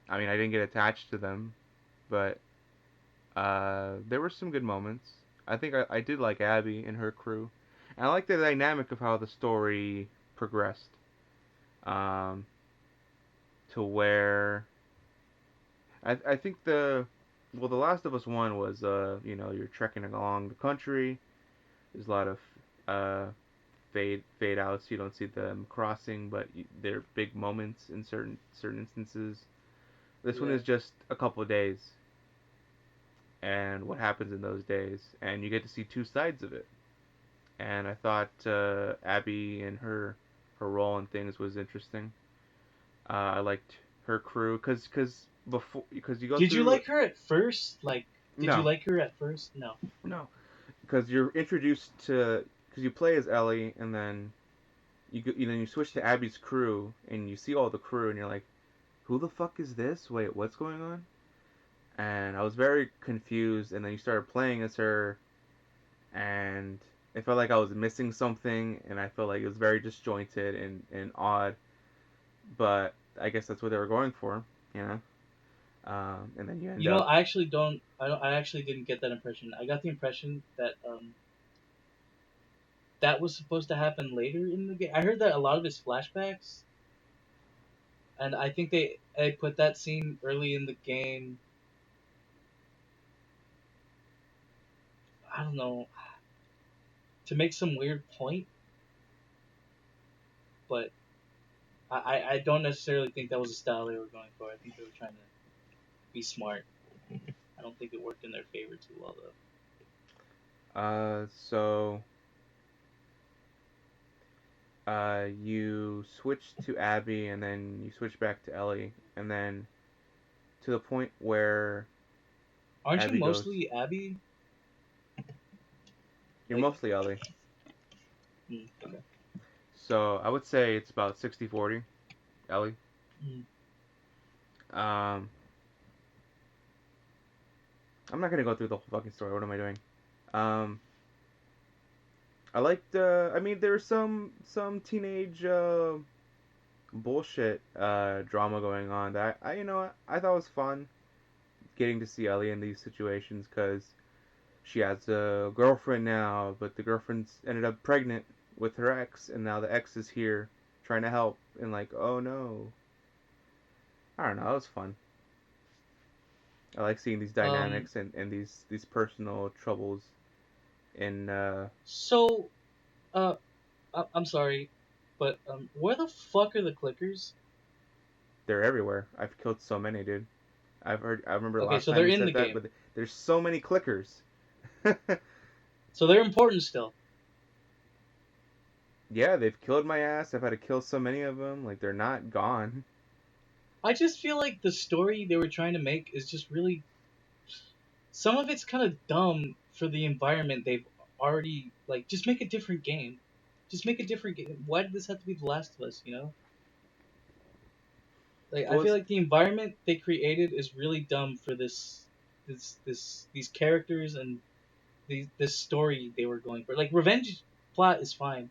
Speaker 2: I mean, I didn't get attached to them, but there were some good moments. I think I did like Abby and her crew. And I like the dynamic of how the story progressed. Um, to where I think the Last of Us one was you're trekking along the country. There's a lot of uh fade outs. You don't see them crossing, but they're big moments in certain instances. This one
Speaker 1: Yeah.
Speaker 2: is just a couple of days and what happens in those days, and you get to see two sides of it. And I thought Abby and her role and things was interesting. I liked her crew because you go
Speaker 1: Did you
Speaker 2: through
Speaker 1: like her at first? Like, did you
Speaker 2: no
Speaker 1: like her at first? No.
Speaker 2: no because you're introduced to because you play as Ellie and then you switch to Abby's crew and you see all the crew and you're like, who the fuck is this? Wait, what's going on? And I was very confused. And then you started playing as her, and it felt like I was missing something, and I felt like it was very disjointed and odd. But I guess that's what they were going for, you know. And then you end
Speaker 1: You know,
Speaker 2: up.
Speaker 1: I actually don't. I don't. I actually didn't get that impression. I got the impression that that was supposed to happen later in the game. I heard that a lot of his flashbacks, and I think they put that scene early in the game. I don't know, to make some weird point, but I don't necessarily think that was the style they were going for. I think they were trying to be smart. I don't think it worked in their favor too well though.
Speaker 2: So you switch to Abby, and then you switch back to Ellie, and then to the point where
Speaker 1: Aren't you
Speaker 2: Abby goes,
Speaker 1: mostly Abby?
Speaker 2: "You're
Speaker 1: Like,
Speaker 2: mostly Ellie."
Speaker 1: okay.
Speaker 2: So I would say it's about 60-40 Ellie.
Speaker 1: Mm.
Speaker 2: Um, I'm not gonna go through the whole fucking story. What am I doing? Um, I liked. I mean, there's some teenage bullshit drama going on that I thought was fun getting to see Ellie in these situations because she has a girlfriend now, but the girlfriend's ended up pregnant with her ex, and now the ex is here trying to help, and like, oh no, I don't know, it was fun. I like seeing these
Speaker 1: Um.
Speaker 2: dynamics and these personal troubles in
Speaker 1: So, uh, I'm sorry, but where the fuck are the clickers?
Speaker 2: they're everywhere. I've killed so many, dude. I remember
Speaker 1: Okay,
Speaker 2: last
Speaker 1: so
Speaker 2: time
Speaker 1: they're
Speaker 2: you
Speaker 1: in the
Speaker 2: said that,
Speaker 1: game.
Speaker 2: but there's so many clickers.
Speaker 1: So they're important still.
Speaker 2: Yeah, they've killed my ass. I've had to kill so many of them. Like they're not gone.
Speaker 1: I just feel like the story they were trying to make is just really, some of it's kind of dumb for the environment they've already, like, just make a different game. Just make a different game. Why did this have to be The Last of Us, you know? Like, I
Speaker 2: Well,
Speaker 1: feel
Speaker 2: it's
Speaker 1: like the environment they created is really dumb for these characters and this story they were going for. Like, revenge plot is fine,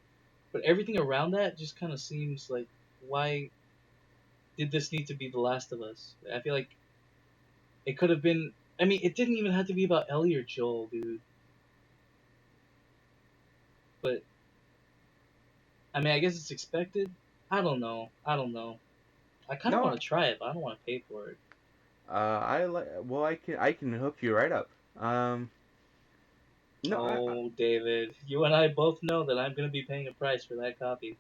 Speaker 1: but everything around that just kind of seems like, why did this need to be The Last of Us? I feel like it could have been. I mean, it didn't even have to be about Ellie or Joel, dude. But I mean, I guess it's expected. I don't know. I don't know. I kind of
Speaker 2: no.
Speaker 1: want to try it, but I don't want to pay for it.
Speaker 2: I like. Well, I can hook you right up. No,
Speaker 1: Oh, David, you and I both know that I'm gonna be paying a price for that copy.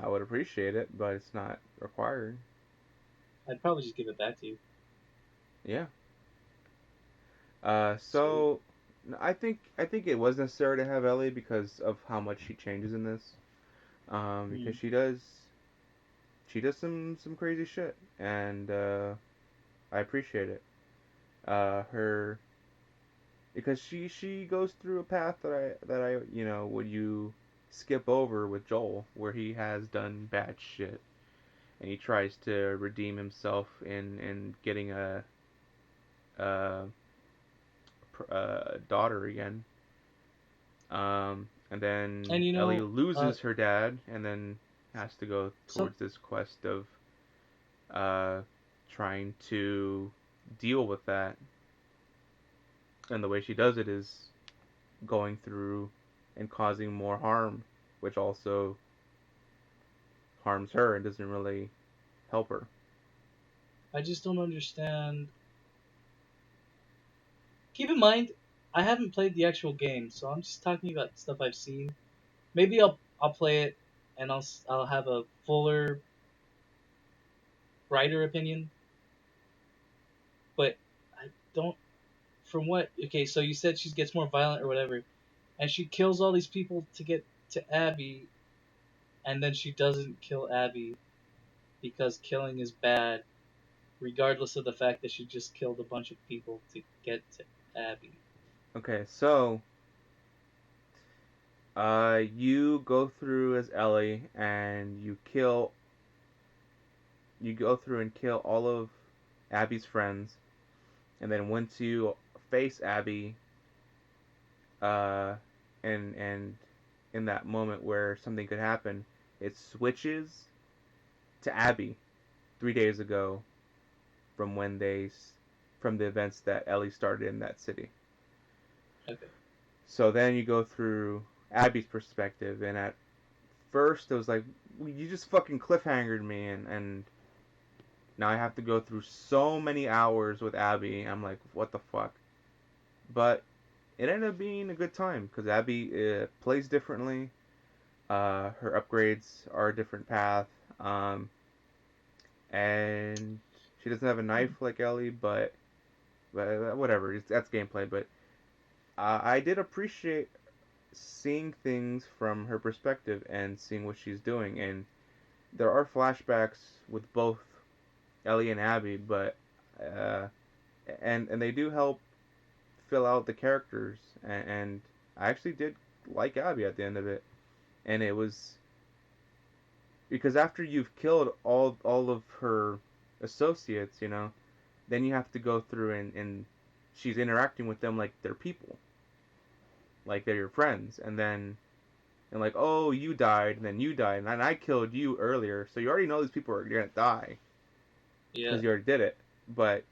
Speaker 2: I would appreciate it, but it's not required.
Speaker 1: I'd probably just give it back to you.
Speaker 2: Yeah.
Speaker 1: Sweet.
Speaker 2: So I think it was necessary to have Ellie because of how much she changes in this. Because
Speaker 1: Hmm.
Speaker 2: she does some crazy shit, and I appreciate it. Her because she goes through a path that I would you skip over with Joel, where he has done bad shit, and he tries to redeem himself in getting a daughter again. And then
Speaker 1: And
Speaker 2: Ellie loses her dad, and then has to go
Speaker 1: some
Speaker 2: towards this quest of uh, trying to deal with that. And the way she does it is going through and causing more harm, which also harms her and doesn't really help her.
Speaker 1: I just don't understand. Keep in mind, I haven't played the actual game, so I'm just talking about stuff I've seen. Maybe I'll play it, and I'll have a fuller, brighter opinion. But I don't. From what? Okay, so you said she gets more violent or whatever, and she kills all these people to get to Abby, and then she doesn't kill Abby because killing is bad, regardless of the fact that she just killed a bunch of people to get to Abby.
Speaker 2: Okay, so you go through as Ellie and you go through and kill all of Abby's friends, and then once you face Abby, uh, and in that moment where something could happen, it switches to Abby 3 days ago from when from the events that Ellie started in that city.
Speaker 1: Okay.
Speaker 2: So then you go through Abby's perspective, and at first it was like, you just fucking cliffhangered me, and now I have to go through so many hours with Abby. I'm like, what the fuck? But it ended up being a good time because Abby plays differently. Her upgrades are a different path, and she doesn't have a knife like Ellie, but whatever. That's gameplay. But I did appreciate seeing things from her perspective and seeing what she's doing. And there are flashbacks with both Ellie and Abby, but uh, and they do help fill out the characters. And I actually did like Abby at the end of it, and it was because after you've killed all of her associates, then you have to go through and she's interacting with them like they're people, like they're your friends, and like, oh, you died, and then you died, and I killed you earlier, so you already know these people are gonna die
Speaker 1: Yeah.
Speaker 2: because you already did it. But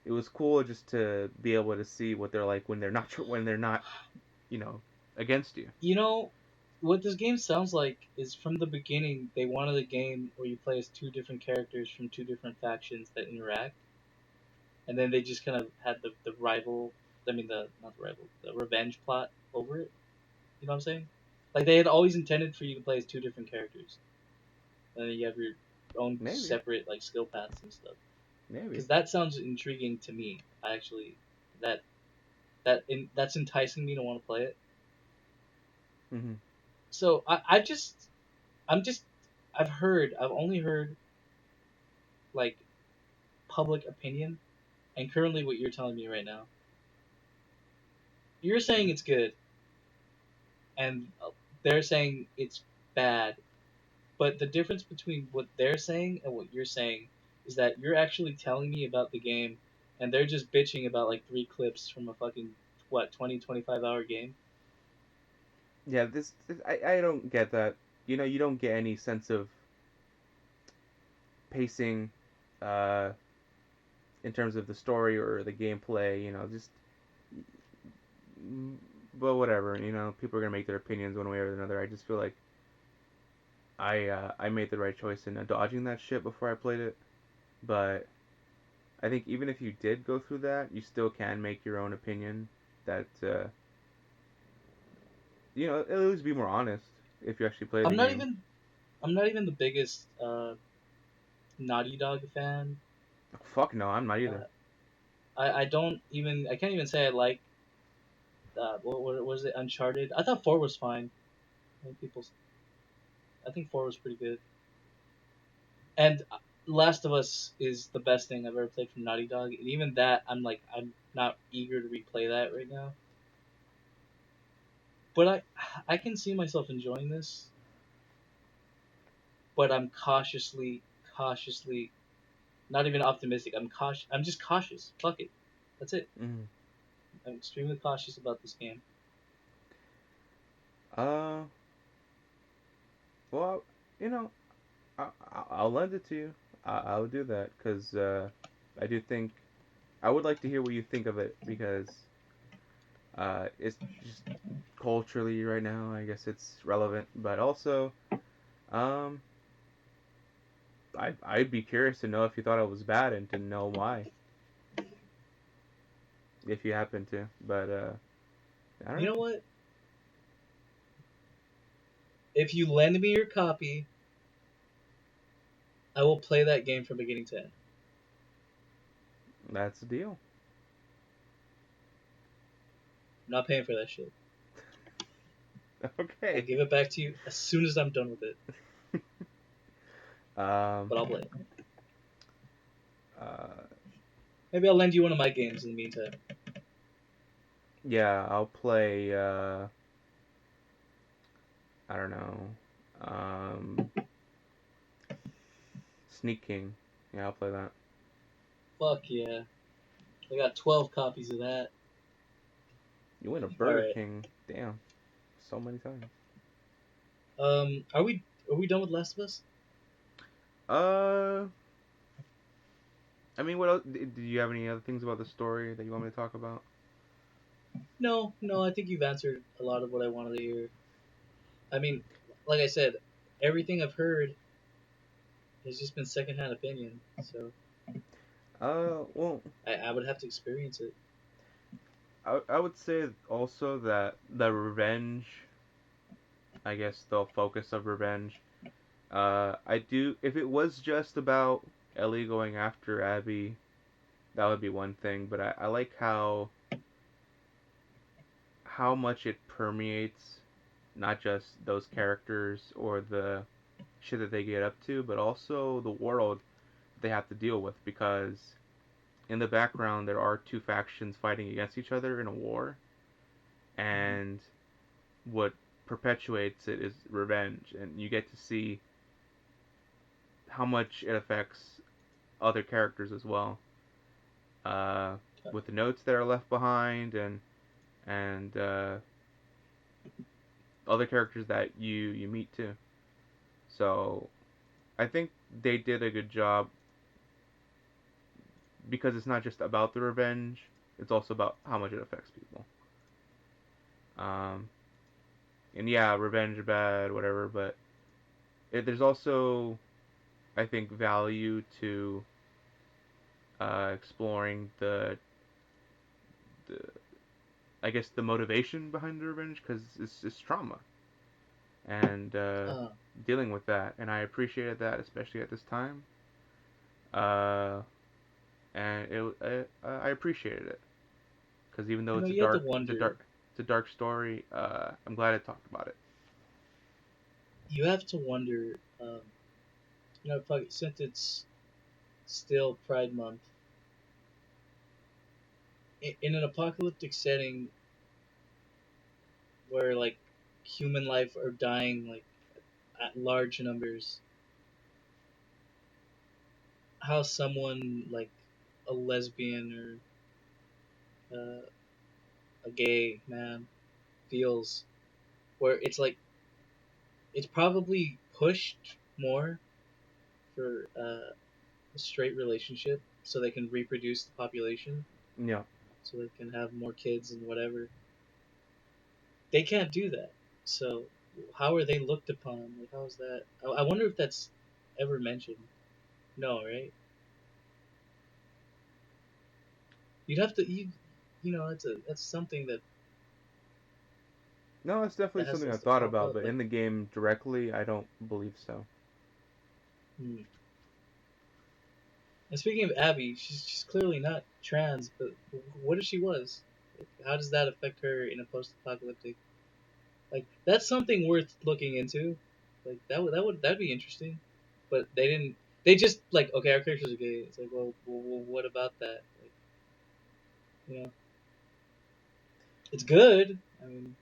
Speaker 2: it was cool just to be able to see what they're like when they're not, you know, against you.
Speaker 1: You know, what this game sounds like is from the beginning they wanted a game where you play as two different characters from two different factions that interact, and then they just kind of had the rival. I mean, the not the rival, the revenge plot over it. You know what I'm saying? Like they had always intended for you to play as two different characters, and then you have your own
Speaker 2: Maybe,
Speaker 1: separate like skill paths and stuff.
Speaker 2: maybe.
Speaker 1: Because that sounds intriguing to me. I actually that that's enticing me to want to play it.
Speaker 2: Hmm.
Speaker 1: So I'm just I've only heard like public opinion, and currently what you're telling me right now. You're saying it's good, and they're saying it's bad. But the difference between what they're saying and what you're saying is that you're actually telling me about the game, and they're just bitching about like three clips from a fucking what 20-25 hour game.
Speaker 2: Yeah, I don't get that. You don't get any sense of pacing, uh, in terms of the story or the gameplay. Just mm, but whatever. People are gonna make their opinions one way or another. I just feel like I made the right choice in dodging that shit before I played it. But I think even if you did go through that, you still can make your own opinion. That at least be more honest if you actually play the
Speaker 1: I'm not
Speaker 2: game.
Speaker 1: even I'm not even the biggest Naughty Dog fan.
Speaker 2: Fuck no, I'm not either.
Speaker 1: Uh, I don't even I can't even say I like what was it, Uncharted. I thought four was fine. I think people I think four was pretty good. And Last of Us is the best thing I've ever played from Naughty Dog, and even that I'm not eager to replay that right now. But I can see myself enjoying this, but I'm cautiously not even optimistic. I'm just cautious. Fuck it. That's it.
Speaker 2: Mm.
Speaker 1: I'm extremely cautious about this game.
Speaker 2: Uh, well, you know, I'll lend it to you. I'll do that because I do think I would like to hear what you think of it because it's just culturally right now. I guess it's relevant, but also um, I'd be curious to know if you thought it was bad and to know why, if you happen to. But I don't
Speaker 1: You
Speaker 2: know.
Speaker 1: know what? If you lend me your copy, I will play that game from beginning to end.
Speaker 2: That's the deal.
Speaker 1: I'm not paying for that shit. I'll
Speaker 2: Okay.
Speaker 1: give it back to you as soon as I'm done with it.
Speaker 2: um.
Speaker 1: But I'll play it.
Speaker 2: Uh.
Speaker 1: Maybe I'll lend you one of my games in the meantime.
Speaker 2: Yeah. I'll play. I don't know. Sneak King. Yeah, I'll play that.
Speaker 1: Fuck yeah. I got 12 copies of that.
Speaker 2: You win a Burger
Speaker 1: Alright.
Speaker 2: King. Damn. So many times.
Speaker 1: Are we done with Last of Us?
Speaker 2: Uh. I mean, what else? Do you have any other things about the story that you want me to talk about?
Speaker 1: No, no, I think you've answered a lot of what I wanted to hear. I mean, like I said, everything I've heard has just been secondhand opinion, so
Speaker 2: Well,
Speaker 1: I would have to experience it.
Speaker 2: I would say also that the revenge, I guess the focus of revenge, I do, if it was just about Ellie going after Abby, that would be one thing, but I like how much it permeates not just those characters or the shit that they get up to, but also the world they have to deal with because in the background there are two factions fighting against each other in a war,
Speaker 1: Mhm.
Speaker 2: and what perpetuates it is revenge, and you get to see how much it affects other characters as well. Uh, with the notes that are left behind and other characters that you meet too. So I think they did a good job because it's not just about the revenge; it's also about how much it affects people. Um, and yeah, revenge bad, whatever, but there's also I think value to exploring the I guess the motivation behind the revenge because it's trauma and
Speaker 1: Uh,
Speaker 2: dealing with that, and I appreciated that especially at this time. Uh, and I appreciated it because even though
Speaker 1: you have to
Speaker 2: it's a dark story, I'm glad I talked about it.
Speaker 1: you have to wonder, fuck it, since it's still Pride Month, in an apocalyptic setting where like human life are dying like at large numbers, how someone like a lesbian or a gay man feels, where it's like it's probably pushed more for a straight relationship so they can reproduce the population,
Speaker 2: Yeah,
Speaker 1: so they can have more kids and whatever. They can't do that. So how are they looked upon? Like how is that? I wonder if that's ever mentioned. No, right? You'd have to that's something
Speaker 2: no, it's definitely
Speaker 1: that
Speaker 2: something I
Speaker 1: has to
Speaker 2: thought
Speaker 1: pop
Speaker 2: about,
Speaker 1: up.
Speaker 2: but
Speaker 1: Like,
Speaker 2: in the game directly, I don't believe so.
Speaker 1: hmm. And speaking of Abby, she's clearly not trans, but what if she was? Like, how does that affect her in a post-apocalyptic? Like that's something worth looking into. Like that'd be interesting. But they didn't. They just like, okay, our characters are gay. It's like, well, what about that? Like, you know, it's good. I mean,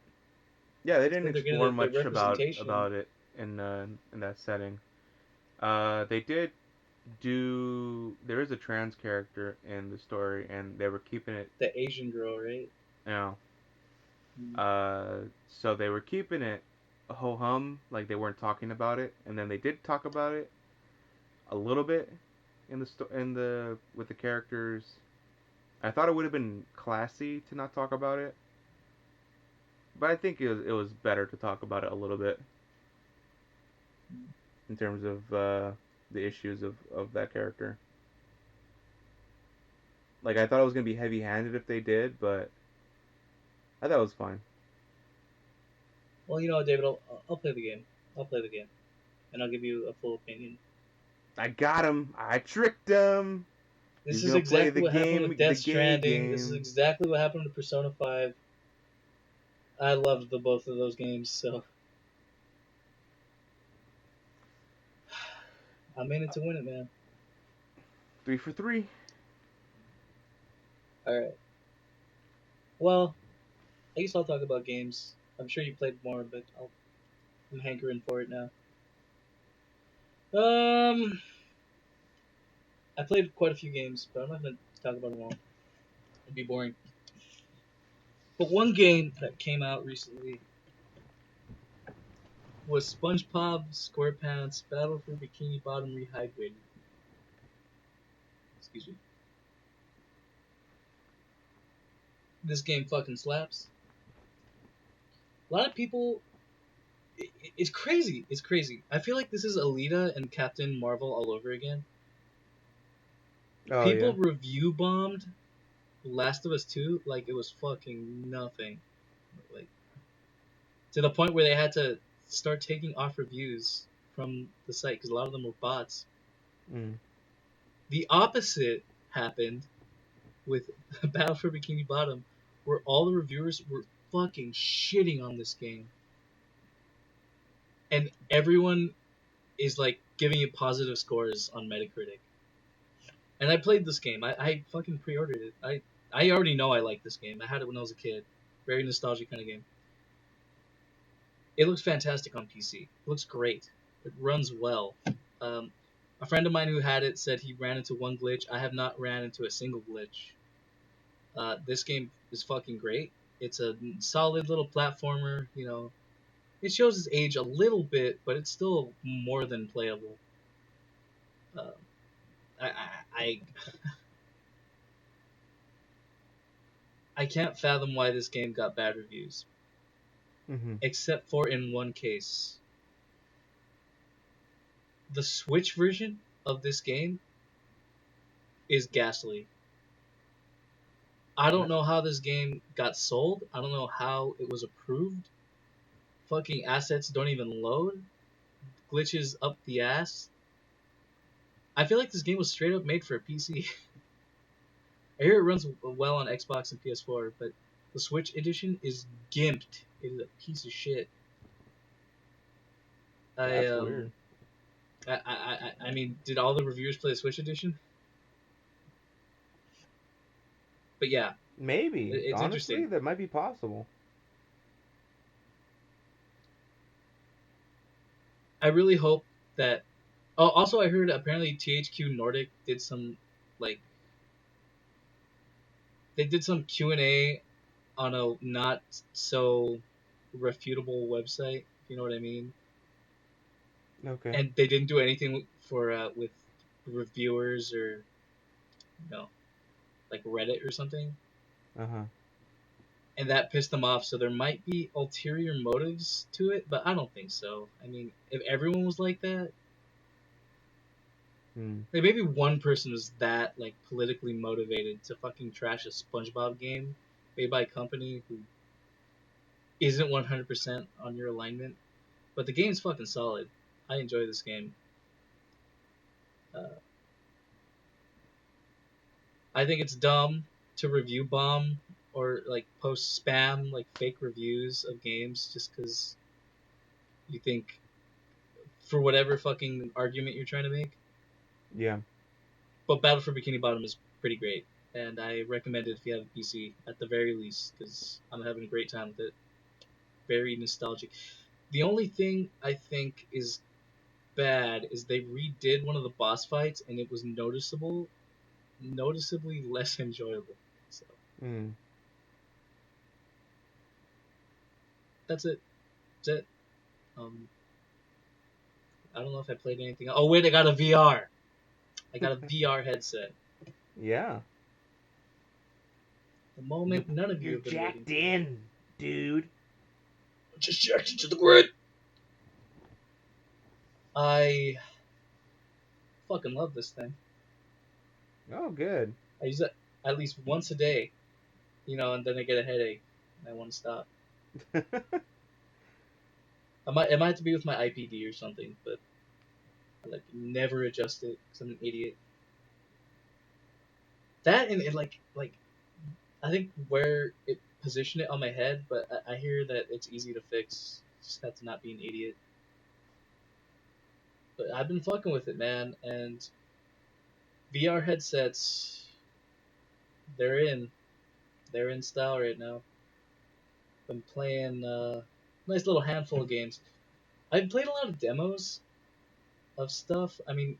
Speaker 2: Yeah, they
Speaker 1: it's
Speaker 2: didn't
Speaker 1: good they're getting
Speaker 2: explore
Speaker 1: the
Speaker 2: much
Speaker 1: representation.
Speaker 2: about it in that setting. They did do. There is a trans character in the story, and they were keeping it.
Speaker 1: The Asian girl, right?
Speaker 2: You know,
Speaker 1: Mm.
Speaker 2: So they were keeping it ho hum, like they weren't talking about it, and then they did talk about it a little bit in the with the characters. I thought it would have been classy to not talk about it, but I think it was better to talk about it a little bit in terms of the issues of that character. Like I thought it was gonna be heavy handed if they did, but I thought it was fine.
Speaker 1: Well, you know, David, I'll play the game. I'll play the game, and I'll give you a full opinion.
Speaker 2: I got him. I tricked him.
Speaker 1: This
Speaker 2: He's
Speaker 1: is
Speaker 2: gonna play
Speaker 1: exactly
Speaker 2: the
Speaker 1: what happened with
Speaker 2: game, the
Speaker 1: Death
Speaker 2: gay
Speaker 1: Stranding. This is
Speaker 2: game.
Speaker 1: exactly what happened with Persona 5. I loved the both of those games, so I'm in it to win it, man.
Speaker 2: 3 for 3.
Speaker 1: All right. Well, I guess I'll talk about games. I'm sure you played more, but I'm hankering for it now. Um, I played quite a few games, but I'm not gonna talk about them all. It'd be boring. But one game that came out recently was SpongeBob SquarePants Battle for Bikini Bottom Rehydrated. Excuse me. This game fucking slaps. A lot of people. It's crazy. It's crazy. I feel like this is Alita and Captain Marvel all over again.
Speaker 2: Oh yeah.
Speaker 1: People review bombed Last of Us 2 like it was fucking nothing. Like to the point where they had to start taking off reviews from the site because a lot of them were bots.
Speaker 2: Mm.
Speaker 1: The opposite happened with Battle for Bikini Bottom, where all the reviewers were fucking shitting on this game, and everyone is like giving it positive scores on Metacritic. And I played this game. I fucking pre-ordered it. I already know I like this game. I had it when I was a kid. Very nostalgic kind of game. It looks fantastic on PC. It looks great. It runs well. Um, a friend of mine who had it said he ran into one glitch. I have not ran into a single glitch. This game is fucking great. It's a solid little platformer. You know, it shows its age a little bit, but it's still more than playable. Uh, I I can't fathom why this game got bad reviews,
Speaker 2: Mhm.
Speaker 1: except for in one case. The Switch version of this game is ghastly. I don't
Speaker 2: That's
Speaker 1: know how this game got sold. I don't know how it was approved. Fucking assets don't even load. Glitches up the ass. I feel like this game was straight up made for a PC. I hear it runs well on Xbox and PS4, but the Switch edition is gimped. It is a piece of shit. I
Speaker 2: that's
Speaker 1: um
Speaker 2: weird.
Speaker 1: I mean, did all the reviewers play the Switch edition? But yeah,
Speaker 2: Maybe.
Speaker 1: it's
Speaker 2: Honestly,
Speaker 1: interesting.
Speaker 2: that might be possible.
Speaker 1: I really hope that. Oh, also I heard apparently THQ Nordic did some like they did some Q&A on a not so refutable website. If you know what I mean?
Speaker 2: Okay.
Speaker 1: And they didn't do anything for with reviewers or you know like Reddit or something,
Speaker 2: Uh huh.
Speaker 1: and that pissed them off. So there might be ulterior motives to it, but I don't think so. I mean, if everyone was like that,
Speaker 2: Hmm.
Speaker 1: like maybe one person was that like politically motivated to fucking trash a SpongeBob game made by a company who isn't 100% on your alignment, but the game's fucking solid. I enjoy this game. Uh, I think it's dumb to review bomb or like post spam like fake reviews of games just because you think for whatever fucking argument you're trying to make.
Speaker 2: Yeah.
Speaker 1: But Battle for Bikini Bottom is pretty great, and I recommend it if you have a PC at the very least because I'm having a great time with it. Very nostalgic. The only thing I think is bad is they redid one of the boss fights and it was noticeably less enjoyable. So
Speaker 2: Hmm.
Speaker 1: that's it. That's it. Um, I don't know if I played anything. Oh wait, I got a VR. I got a VR headset.
Speaker 2: Yeah.
Speaker 1: The moment none of you
Speaker 2: You're
Speaker 1: have been waiting
Speaker 2: jacked
Speaker 1: for.
Speaker 2: in, dude.
Speaker 1: Just jacked into the grid. I fucking love this thing.
Speaker 2: Oh, good.
Speaker 1: I use it at least once a day, and then I get a headache and I want to stop. I might have to be with my IPD or something, but I like never adjust it because I'm an idiot. That and like I think where it position it on my head, but I hear that it's easy to fix. Just have to not be an idiot. But I've been fucking with it, man, and VR headsets, they're in. They're in style right now. Been playing nice little handful of games. I've played a lot of demos of stuff. I mean,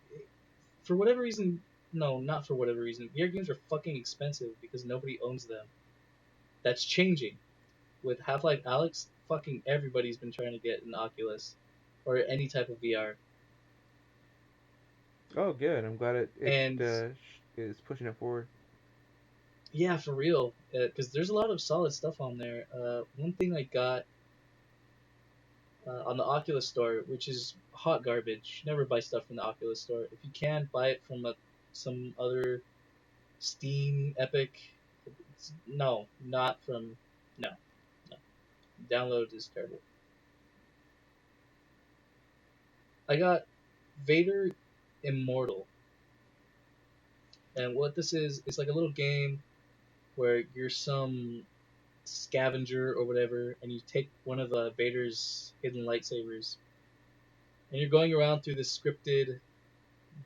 Speaker 1: for whatever reason, no, not for whatever reason. VR games are fucking expensive because nobody owns them. That's changing. With Half-Life Alyx, fucking everybody's been trying to get an Oculus or any type of VR.
Speaker 2: Oh, good. I'm glad it
Speaker 1: And
Speaker 2: is pushing it forward.
Speaker 1: yeah, for real, because there's a lot of solid stuff on there. One thing I got on the Oculus store, which is hot garbage. Never buy stuff from the Oculus store. If you can, buy it from some other Steam, Epic. No, not from. No, no. Download is terrible. I got Vader Immortal. And what this is, it's like a little game where you're some scavenger or whatever, and you take one of Vader's hidden lightsabers, and you're going around through this scripted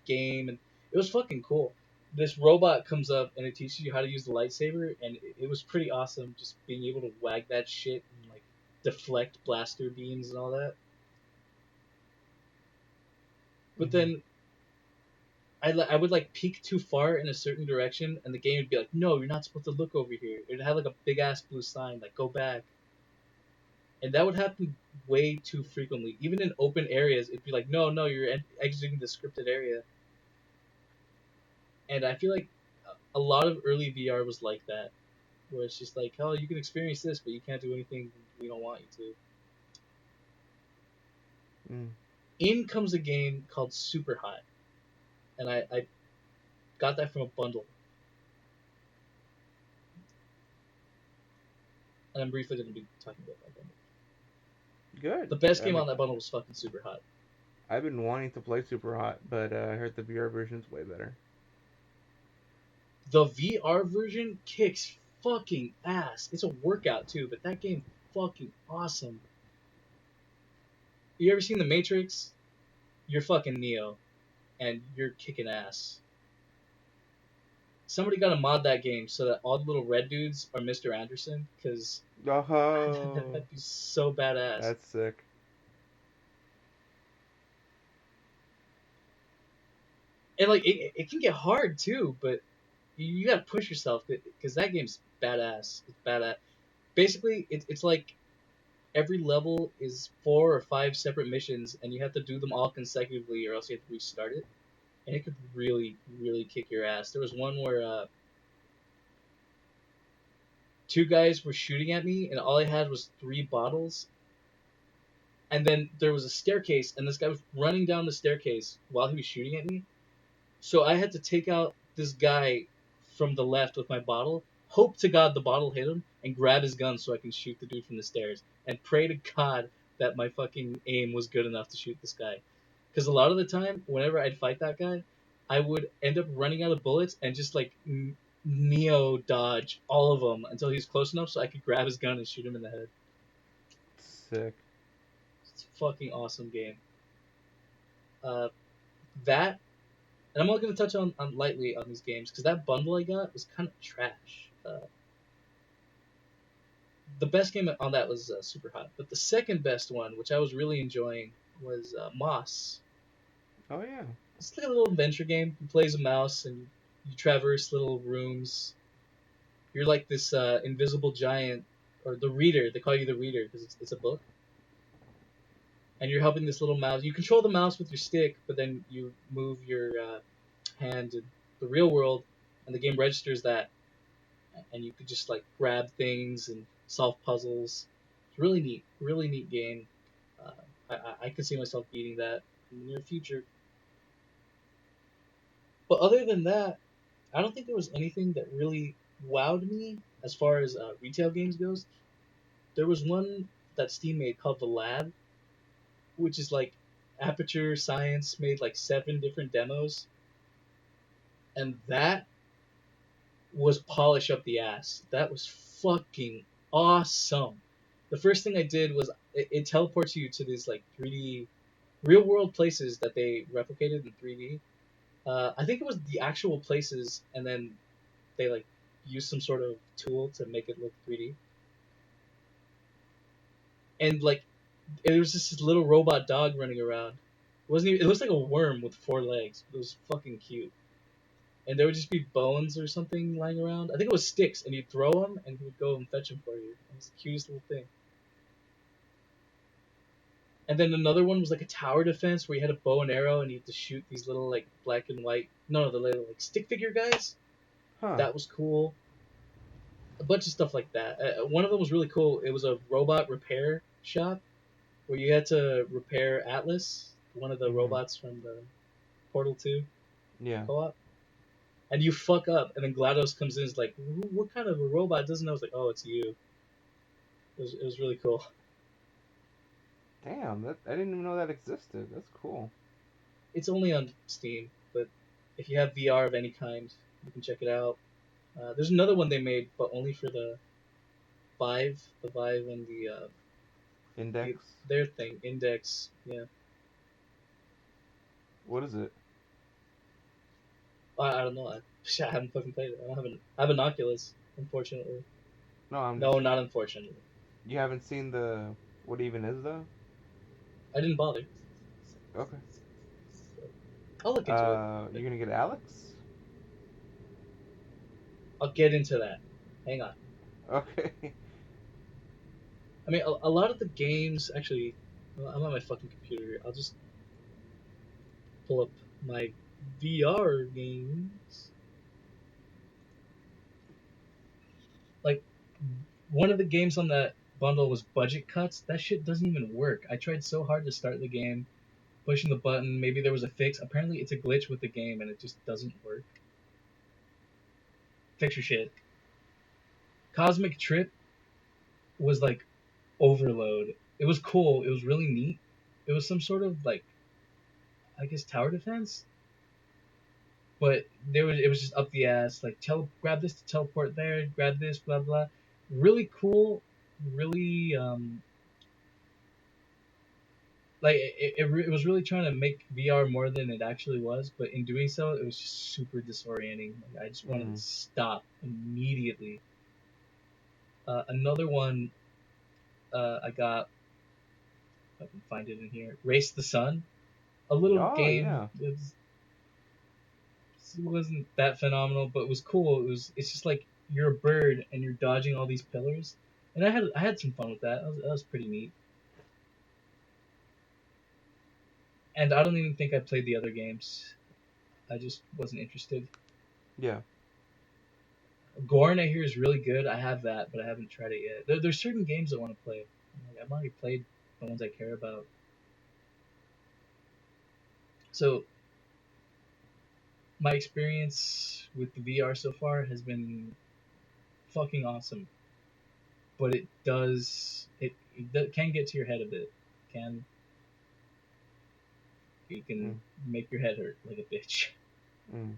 Speaker 1: game, and it was fucking cool. This robot comes up and it teaches you how to use the lightsaber, and it was pretty awesome. Just being able to wag that shit and like deflect blaster beams and all that. But
Speaker 2: Hmm.
Speaker 1: then I would like peek too far in a certain direction, and the game would be like, "No, you're not supposed to look over here." It'd have like a big ass blue sign, like "Go back," and that would happen way too frequently. Even in open areas, it'd be like, "No, no, you're exiting the scripted area." And I feel like a lot of early VR was like that, where it's just like, "Oh, you can experience this, but you can't do anything we don't want you to."
Speaker 2: Mm.
Speaker 1: In comes a game called Super Hot, and I got that from a bundle, and I'm briefly going to be talking about that bundle.
Speaker 2: Good.
Speaker 1: The best
Speaker 2: I
Speaker 1: game
Speaker 2: mean,
Speaker 1: on that bundle was fucking Super Hot.
Speaker 2: I've been wanting to play Super Hot, but I heard the VR version's way better.
Speaker 1: The VR version kicks fucking ass. It's a workout too, but that game fucking awesome. You ever seen The Matrix? You're fucking Neo, and you're kicking ass. Somebody got to mod that game so that all the little red dudes are Mr. Anderson, because
Speaker 2: Oh,
Speaker 1: that'd be so badass.
Speaker 2: that's sick.
Speaker 1: And like it can get hard too, but you gotta push yourself because that game's badass. It's badass. Basically, it's like every level is 4 or 5 separate missions, and you have to do them all consecutively, or else you have to restart it. And it could really, really kick your ass. There was one where 2 guys were shooting at me, and all I had was 3 bottles. And then there was a staircase, and this guy was running down the staircase while he was shooting at me. So I had to take out this guy from the left with my bottle, hope to God the bottle hit him, and grab his gun so I can shoot the dude from the stairs, and pray to God that my fucking aim was good enough to shoot this guy. Because a lot of the time, whenever I'd fight that guy, I would end up running out of bullets and just like neo dodge all of them until he's close enough so I could grab his gun and shoot him in the head.
Speaker 2: Sick.
Speaker 1: It's a fucking awesome game. Uh, that And I'm only going to touch on lightly on these games because that bundle I got was kind of trash. The best game on that was Super Hot, but the second best one, which I was really enjoying, was Moss.
Speaker 2: Oh yeah.
Speaker 1: It's like a little adventure game. You play as a mouse and you traverse little rooms. You're like this invisible giant or the reader. They call you the reader because it's a book, and you're helping this little mouse. You control the mouse with your stick, but then you move your hand in the real world, and the game registers that, and you could just like grab things and solve puzzles. It's really neat game. Uh, I could see myself beating that in the near future. But other than that, I don't think there was anything that really wowed me as far as retail games goes. There was one that Steam made called The Lab, which is like Aperture Science made like 7 different demos, and that was polish up the ass. That was fucking awesome. The first thing I did was it teleports you to these like 3D real world places that they replicated in 3D. I think it was the actual places, and then they like used some sort of tool to make it look 3D. And like it was just this little robot dog running around. It wasn't even, it looks like a worm with 4 legs. It was fucking cute. And there would just be bones or something lying around. I think it was sticks, and you'd throw them, and he would go and fetch them for you. It was the cutest little thing. And then another one was like a tower defense where you had a bow and arrow, and you had to shoot these little like black and white, no, the little like stick figure guys.
Speaker 2: Huh.
Speaker 1: That was cool. A bunch of stuff like that. One of them was really cool. It was a robot repair shop where you had to repair Atlas, one of the
Speaker 2: Mhm.
Speaker 1: robots from the Portal 2
Speaker 2: Yeah.
Speaker 1: co-op. And you fuck up, and then GLaDOS comes in and is like, what kind of a robot doesn't know? I was like, oh, it's you. It was really cool.
Speaker 2: Damn, that I didn't even know that existed. That's cool.
Speaker 1: It's only on Steam, but if you have VR of any kind, you can check it out. There's another one they made, but only for the Vive and the
Speaker 2: Index.
Speaker 1: their thing, Index. Yeah,
Speaker 2: What is it?
Speaker 1: I don't know. I haven't fucking played it. I have an Oculus, unfortunately.
Speaker 2: No, I'm just.
Speaker 1: No, not unfortunately.
Speaker 2: You haven't seen the. What even is though?
Speaker 1: I didn't bother.
Speaker 2: Okay.
Speaker 1: I'll look into it.
Speaker 2: You're gonna get Alex?
Speaker 1: I'll get into that. Hang on.
Speaker 2: Okay.
Speaker 1: I mean, a lot of the games actually. Well, I'm on my fucking computer here. I'll just pull up my VR games. Like one of the games on that bundle was budget cuts. That shit doesn't even work. I tried so hard to start the game, pushing the button. Maybe there was a fix. Apparently, it's a glitch with the game, and it just doesn't work. Fix your shit. Cosmic Trip was like overload. It was cool. It was really neat. It was some sort of like, I guess, tower defense, but it was just up the ass. Like grab this to teleport there. Grab this, blah blah. Really cool. Really like it was really trying to make VR more than it actually was, but in doing so, it was just super disorienting. Like, I just wanted to
Speaker 2: Mm.
Speaker 1: stop immediately. Another one I got, if I can find it in here, Race the Sun, a little
Speaker 2: Oh
Speaker 1: game.
Speaker 2: yeah.
Speaker 1: It wasn't that phenomenal, but it was cool. It's just like you're a bird and you're dodging all these pillars, and I had some fun with that. That was pretty neat. And I don't even think I played the other games. I just wasn't interested.
Speaker 2: Yeah.
Speaker 1: Gorn, I hear, is really good. I have that, but I haven't tried it yet. There's certain games I want to play. I've already played the ones I care about. So my experience with the VR so far has been fucking awesome, but it can get to your head a bit. Can You can
Speaker 2: Mm.
Speaker 1: make your head hurt like a bitch.
Speaker 2: Mm.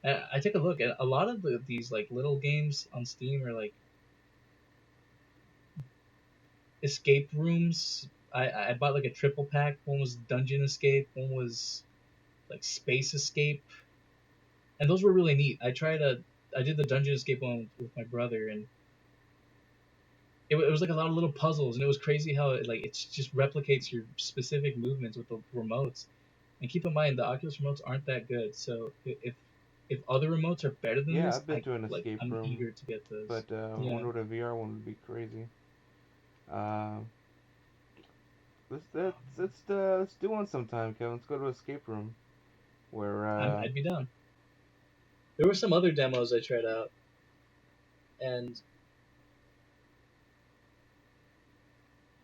Speaker 1: I take a look at a lot of these like little games on Steam are like escape rooms. I bought like a triple pack. One was Dungeon Escape. One was like Space Escape, and those were really neat. I did the Dungeon Escape one with my brother, and it was like a lot of little puzzles, and it was crazy how it just replicates your specific movements with the remotes. And keep in mind, the Oculus remotes aren't that good, so if if other remotes are better than
Speaker 2: Yeah,
Speaker 1: this,
Speaker 2: I've been to an escape
Speaker 1: I'm
Speaker 2: room,
Speaker 1: eager to get those.
Speaker 2: but I
Speaker 1: Yeah,
Speaker 2: wonder what a VR one would be crazy. Uh, let's do one sometime, Kevin. Let's go to escape room where
Speaker 1: I'd be down. There were some other demos I tried out, and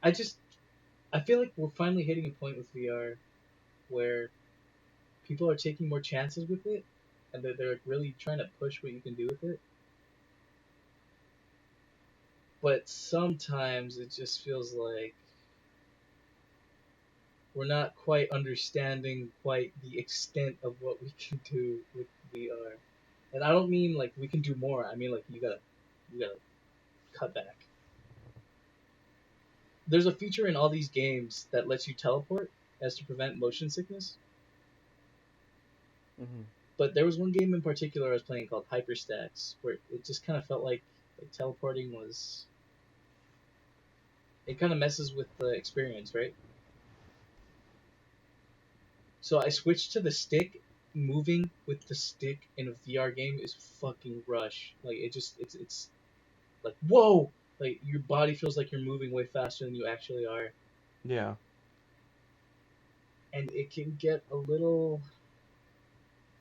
Speaker 1: I just I feel like we're finally hitting a point with VR where people are taking more chances with it, and they're really trying to push what you can do with it. But sometimes it just feels like we're not quite understanding quite the extent of what we can do with VR. And I don't mean like we can do more. I mean like you gotta cut back. There's a feature in all these games that lets you teleport as to prevent motion sickness.
Speaker 2: hmm
Speaker 1: But there was one game in particular I was playing called Hyperstacks where it just kind of felt like teleporting was. It kind of messes with the experience, right? So I switched to the stick. Moving with the stick in a VR game is fucking rush. Like it's like whoa, like your body feels like you're moving way faster than you actually are,
Speaker 2: Yeah.
Speaker 1: and it can get a little.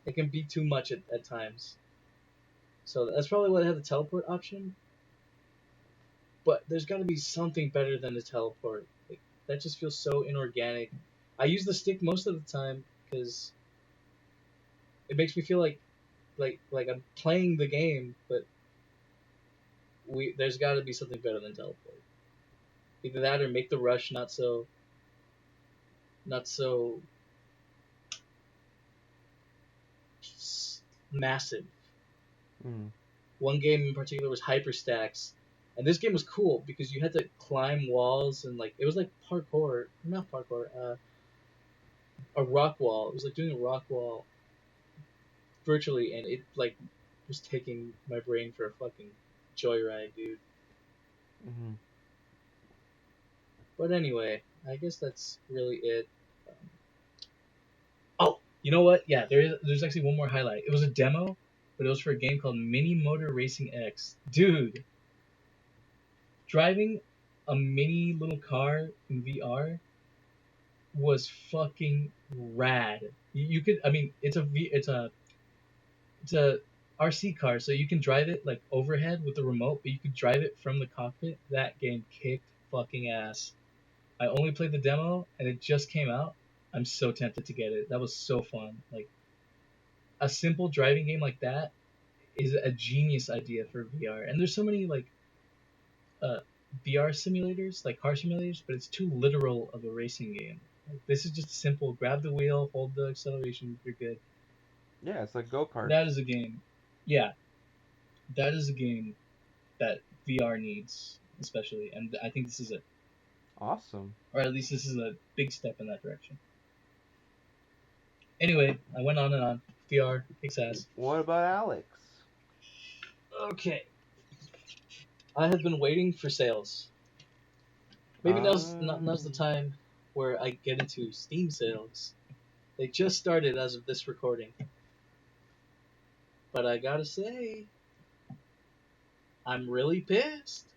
Speaker 1: It can be too much at times. So that's probably why I have the teleport option. But there's got to be something better than the teleport. Like that just feels so inorganic. I use the stick most of the time because it makes me feel like I'm playing the game, but we there's got to be something better than teleport. Either that or make the rush not so massive.
Speaker 2: Mm.
Speaker 1: One game in particular was Hyperstacks, and this game was cool because you had to climb walls and like it was like parkour, not parkour, a rock wall. It was like doing a rock wall virtually, and it like was taking my brain for a fucking joyride, dude.
Speaker 2: hmm
Speaker 1: But anyway, I guess that's really it. Um, oh, you know what? Yeah, there's actually one more highlight. It was a demo, but it was for a game called Mini Motor Racing X. Dude, driving a mini little car in VR was fucking rad. You could, I mean, it's a RC car, so you can drive it like overhead with the remote, but you could drive it from the cockpit. That game kicked fucking ass. I only played the demo, and it just came out. I'm so tempted to get it. That was so fun. Like a simple driving game like that is a genius idea for VR. And there's so many like uh, VR simulators, like car simulators, but it's too literal of a racing game. Like, this is just simple: grab the wheel, hold the acceleration, you're good.
Speaker 2: Yeah, it's like go karts.
Speaker 1: That is a game. Yeah, that is a game that VR needs, especially, and I think this is it,
Speaker 2: Awesome.
Speaker 1: or at least this is a big step in that direction. Anyway, I went on and on. VR kicks ass.
Speaker 2: What about Alex?
Speaker 1: Okay, I have been waiting for sales. Maybe now's the
Speaker 2: Um,
Speaker 1: time where I get into Steam sales. They just started as of this recording, but I gotta say, I'm really pissed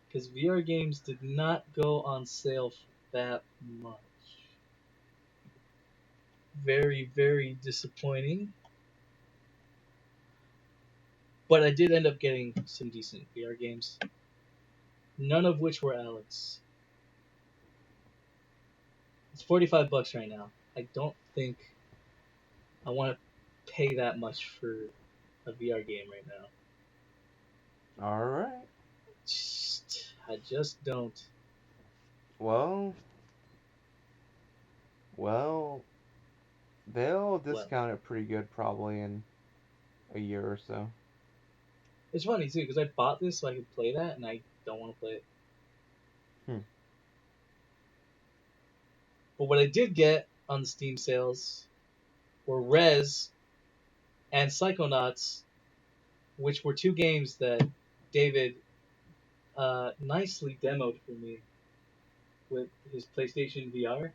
Speaker 1: because VR games did not go on sale for that much. Very, very disappointing. But I did end up getting some decent VR games, none of which were Alex. It's $45 right now. I don't think I want to pay that much for a VR game right now.
Speaker 2: all right.
Speaker 1: I just don't.
Speaker 2: Well, well, they'll
Speaker 1: Well,
Speaker 2: discount it pretty good probably in a year or so.
Speaker 1: it's funny too because I bought this so I could play that, and I don't want to play it.
Speaker 2: Hmm.
Speaker 1: But what I did get on the Steam sales were Res and Psychonauts, which were two games that David nicely demoed for me with his PlayStation VR.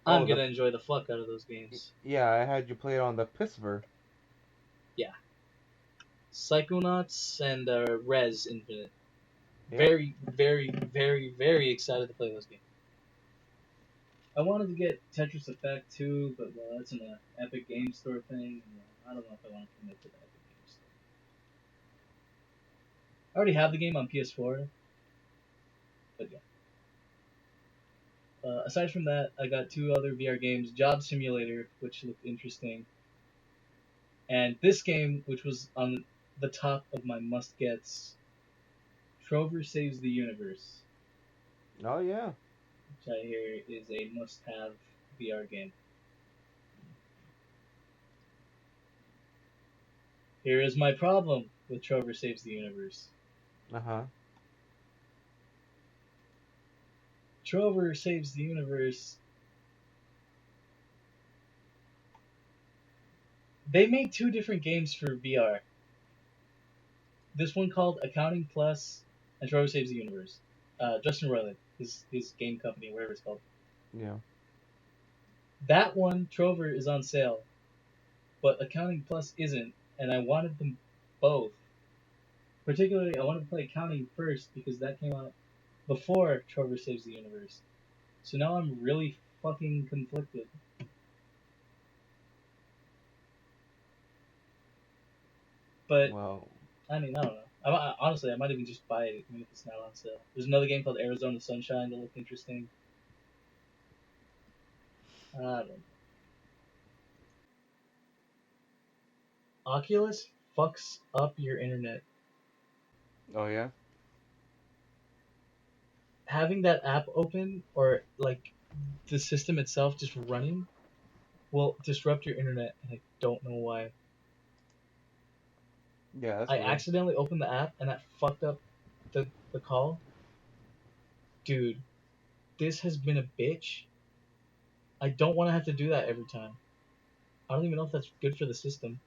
Speaker 1: I'm
Speaker 2: Oh,
Speaker 1: gonna enjoy the fuck out of those games.
Speaker 2: yeah, I had you play it on the Pisver.
Speaker 1: Yeah. Psychonauts and Res Infinite.
Speaker 2: Yep.
Speaker 1: Very, very, very, very excited to play those games. I wanted to get Tetris Effect too, but that's an Epic Game Store thing. And, I don't know if I want to commit to the Epic Game Store. I already have the game on PS4, but yeah. Aside from that, I got two other VR games: Job Simulator, which looked interesting, and this game, which was on the top of my must-gets, Trover Saves the Universe,
Speaker 2: Oh yeah.
Speaker 1: which I hear is a must-have VR game. Here is my problem with Trover Saves the Universe.
Speaker 2: Uh huh.
Speaker 1: Trover Saves the Universe. They made two different games for VR. This one called Accounting Plus and Trover Saves the Universe. Justin Roiland, his game company, whatever it's called.
Speaker 2: Yeah.
Speaker 1: That one, Trover, is on sale, but Accounting Plus isn't, and I wanted them both. Particularly, I wanted to play Accounting first because that came out before Trover Saves the Universe. So now I'm really fucking conflicted. But
Speaker 2: Well.
Speaker 1: I mean, I don't know. Honestly, I might even just buy it even if it's not on sale. There's another game called Arizona Sunshine that looked interesting. I don't know. Oculus fucks up your internet.
Speaker 2: Oh yeah.
Speaker 1: Having that app open or like the system itself just running will disrupt your internet, and I don't know why.
Speaker 2: Yeah, that's
Speaker 1: I
Speaker 2: weird.
Speaker 1: accidentally opened the app and that fucked up the call. Dude, this has been a bitch. I don't want to have to do that every time. I don't even know if that's good for the system.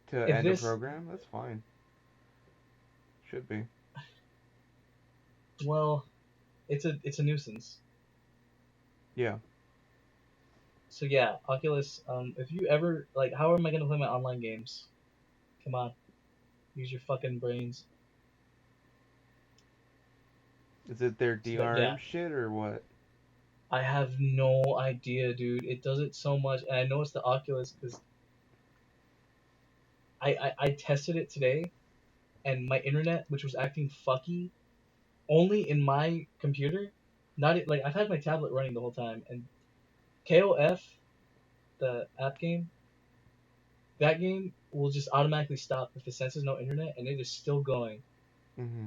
Speaker 2: To
Speaker 1: If
Speaker 2: end a
Speaker 1: this,
Speaker 2: program, that's fine. Should be.
Speaker 1: well, it's a nuisance.
Speaker 2: Yeah.
Speaker 1: So yeah, Oculus. If you ever like, how am I gonna play my online games? Come on, use your fucking brains.
Speaker 2: Is it their
Speaker 1: So that yeah,
Speaker 2: DRM shit or what?
Speaker 1: I have no idea, dude. It does it so much, and I know it's the Oculus because I tested it today, and my internet, which was acting fucky, only in my computer, not like I've had my tablet running the whole time, and KOF, the app game, that game will just automatically stop if it senses no internet, and it is still going.
Speaker 2: Mm-hmm.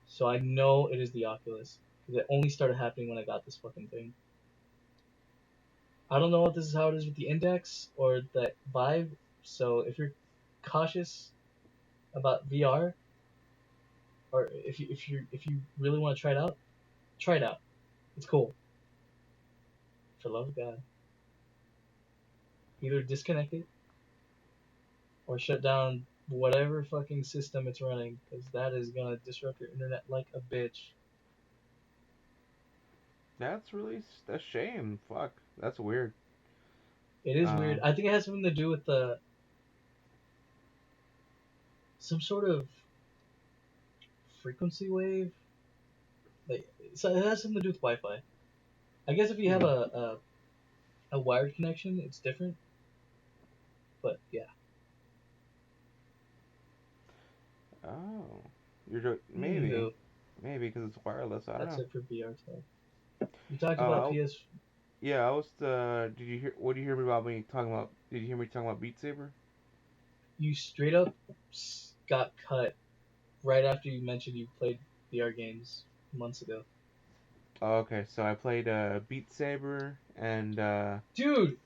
Speaker 1: So I know it is the Oculus because it only started happening when I got this fucking thing. I don't know if this is how it is with the Index or the Vive. So if you're cautious about VR, or if you really want to try it out, try it out. It's cool. For love of God, either disconnect it or shut down whatever fucking system it's running, because that is gonna disrupt your internet like a bitch.
Speaker 2: That's really a shame. Fuck. That's weird.
Speaker 1: It is
Speaker 2: Uh.
Speaker 1: weird. I think it has something to do with the some sort of frequency wave. Like, so it has something to do with Wi-Fi. I guess if you have
Speaker 2: Hmm.
Speaker 1: a wired connection, it's different. But yeah.
Speaker 2: Oh. Maybe.
Speaker 1: Anywho,
Speaker 2: Maybe because it's wireless. I don't
Speaker 1: that's
Speaker 2: know.
Speaker 1: it for VR talk. You talked about
Speaker 2: Oh.
Speaker 1: PS.
Speaker 2: Yeah. I was. Did you hear? What did you hear me about me talking about? Did you hear me talking about Beat Saber?
Speaker 1: You straight up got cut right after you mentioned you played VR games months ago.
Speaker 2: Oh, okay. So I played Beat Saber and
Speaker 1: Dude,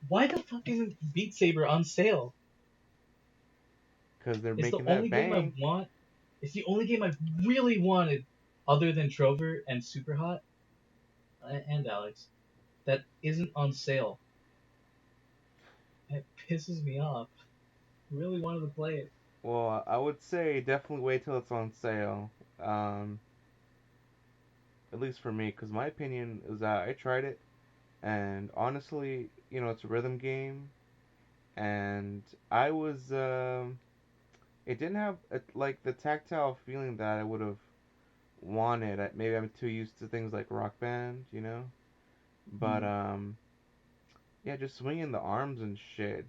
Speaker 1: why the fuck isn't Beat Saber on sale?
Speaker 2: because they're
Speaker 1: It's the
Speaker 2: making that
Speaker 1: only game I
Speaker 2: bank.
Speaker 1: want. It's the only game I really wanted, other than Trover and Superhot and Alex, that isn't on sale. It pisses me off. Really wanted to play it.
Speaker 2: Well, I would say definitely wait till it's on sale. Um, at least for me, because my opinion is that I tried it, and honestly, it's a rhythm game, and I was, it didn't have like the tactile feeling that I would have wanted. Maybe I'm too used to things like Rock Band. But
Speaker 1: Mm.
Speaker 2: yeah, just swinging the arms and shit. It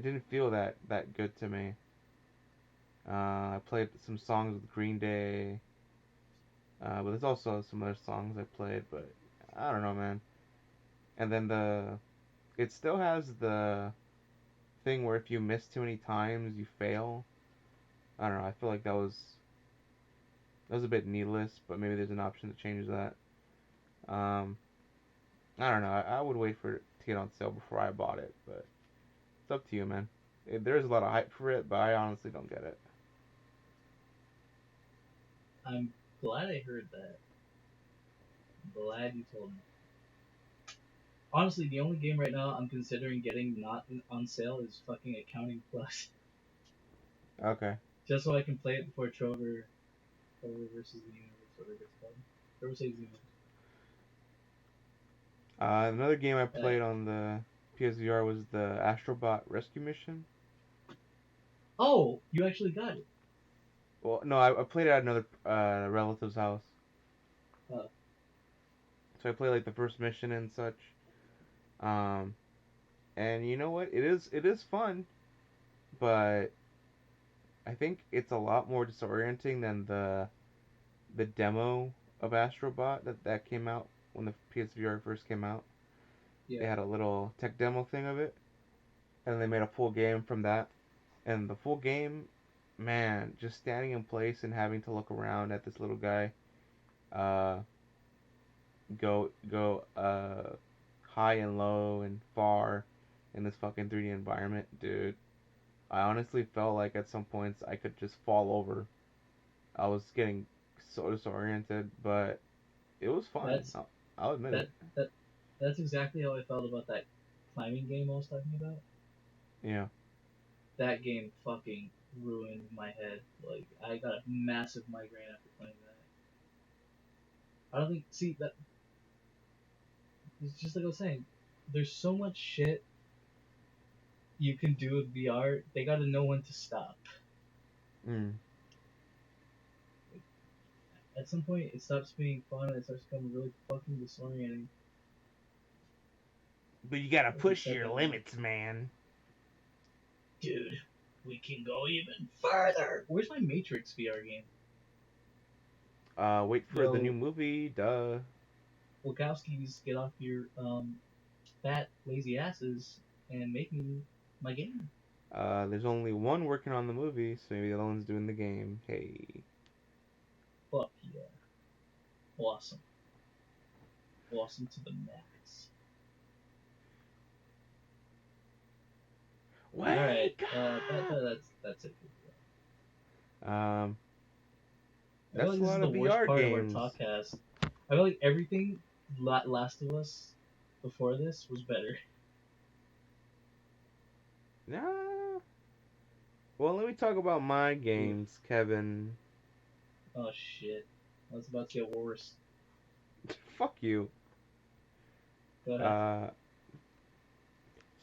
Speaker 2: didn't feel that good to me. I played some songs with Green Day, but there's also some other songs I played, but I don't know, man. And then it still has the thing where if you miss too many times, you fail. I don't know. I feel like that was a bit needless, but maybe there's an option to change that. Um, I don't know. I would wait for it to get on sale before I bought it, but it's up to you, man. There's a lot of hype for it, but I honestly don't get it.
Speaker 1: I'm glad I heard that. I'm glad you told me. Honestly, the only game right now I'm considering getting not on sale is fucking Accounting Plus,
Speaker 2: Okay.
Speaker 1: just so I can play it before Trover versus the Universe, whatever it's called. Trover saves the Universe.
Speaker 2: Another game I
Speaker 1: Uh,
Speaker 2: played on the PSVR was the Astrobot Rescue Mission.
Speaker 1: oh, you actually got it.
Speaker 2: Well, no, I played it at another relative's house.
Speaker 1: Uh,
Speaker 2: So I played like the first mission and such. Um, and you know what? It is fun, but I think it's a lot more disorienting than the demo of Astrobot that came out when the PSVR first came out. They
Speaker 1: yeah,
Speaker 2: had a little tech demo thing of it, and they made a full game from that. And the full game, man, just standing in place and having to look around at this little guy, uh, go high and low and far in this fucking 3D environment, dude. I honestly felt like at some points I could just fall over. I was getting so disoriented, but it was fun.
Speaker 1: that's
Speaker 2: I'll admit
Speaker 1: that
Speaker 2: it.
Speaker 1: that that's exactly how I felt about that climbing game I was talking about.
Speaker 2: Yeah.
Speaker 1: That game fucking ruined my head. Like I got a massive migraine after playing that. I don't think. See that it's just like I was saying. There's so much shit you can do with VR. They got to know when to stop.
Speaker 2: Mm.
Speaker 1: At some point, it stops being fun and it starts becoming really fucking disorienting.
Speaker 2: But you gotta
Speaker 1: Like you
Speaker 2: push
Speaker 1: said,
Speaker 2: your
Speaker 1: that game.
Speaker 2: limits, man.
Speaker 1: Dude, we can go even further. Where's my Matrix VR game?
Speaker 2: Wait for the new
Speaker 1: Yo,
Speaker 2: movie. Duh.
Speaker 1: Wachowskis, get off your fat lazy asses and make me my game.
Speaker 2: There's only one working on the movie, so maybe the other one's doing the game. Hey.
Speaker 1: Fuck yeah, awesome, awesome to the max. All right,
Speaker 2: Wake up!
Speaker 1: that's it.
Speaker 2: Um,
Speaker 1: I feel
Speaker 2: that's
Speaker 1: like
Speaker 2: a
Speaker 1: this is
Speaker 2: lot
Speaker 1: the
Speaker 2: of
Speaker 1: worst
Speaker 2: VR
Speaker 1: part of our
Speaker 2: games.
Speaker 1: talkcast. I feel like everything Last of Us before this was better.
Speaker 2: Nah. Well, let me talk about my
Speaker 1: Oof.
Speaker 2: games, Kevin.
Speaker 1: Oh shit. That's about to get worse.
Speaker 2: Fuck you.
Speaker 1: Go ahead.
Speaker 2: Uh,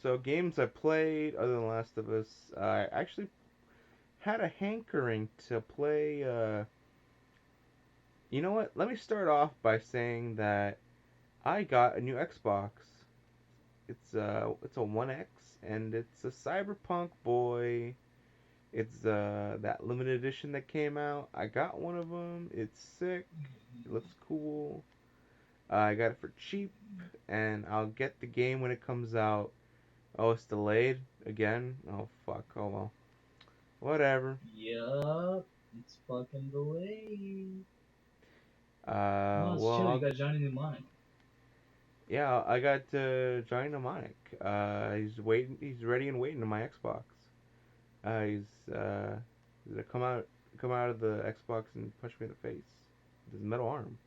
Speaker 2: so games I played other than Last of Us, I actually had a hankering to play. You know what? Let me start off by saying that I got a new Xbox. It's a One X, and it's a Cyberpunk boy. It's that limited edition that came out. I got one of them. It's sick. It looks cool. I got it for cheap, and I'll get the game when it comes out. Oh, it's delayed again. Oh fuck. Oh well. Whatever.
Speaker 1: Yup. It's fucking delayed. Oh, it's
Speaker 2: Well,
Speaker 1: chill. You got Johnny Mnemonic.
Speaker 2: yeah, I got Johnny Mnemonic. He's waiting. He's ready and waiting on my Xbox. He's gonna come out of the Xbox and punch me in the face with his metal arm.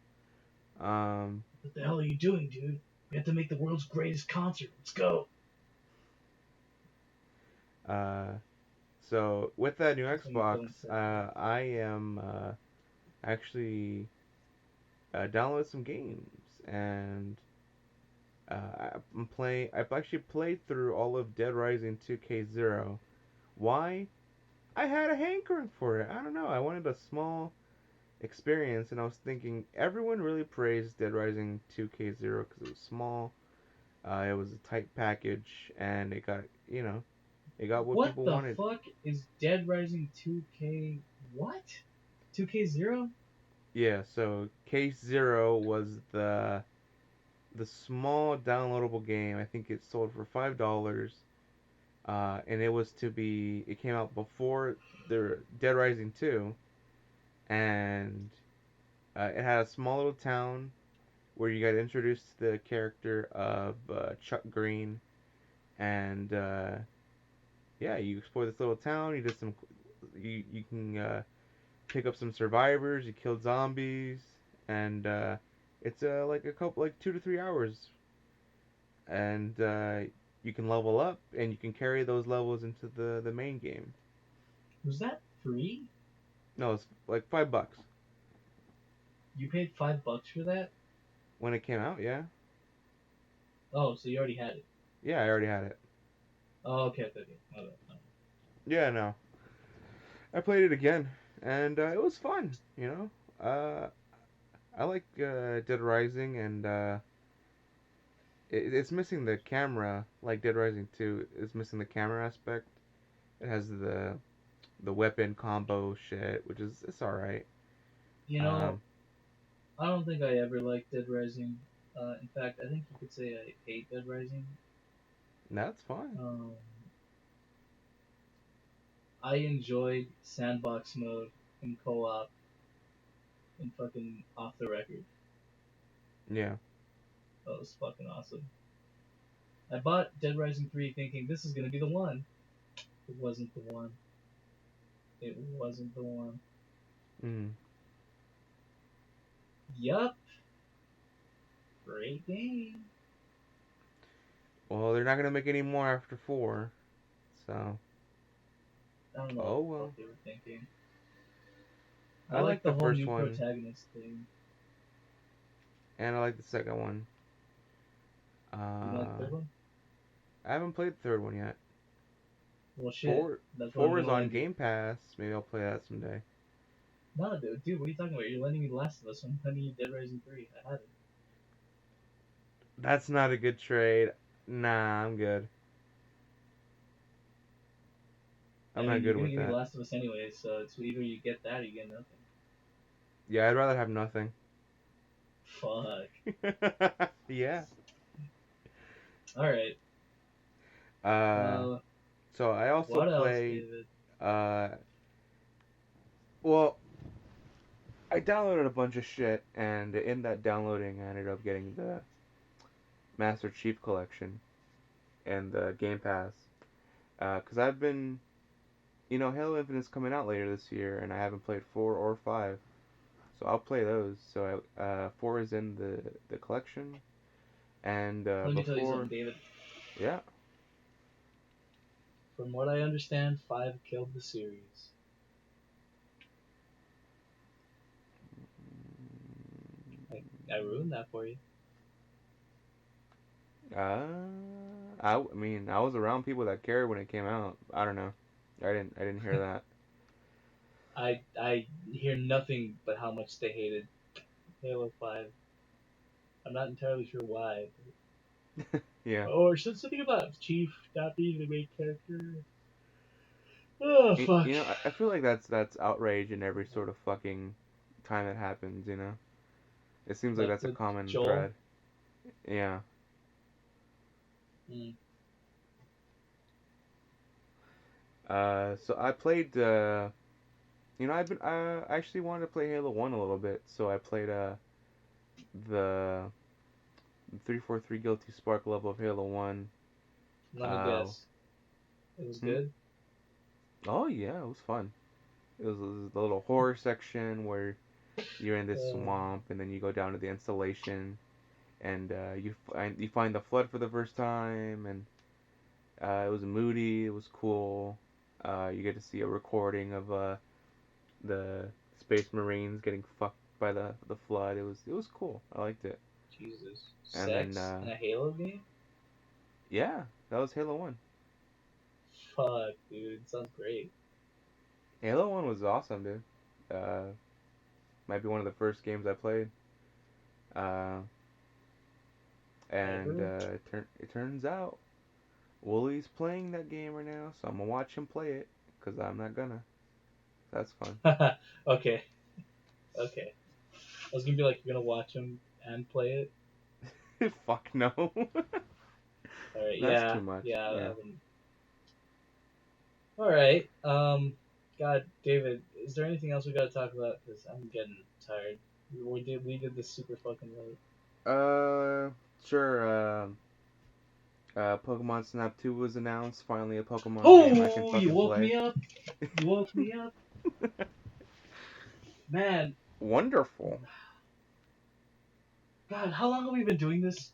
Speaker 2: Um,
Speaker 1: What the hell are you doing, dude? We have to make the world's greatest concert. Let's go.
Speaker 2: uh, so with that new
Speaker 1: Just when you
Speaker 2: Xbox,
Speaker 1: feel infected.
Speaker 2: I am actually downloaded some games, and I'm playing. I've actually played through all of Dead Rising 2K0. Why? I had a hankering for it. I don't know. I wanted a small experience, and I was thinking everyone really praised Dead Rising 2K0 because it was small. It was a tight package, and it got what
Speaker 1: What
Speaker 2: people
Speaker 1: the
Speaker 2: wanted.
Speaker 1: fuck is Dead Rising 2K? What? 2K0?
Speaker 2: Yeah, so Case Zero was the small downloadable game. I think it sold for $5, and it came out before the Dead Rising 2, and it had a small little town where you got introduced to the character of Chuck Green, and yeah, you explore this little town. You can pick up some survivors. You killed zombies, and it's like a couple, like 2 to 3 hours, and you can level up, and you can carry those levels into the main game.
Speaker 1: Was that free?
Speaker 2: No, it's like $5
Speaker 1: You paid $5 for that?
Speaker 2: when it came out. Yeah,
Speaker 1: Oh, so you already had it.
Speaker 2: yeah, I already had it.
Speaker 1: Oh, okay, okay, okay. My bad, my bad.
Speaker 2: Yeah, no, I played it again, and it was fun. I like Dead Rising, and it's missing the camera. Like Dead Rising 2 is missing the camera aspect. It has the weapon combo shit, which is it's all right.
Speaker 1: You know,
Speaker 2: Um,
Speaker 1: I don't think I ever liked Dead Rising. In fact, I think you could say I hate Dead Rising.
Speaker 2: that's fine.
Speaker 1: Um, I enjoyed sandbox mode and co-op and fucking off the record.
Speaker 2: Yeah.
Speaker 1: That was fucking awesome. I bought Dead Rising 3 thinking this is gonna be the one. It wasn't the one. It wasn't the one.
Speaker 2: Mm.
Speaker 1: Yup. Great game.
Speaker 2: Well, they're not gonna make any more after 4, so
Speaker 1: I don't know what
Speaker 2: oh
Speaker 1: the
Speaker 2: well.
Speaker 1: fuck they were thinking. I
Speaker 2: I
Speaker 1: like
Speaker 2: like
Speaker 1: the
Speaker 2: the
Speaker 1: whole
Speaker 2: first
Speaker 1: new
Speaker 2: one,
Speaker 1: protagonist thing.
Speaker 2: and I like the second one.
Speaker 1: You don't like the
Speaker 2: Uh,
Speaker 1: third one?
Speaker 2: I haven't played the third one yet.
Speaker 1: Well, shit.
Speaker 2: Four,
Speaker 1: That's what I'm
Speaker 2: four
Speaker 1: gonna
Speaker 2: is on
Speaker 1: lend you.
Speaker 2: Game Pass. Maybe I'll play that someday.
Speaker 1: No, dude, what are you talking about? You're lending me The Last of Us. I'm lending you Dead Rising 3. I have it.
Speaker 2: That's not a good trade. Nah, I'm good.
Speaker 1: I
Speaker 2: I'm not
Speaker 1: mean, you're
Speaker 2: good
Speaker 1: gonna
Speaker 2: with
Speaker 1: give me The
Speaker 2: that.
Speaker 1: Last of Us anyway, so it's either you get that or you get nothing.
Speaker 2: Yeah, I'd rather have nothing.
Speaker 1: Fuck.
Speaker 2: Yeah.
Speaker 1: Alright.
Speaker 2: Uh,
Speaker 1: Uh,
Speaker 2: so I also
Speaker 1: what else,
Speaker 2: played.
Speaker 1: David?
Speaker 2: Uh, well, I downloaded a bunch of shit, and in that downloading, I ended up getting the Master Chief Collection and the Game Pass. Cause Halo Infinite is coming out later this year, and I haven't played 4 or 5, so I'll play those. So 4 is in the collection, and
Speaker 1: Let me tell you something,
Speaker 2: before,
Speaker 1: David.
Speaker 2: yeah,
Speaker 1: From what I understand, 5 killed the series. I ruined that for you.
Speaker 2: I mean, I was around people that cared when it came out. I don't know. I didn't hear that.
Speaker 1: I hear nothing but how much they hated Halo 5. I'm not entirely sure why.
Speaker 2: Yeah.
Speaker 1: Or something about Chief not being the main character. Oh, fuck.
Speaker 2: I feel like that's outrage in every sort of fucking time it happens. It seems like
Speaker 1: Like
Speaker 2: that's a
Speaker 1: with
Speaker 2: common
Speaker 1: Joel.
Speaker 2: thread. Yeah.
Speaker 1: Mm.
Speaker 2: So I played. I actually wanted to play Halo 1 a little bit, so I played the 343 Guilty Spark level of Halo 1.
Speaker 1: Let me
Speaker 2: Uh,
Speaker 1: guess. It was
Speaker 2: hmm?
Speaker 1: good?
Speaker 2: Oh yeah, it was fun. It was the little horror section where you're in this
Speaker 1: Uh,
Speaker 2: swamp, and then you go down to the installation, and you find the flood for the first time, and it was moody. It was cool. You get to see a recording of the Space Marines getting fucked by the flood. It was cool. I liked it.
Speaker 1: Jesus.
Speaker 2: And then
Speaker 1: Sex in a Halo game?
Speaker 2: yeah, that was Halo 1.
Speaker 1: Fuck, dude. Sounds great.
Speaker 2: Halo 1 was awesome, dude. Uh, might be one of the first games I played. Uh, and
Speaker 1: Ever?
Speaker 2: it turns out Wooly's playing that game right now, so I'm gonna watch him play it because I'm not gonna. That's fun.
Speaker 1: Okay. Okay. I was gonna be like, you're gonna watch him and play it?
Speaker 2: Fuck no.
Speaker 1: Alright,
Speaker 2: That's
Speaker 1: yeah.
Speaker 2: too much.
Speaker 1: Yeah, I
Speaker 2: Yeah.
Speaker 1: wouldn't. Alright. God, David, is there anything else we gotta talk about? Because I'm getting tired. We did this super fucking late.
Speaker 2: Uh, sure. Pokemon Snap 2 was announced. Finally, a Pokemon game I can
Speaker 1: Oh, you
Speaker 2: fucking
Speaker 1: woke
Speaker 2: play.
Speaker 1: me up. You woke me up. Man,
Speaker 2: Wonderful.
Speaker 1: God, how long have we been doing this,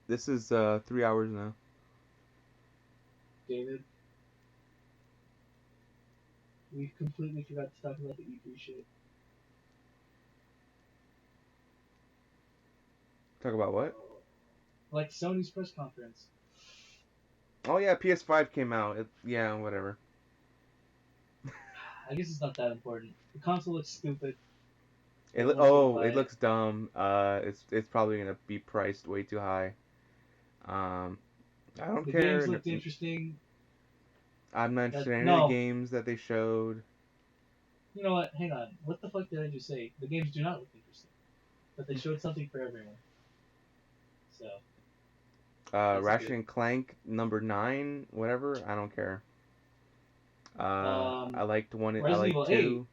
Speaker 2: This is 3 hours now.
Speaker 1: David? We completely forgot to talk about the E3 shit.
Speaker 2: Talk about what?
Speaker 1: Like Sony's press conference.
Speaker 2: Oh yeah, PS5 came out. Yeah, whatever.
Speaker 1: I guess it's not that important. The console looks stupid.
Speaker 2: It
Speaker 1: No one's gonna
Speaker 2: oh,
Speaker 1: buy
Speaker 2: it
Speaker 1: it.
Speaker 2: looks dumb. It's probably gonna be priced way too high. Um, I don't
Speaker 1: The games
Speaker 2: care.
Speaker 1: looked interesting.
Speaker 2: I'm not
Speaker 1: That
Speaker 2: interested in any of the
Speaker 1: no,
Speaker 2: games that they showed.
Speaker 1: you know what? Hang on. What the fuck did I just say? The games do not look interesting, but they showed something for everyone. So
Speaker 2: Ratchet
Speaker 1: basically,
Speaker 2: and Clank number 9, whatever. I don't care. I liked one. I
Speaker 1: Resident
Speaker 2: liked
Speaker 1: Evil 8.
Speaker 2: 2,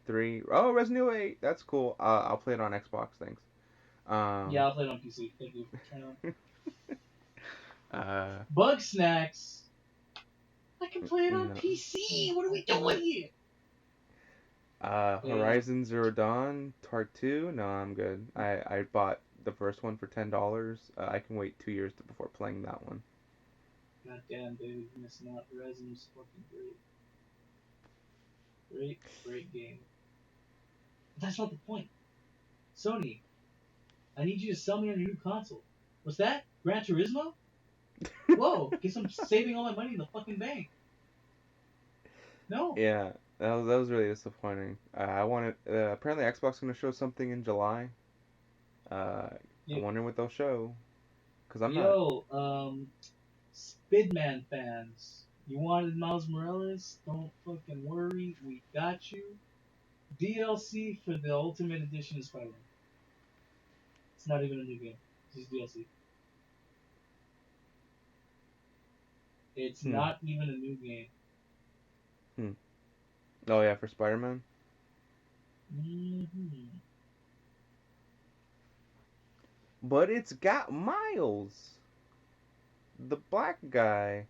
Speaker 2: 3. Oh, Resident Evil 8. That's cool. I'll play it on Xbox. Thanks.
Speaker 1: Yeah,
Speaker 2: Um,
Speaker 1: I'll play it on PC. Thank you. Turn on.
Speaker 2: uh,
Speaker 1: Bug Snacks. I can play it on
Speaker 2: no.
Speaker 1: PC. What are we doing here? Yeah.
Speaker 2: Horizon Zero Dawn Part 2. No, I'm good. I bought the first one for $10. I can wait 2 years before playing that one.
Speaker 1: God damn, David, you're missing out. Horizon is fucking great. Great, great game. But that's not the point. Sony, I need you to sell me on your new console. What's that? Gran Turismo? Whoa, guess I'm saving all my money in the fucking bank. No.
Speaker 2: Yeah, that was really disappointing. I wanted. Apparently, Xbox is gonna show something in July. I'm
Speaker 1: You,
Speaker 2: wondering what they'll show, cause I'm not.
Speaker 1: yo, Spidman fans, you wanted Miles Morales? Don't fucking worry, we got you. DLC for the Ultimate Edition of Spider-Man. It's not even a new game. It's just DLC. It's
Speaker 2: Hmm.
Speaker 1: not even a new game.
Speaker 2: Hmm. Oh yeah, for Spider-Man.
Speaker 1: Mm-hmm.
Speaker 2: But it's got Miles, the black guy,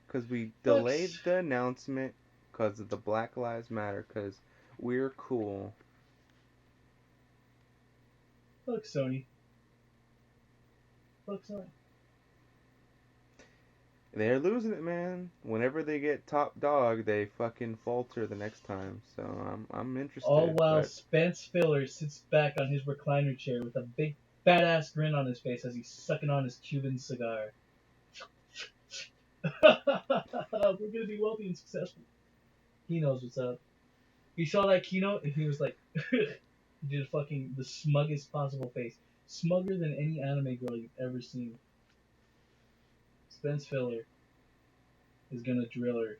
Speaker 2: cause we delayed
Speaker 1: Fucks.
Speaker 2: the announcement, cause of the Black Lives Matter, cause we're cool.
Speaker 1: Fuck Sony. Fuck Sony.
Speaker 2: They're losing it, man. Whenever they get top dog, they fucking falter the next time. So I'm
Speaker 1: All
Speaker 2: interested,
Speaker 1: while
Speaker 2: but
Speaker 1: Spence Filler sits back on his recliner chair with a big fat ass grin on his face as he's sucking on his Cuban cigar. We're gonna be wealthy and successful. He knows what's up. He saw that keynote and he was like, he did fucking the smuggest possible face, smugger than any anime girl you've ever seen. Spence Filler is gonna drill her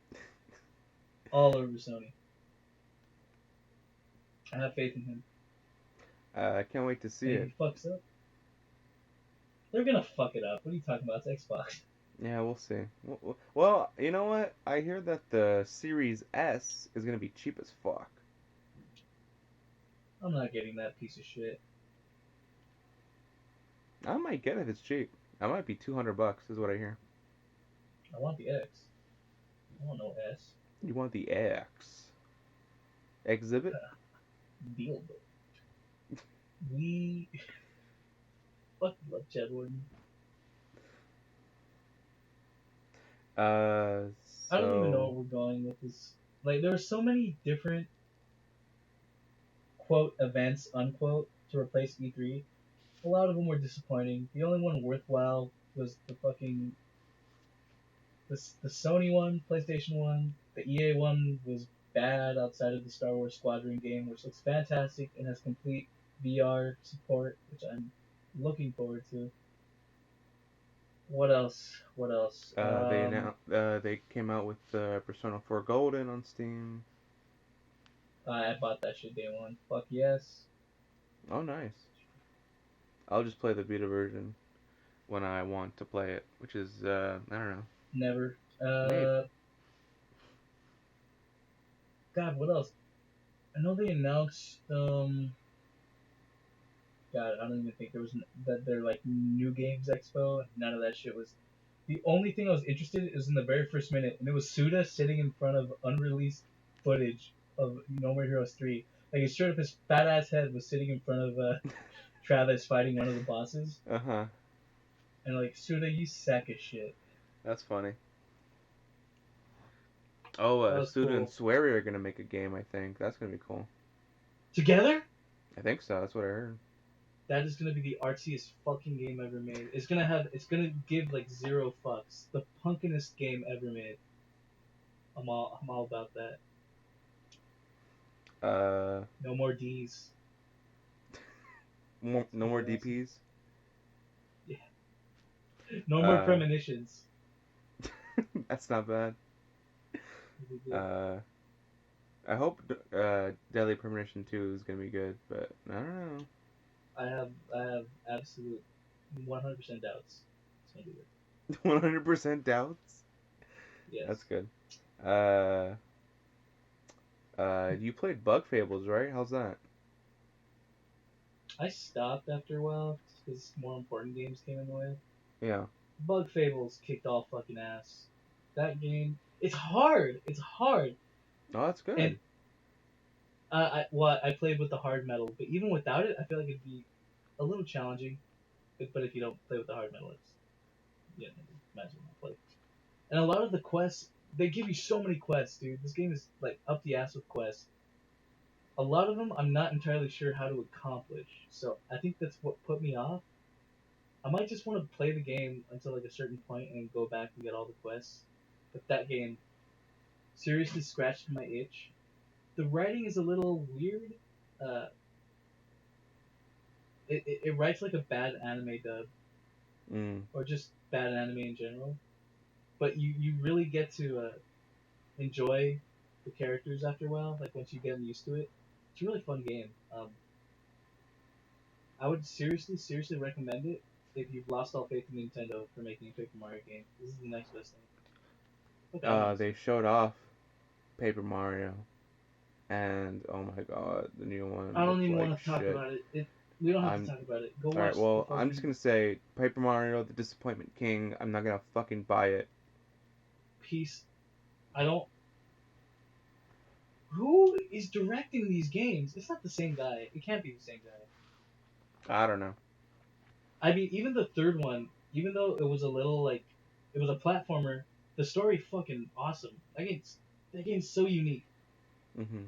Speaker 1: all over Sony. I have faith in him.
Speaker 2: I can't wait to see
Speaker 1: And if
Speaker 2: it.
Speaker 1: he fucks up, they're gonna fuck it up. What are you talking about? It's Xbox.
Speaker 2: Yeah, we'll see. Well, you know what? I hear that the Series S is gonna be cheap as fuck.
Speaker 1: I'm not getting that piece of shit.
Speaker 2: I might get it if it's cheap. I might be $200, is what I hear.
Speaker 1: I want the X. I want no S.
Speaker 2: You want the X exhibit?
Speaker 1: Deal, but we fucking love Chad Warden.
Speaker 2: Uh,
Speaker 1: I don't even know
Speaker 2: so
Speaker 1: where we're going with this. Like, there are so many different quote events unquote to replace E3. A lot of them were disappointing. The only one worthwhile was the Sony one, PlayStation one. The EA one was bad outside of the Star Wars Squadron game, which looks fantastic and has complete VR support, which I'm looking forward to. What else? What else?
Speaker 2: They came out with Persona 4 Golden on Steam.
Speaker 1: I bought that shit day one. Fuck yes.
Speaker 2: Oh, nice. I'll just play the beta version when I want to play it, which is I don't know,
Speaker 1: Never.
Speaker 2: maybe.
Speaker 1: God, what else? I know they announced. God, I don't even think there was that they're like new games expo. None of that shit was. The only thing I was interested in was in the very first minute, and it was Suda sitting in front of unreleased footage of No More Heroes 3. Like, it showed up his fat ass head was sitting in front of Travis fighting one of the bosses,
Speaker 2: Uh huh.
Speaker 1: and like, Suda, you sack of shit.
Speaker 2: That's funny. Oh,
Speaker 1: That was
Speaker 2: Suda and
Speaker 1: cool.
Speaker 2: Swery are gonna make a game. I think that's gonna be cool.
Speaker 1: Together?
Speaker 2: I think so. That's what I heard.
Speaker 1: That is gonna be the artsiest fucking game ever made. It's gonna give like zero fucks. The punkinest game ever made. I'm all about that.
Speaker 2: Uh,
Speaker 1: No more D's. It's
Speaker 2: no
Speaker 1: gonna
Speaker 2: more
Speaker 1: be awesome.
Speaker 2: DPs.
Speaker 1: Yeah. No more
Speaker 2: Uh,
Speaker 1: premonitions.
Speaker 2: that's not bad.
Speaker 1: It'll be good.
Speaker 2: Uh, I hope Deadly Premonition 2 is gonna be good, but I don't know.
Speaker 1: I have absolute 100% doubts. It's gonna be good.
Speaker 2: 100% doubts.
Speaker 1: Yes.
Speaker 2: That's good. Uh, you played Bug Fables, right? How's that?
Speaker 1: I stopped after a while because more important games came in the way.
Speaker 2: Yeah.
Speaker 1: Bug Fables kicked all fucking ass. That game, it's hard. It's hard.
Speaker 2: Oh, that's
Speaker 1: And
Speaker 2: good.
Speaker 1: I played with the hard metal, but even without it, I feel like it'd be a little challenging. But if you don't play with the hard metal, it's yeah, might as well not play. And a lot of the quests, they give you so many quests, dude. This game is like up the ass with quests. A lot of them, I'm not entirely sure how to accomplish. So I think that's what put me off. I might just want to play the game until like a certain point and go back and get all the quests. But that game seriously scratched my itch. The writing is a little weird. Uh, it writes like a bad anime dub,
Speaker 2: Mm.
Speaker 1: or just bad anime in general. But you really get to enjoy the characters after a while. Like once you get used to it, it's a really fun game. I would seriously recommend it if you've lost all faith in Nintendo for making a Paper Mario game. This is the next best thing. Look, I don't want to
Speaker 2: They
Speaker 1: say.
Speaker 2: showed off Paper Mario, and oh my god, the new one
Speaker 1: I don't
Speaker 2: looks
Speaker 1: even
Speaker 2: like
Speaker 1: want to talk
Speaker 2: shit.
Speaker 1: about it. We don't have to
Speaker 2: I'm
Speaker 1: talk about it. Go
Speaker 2: all right.
Speaker 1: watch the
Speaker 2: Well, I'm just
Speaker 1: fucking
Speaker 2: gonna say Paper Mario: The Disappointment King. I'm not gonna fucking buy it.
Speaker 1: piece. I don't. Who is directing these games? It's not the same guy. It can't be the same guy.
Speaker 2: I don't know.
Speaker 1: I mean, even the third one, even though it was a little like, it was a platformer, the story fucking awesome. That game's so unique.
Speaker 2: Mhm.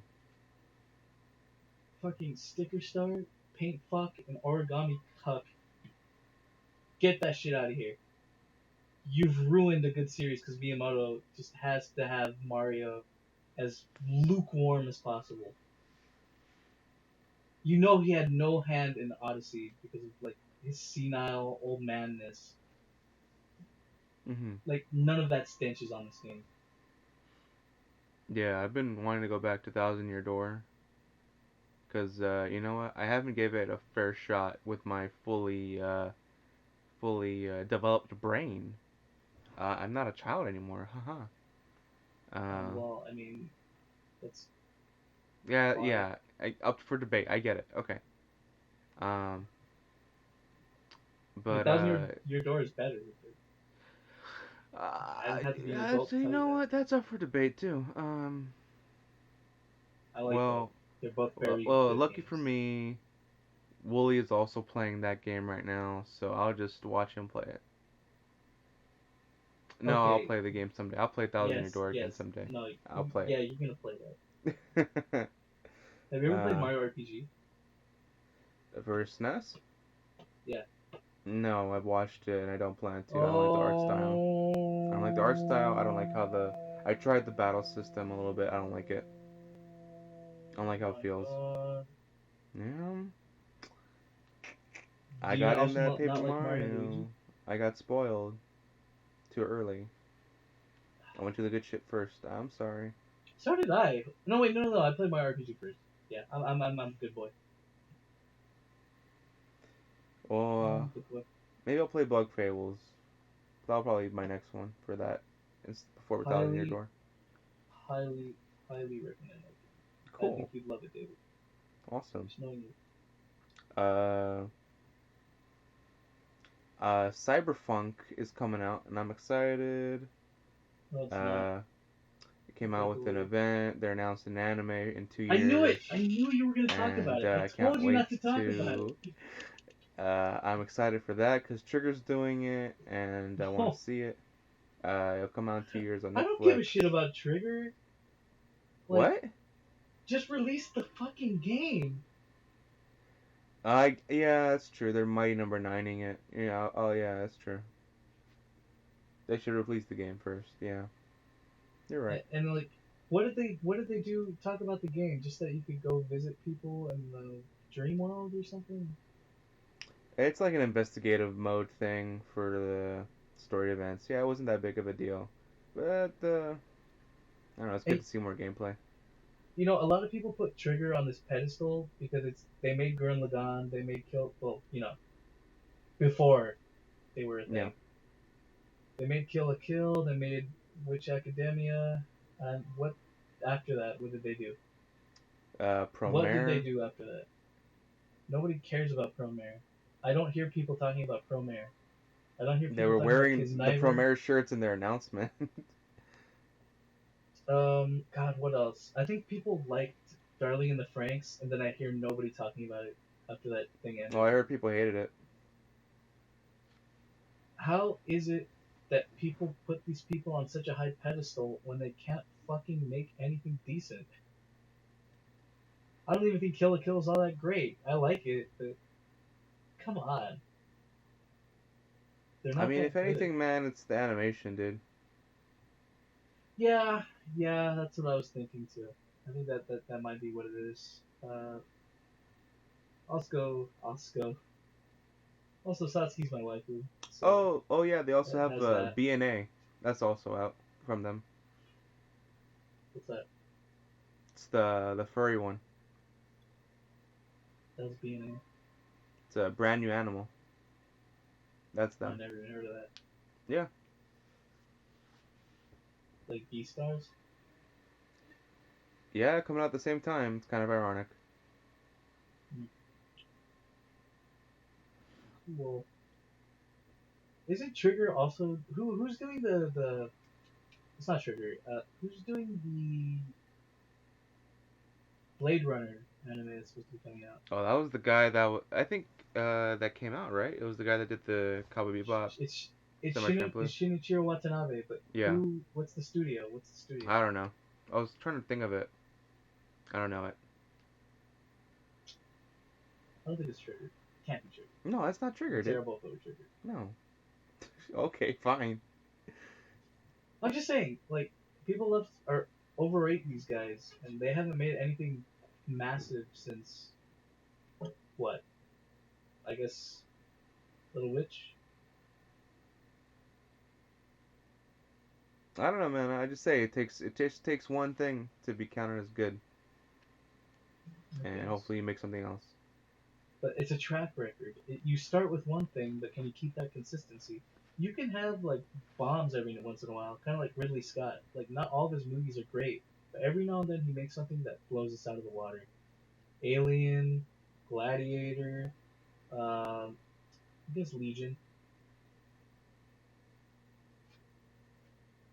Speaker 1: Fucking sticker star, paint fuck, and origami cuck. Get that shit out of here. You've ruined a good series because Miyamoto just has to have Mario as lukewarm as possible. You know he had no hand in Odyssey because of like his senile old manness.
Speaker 2: Mhm.
Speaker 1: Like none of that stench is on this game.
Speaker 2: Yeah, I've been wanting to go back to Thousand Year Door because you know what? I haven't gave it a fair shot with my fully developed brain. I'm not a child anymore. Haha.
Speaker 1: Well, I mean, that's
Speaker 2: Yeah,
Speaker 1: why.
Speaker 2: yeah. Up for debate. I get it. Okay. Um,
Speaker 1: I mean,
Speaker 2: but
Speaker 1: Your Door is better. I'd have to be an adult
Speaker 2: so
Speaker 1: to
Speaker 2: you
Speaker 1: tell you
Speaker 2: know
Speaker 1: that.
Speaker 2: what? That's up for debate too.
Speaker 1: I like both.
Speaker 2: Well,
Speaker 1: They're both very good
Speaker 2: lucky for
Speaker 1: games.
Speaker 2: me, Wooly is also playing that game right now, so I'll just watch him play it. No, I'll
Speaker 1: Okay.
Speaker 2: play the game someday. I'll play Thousand Year
Speaker 1: Yes.
Speaker 2: Door again
Speaker 1: Yes.
Speaker 2: someday.
Speaker 1: No.
Speaker 2: I'll play
Speaker 1: Yeah, you're gonna play that.
Speaker 2: it.
Speaker 1: Have you ever played
Speaker 2: Uh,
Speaker 1: Mario RPG?
Speaker 2: for SNES?
Speaker 1: Yeah.
Speaker 2: No, I've watched it and I don't plan to. I don't like the art style. I don't like the art style. I don't like how the. I tried the battle system a little bit. I don't like it. I don't like how it
Speaker 1: My
Speaker 2: feels.
Speaker 1: God.
Speaker 2: Yeah. I
Speaker 1: Do you
Speaker 2: got in
Speaker 1: also
Speaker 2: that Paper
Speaker 1: not like Mario and Luigi?
Speaker 2: Mario. I got spoiled too early. I went to the good shit first. I'm sorry.
Speaker 1: So did I. No, wait, no. I played Mario RPG first. Yeah, I'm a good boy. I'm
Speaker 2: Well,
Speaker 1: a good boy.
Speaker 2: maybe I'll play Bug Fables. That'll probably be my next one for that. It's before 1000 Year
Speaker 1: Highly,
Speaker 2: Door.
Speaker 1: highly, highly recommend that game. I think
Speaker 2: Cool.
Speaker 1: you'd love it, David.
Speaker 2: Awesome.
Speaker 1: Just knowing you.
Speaker 2: Uh, Cyberpunk is coming out, and I'm excited.
Speaker 1: No, it's not.
Speaker 2: Uh, it came out
Speaker 1: Break
Speaker 2: with an
Speaker 1: away.
Speaker 2: event. They're announced an anime in two
Speaker 1: I knew it.
Speaker 2: years,
Speaker 1: I knew you were gonna talk about
Speaker 2: and
Speaker 1: it. I
Speaker 2: I can't
Speaker 1: told you
Speaker 2: wait
Speaker 1: not to talk about
Speaker 2: to.
Speaker 1: it.
Speaker 2: I'm excited for that because Trigger's doing it, and I want
Speaker 1: No,
Speaker 2: to see it. It'll come out in 2 years on
Speaker 1: I don't give
Speaker 2: Netflix.
Speaker 1: a shit about Trigger. Like,
Speaker 2: What?
Speaker 1: just release the fucking game.
Speaker 2: Yeah, that's true. They're mighty number nining it. Yeah. Oh yeah, that's true. They should release the game first. Yeah, you're right.
Speaker 1: And like, what did they do? Talk about the game, just that you could go visit people in the dream world or something.
Speaker 2: It's like an investigative mode thing for the story events. Yeah, it wasn't that big of a deal, but I don't know. It's good
Speaker 1: And
Speaker 2: to see more gameplay.
Speaker 1: a lot of people put Trigger on this pedestal because they made Gurren Lagann, they made Kill, well, before they were a
Speaker 2: Yeah.
Speaker 1: thing. They made Kill a Kill, they made Witch Academia, and what after that? What did they do? What did they
Speaker 2: Promare.
Speaker 1: do after that? Nobody cares about Promare. I don't hear people talking about Promare. I don't hear
Speaker 2: They
Speaker 1: people
Speaker 2: were
Speaker 1: talking about
Speaker 2: wearing the
Speaker 1: Kisniver.
Speaker 2: Promare shirts in their announcement.
Speaker 1: God, what else? I think people liked Darling in the Franks, and then I hear nobody talking about it after that thing
Speaker 2: Oh,
Speaker 1: ended.
Speaker 2: I heard people hated it.
Speaker 1: How is it that people put these people on such a high pedestal when they can't fucking make anything decent? I don't even think Kill la Kill is all that great. I like it, but come on, they're
Speaker 2: I
Speaker 1: not
Speaker 2: mean, if
Speaker 1: that good.
Speaker 2: anything, man, it's the animation, dude.
Speaker 1: Yeah, yeah, that's what I was thinking too. I think that might be what it is. Osco. Also, Satsuki's my waifu, so
Speaker 2: Oh yeah, they also
Speaker 1: that
Speaker 2: have
Speaker 1: has that.
Speaker 2: BNA. That's also out from them.
Speaker 1: What's that?
Speaker 2: It's the furry one.
Speaker 1: That was BNA.
Speaker 2: It's a brand new animal. That's
Speaker 1: I
Speaker 2: them.
Speaker 1: never even heard of that.
Speaker 2: Yeah.
Speaker 1: Like Beastars.
Speaker 2: Yeah, coming out at the same time. It's kind of ironic.
Speaker 1: Well, isn't Trigger also who's doing the? It's not Trigger. Who's doing the Blade Runner anime that's supposed to be coming out?
Speaker 2: Oh, that was the guy I think that came out, right? It was the guy that did the Cowboy Bebop,
Speaker 1: It's it's
Speaker 2: Samurai Champloo.
Speaker 1: Shinichiro Watanabe, but
Speaker 2: Yeah.
Speaker 1: who? What's the studio? What's the studio?
Speaker 2: I don't know. I was trying to think of it. I don't know it.
Speaker 1: I don't think it's Trigger. Can't be Trigger.
Speaker 2: No, that's not
Speaker 1: It'd
Speaker 2: triggered.
Speaker 1: be terrible if it were Trigger.
Speaker 2: No. Okay, fine.
Speaker 1: I'm just saying, like people love or overrate these guys, and they haven't made anything massive since what? I guess Little Witch.
Speaker 2: I don't know, man. I just say it just takes one thing to be counted as good,
Speaker 1: I
Speaker 2: and
Speaker 1: guess.
Speaker 2: hopefully you make something else.
Speaker 1: But it's a track record. You start with one thing, but can you keep that consistency? You can have like bombs every once in a while, kind of like Ridley Scott. Like not all of his movies are great, but every now and then he makes something that blows us out of the water. Alien, Gladiator, I guess Legion.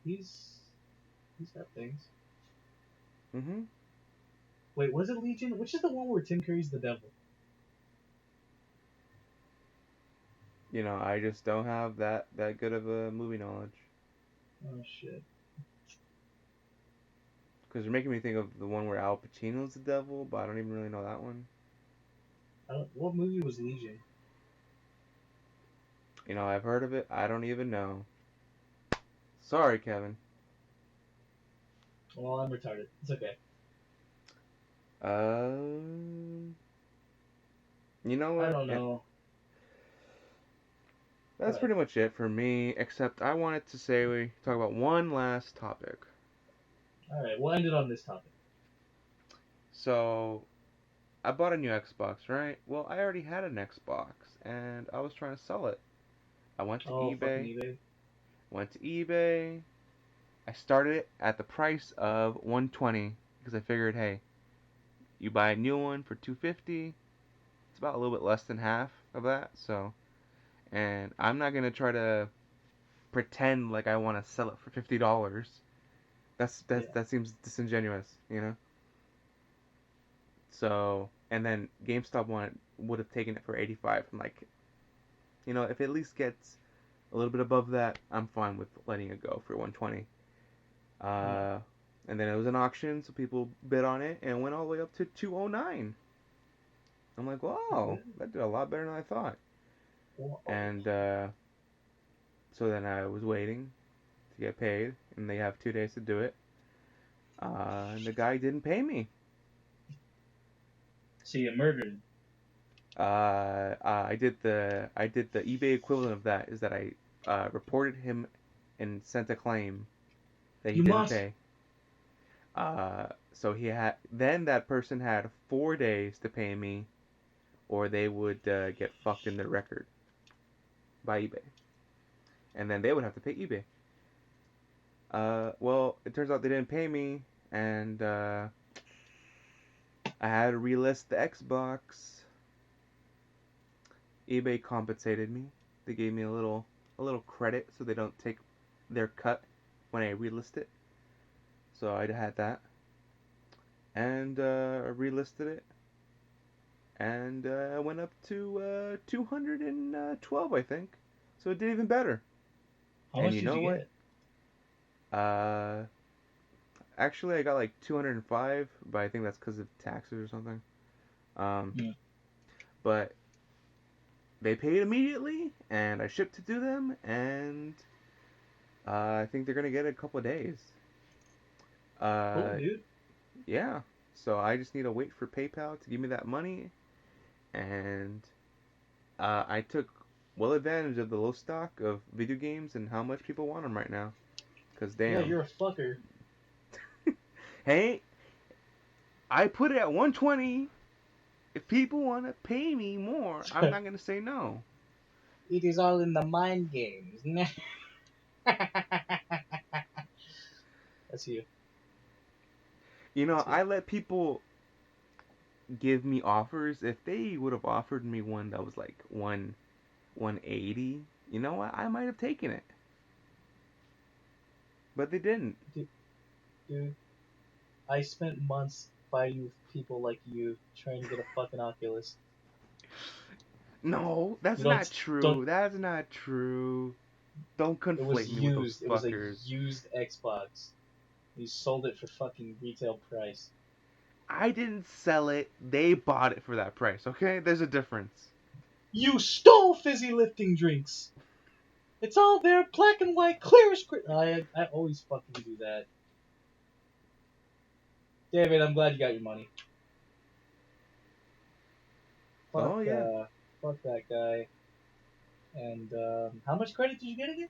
Speaker 1: He's he's got things.
Speaker 2: Mhm.
Speaker 1: Wait, was it Legion? Which is the one where Tim Curry's the devil?
Speaker 2: I just don't have that good of a movie knowledge.
Speaker 1: Oh shit.
Speaker 2: Because you're making me think of the one where Al Pacino's the devil, but I don't even really know that one.
Speaker 1: What movie was Legion?
Speaker 2: You know, I've heard of it. I don't even know. Sorry, Kevin.
Speaker 1: Well, I'm retarded. It's okay.
Speaker 2: You know
Speaker 1: I
Speaker 2: what?
Speaker 1: don't know.
Speaker 2: That's pretty much it for me, except I wanted to say we talk about one last topic.
Speaker 1: Alright, we'll end it on this topic.
Speaker 2: So, I bought a new Xbox, right? Well, I already had an Xbox, and I was trying to sell it. I went to
Speaker 1: Oh, fucking
Speaker 2: eBay.
Speaker 1: eBay.
Speaker 2: Went to eBay. I started it at the price of 120 because I figured, hey, you buy a new one for 250, it's about a little bit less than half of that. So, and I'm not gonna try to pretend like I want to sell it for $50. That seems disingenuous, you know. So, and then GameStop would have taken it for 85. I'm like, you know, if it at least gets a little bit above that, I'm fine with letting it go for 120. And then it was an auction, so people bid on it, and it went all the way up to 209. I'm like, wow, that did a lot better than I thought.
Speaker 1: Whoa.
Speaker 2: And so then I was waiting to get paid, and they have 2 days to do it. And the guy didn't pay me.
Speaker 1: So you murdered.
Speaker 2: I did the eBay equivalent of that is that I reported him and sent a claim that he didn't pay. So then that person had 4 days to pay me, or they would get fucked in their record by eBay, and then they would have to pay eBay. Well, it turns out they didn't pay me, and I had to relist the Xbox. eBay compensated me. They gave me a little credit so they don't take their cut when I relist it. So I had that, and I relisted it, and I went up to 212, I think. So it did even better.
Speaker 1: How much did you get?
Speaker 2: Actually, I got like 205, but I think that's because of taxes or something. But they paid immediately, and I shipped it to them, and I think they're gonna get it in a couple of days.
Speaker 1: Cool, dude.
Speaker 2: Yeah. So I just need to wait for PayPal to give me that money, and I took well advantage of the low stock of video games and how much people want them right now. Cause damn.
Speaker 1: Yeah, you're a fucker.
Speaker 2: Hey, I put it at 120. If people want to pay me more, I'm not gonna say no.
Speaker 1: It is all in the mind games. That's you.
Speaker 2: You know, I let people give me offers. If they would have offered me one that was like 180, you know what? I might have taken it. But they didn't.
Speaker 1: Dude, I spent months fighting with people like you trying to get a fucking Oculus.
Speaker 2: No, that's not true. That's not true. Don't conflate me with those fuckers.
Speaker 1: It was a used Xbox. You sold it for fucking retail price.
Speaker 2: I didn't sell it. They bought it for that price, okay? There's a difference.
Speaker 1: You stole fizzy lifting drinks! It's all there, black and white, clear as I always fucking do that. David, I'm glad you got your money. Fuck, fuck that guy. And how much credit did you get again?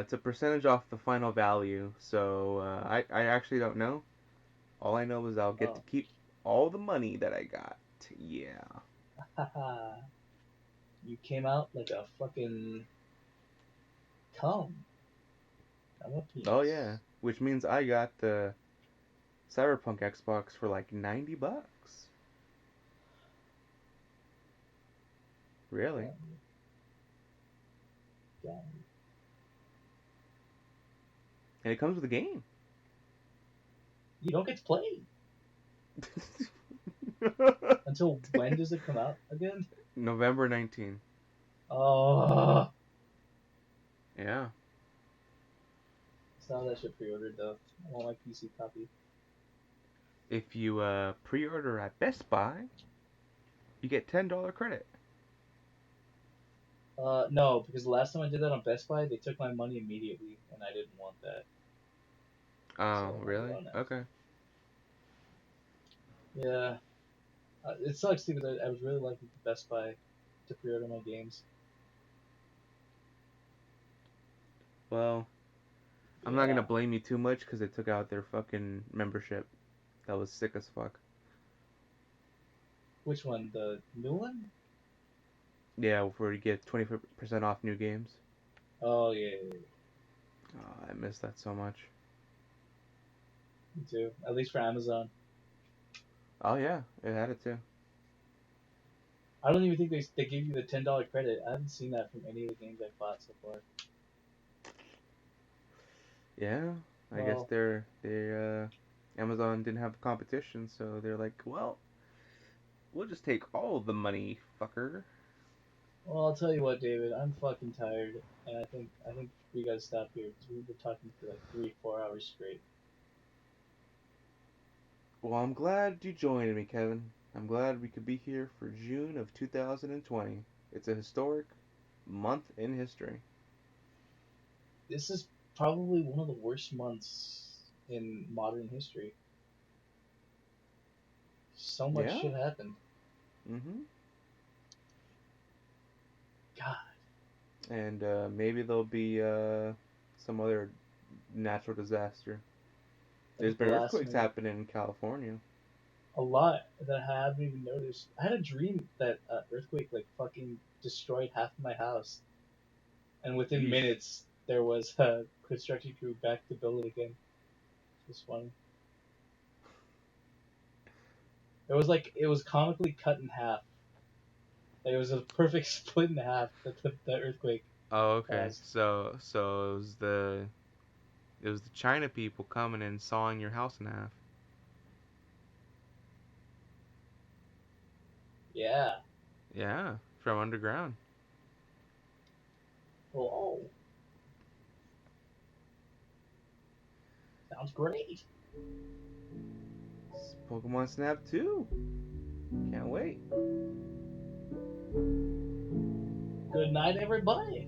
Speaker 2: It's a percentage off the final value, so I actually don't know. All I know is I'll get to keep all the money that I got. Yeah.
Speaker 1: Haha. You came out like a fucking cum. I'm a penis.
Speaker 2: Oh yeah, which means I got the Cyberpunk Xbox for like $90. Really?
Speaker 1: Yeah.
Speaker 2: And it comes with a game.
Speaker 1: You don't get to play. Until when does it come out again?
Speaker 2: November 19th.
Speaker 1: Oh.
Speaker 2: Yeah.
Speaker 1: Still have that shit pre-ordered though. I want my PC copy.
Speaker 2: If you pre-order at Best Buy, you get $10 credit.
Speaker 1: No, because the last time I did that on Best Buy, they took my money immediately, and I didn't want that. So
Speaker 2: Oh,
Speaker 1: I want to
Speaker 2: really?
Speaker 1: go now.
Speaker 2: Okay.
Speaker 1: Yeah, it sucks too because I was really liking Best Buy to pre-order my games.
Speaker 2: Well, I'm not
Speaker 1: Yeah.
Speaker 2: gonna blame you too much because they took out their fucking membership. That was sick as fuck.
Speaker 1: Which one? The new one?
Speaker 2: Yeah, where you get 20% off new games.
Speaker 1: Oh yeah, yeah, yeah.
Speaker 2: Oh, I miss that so much.
Speaker 1: Me too. At least for Amazon.
Speaker 2: Oh yeah, it had it too.
Speaker 1: I don't even think they gave you the $10 credit. I haven't seen that from any of the games I've bought so far.
Speaker 2: Yeah, I guess
Speaker 1: Well,
Speaker 2: Amazon didn't have the competition, so they're like, well, we'll just take all the money, fucker.
Speaker 1: I'll tell you what, David. I'm fucking tired, and I think we gotta stop here because we've been talking for like 3-4 hours straight.
Speaker 2: Well, I'm glad you joined me, Kevin. I'm glad we could be here for June of 2020. It's a historic month in history.
Speaker 1: This is probably one of the worst months in modern history. So much
Speaker 2: Yeah?
Speaker 1: shit happened.
Speaker 2: Mm-hmm.
Speaker 1: God,
Speaker 2: And maybe there'll be some other natural disaster.
Speaker 1: I
Speaker 2: There's
Speaker 1: think the
Speaker 2: been
Speaker 1: last
Speaker 2: earthquakes
Speaker 1: one,
Speaker 2: happening in California.
Speaker 1: a lot that I haven't even noticed. I had a dream that earthquake like fucking destroyed half of my house, and within
Speaker 2: Yeesh.
Speaker 1: minutes there was a construction crew back to build it again. It's funny. It was comically cut in half. Like, it was a perfect split in half that the earthquake
Speaker 2: Oh, okay.
Speaker 1: caused.
Speaker 2: So it was the China people coming and sawing your house in half.
Speaker 1: Yeah.
Speaker 2: Yeah, from underground.
Speaker 1: Oh, sounds great.
Speaker 2: Pokemon Snap 2. Can't wait.
Speaker 1: Good night, everybody.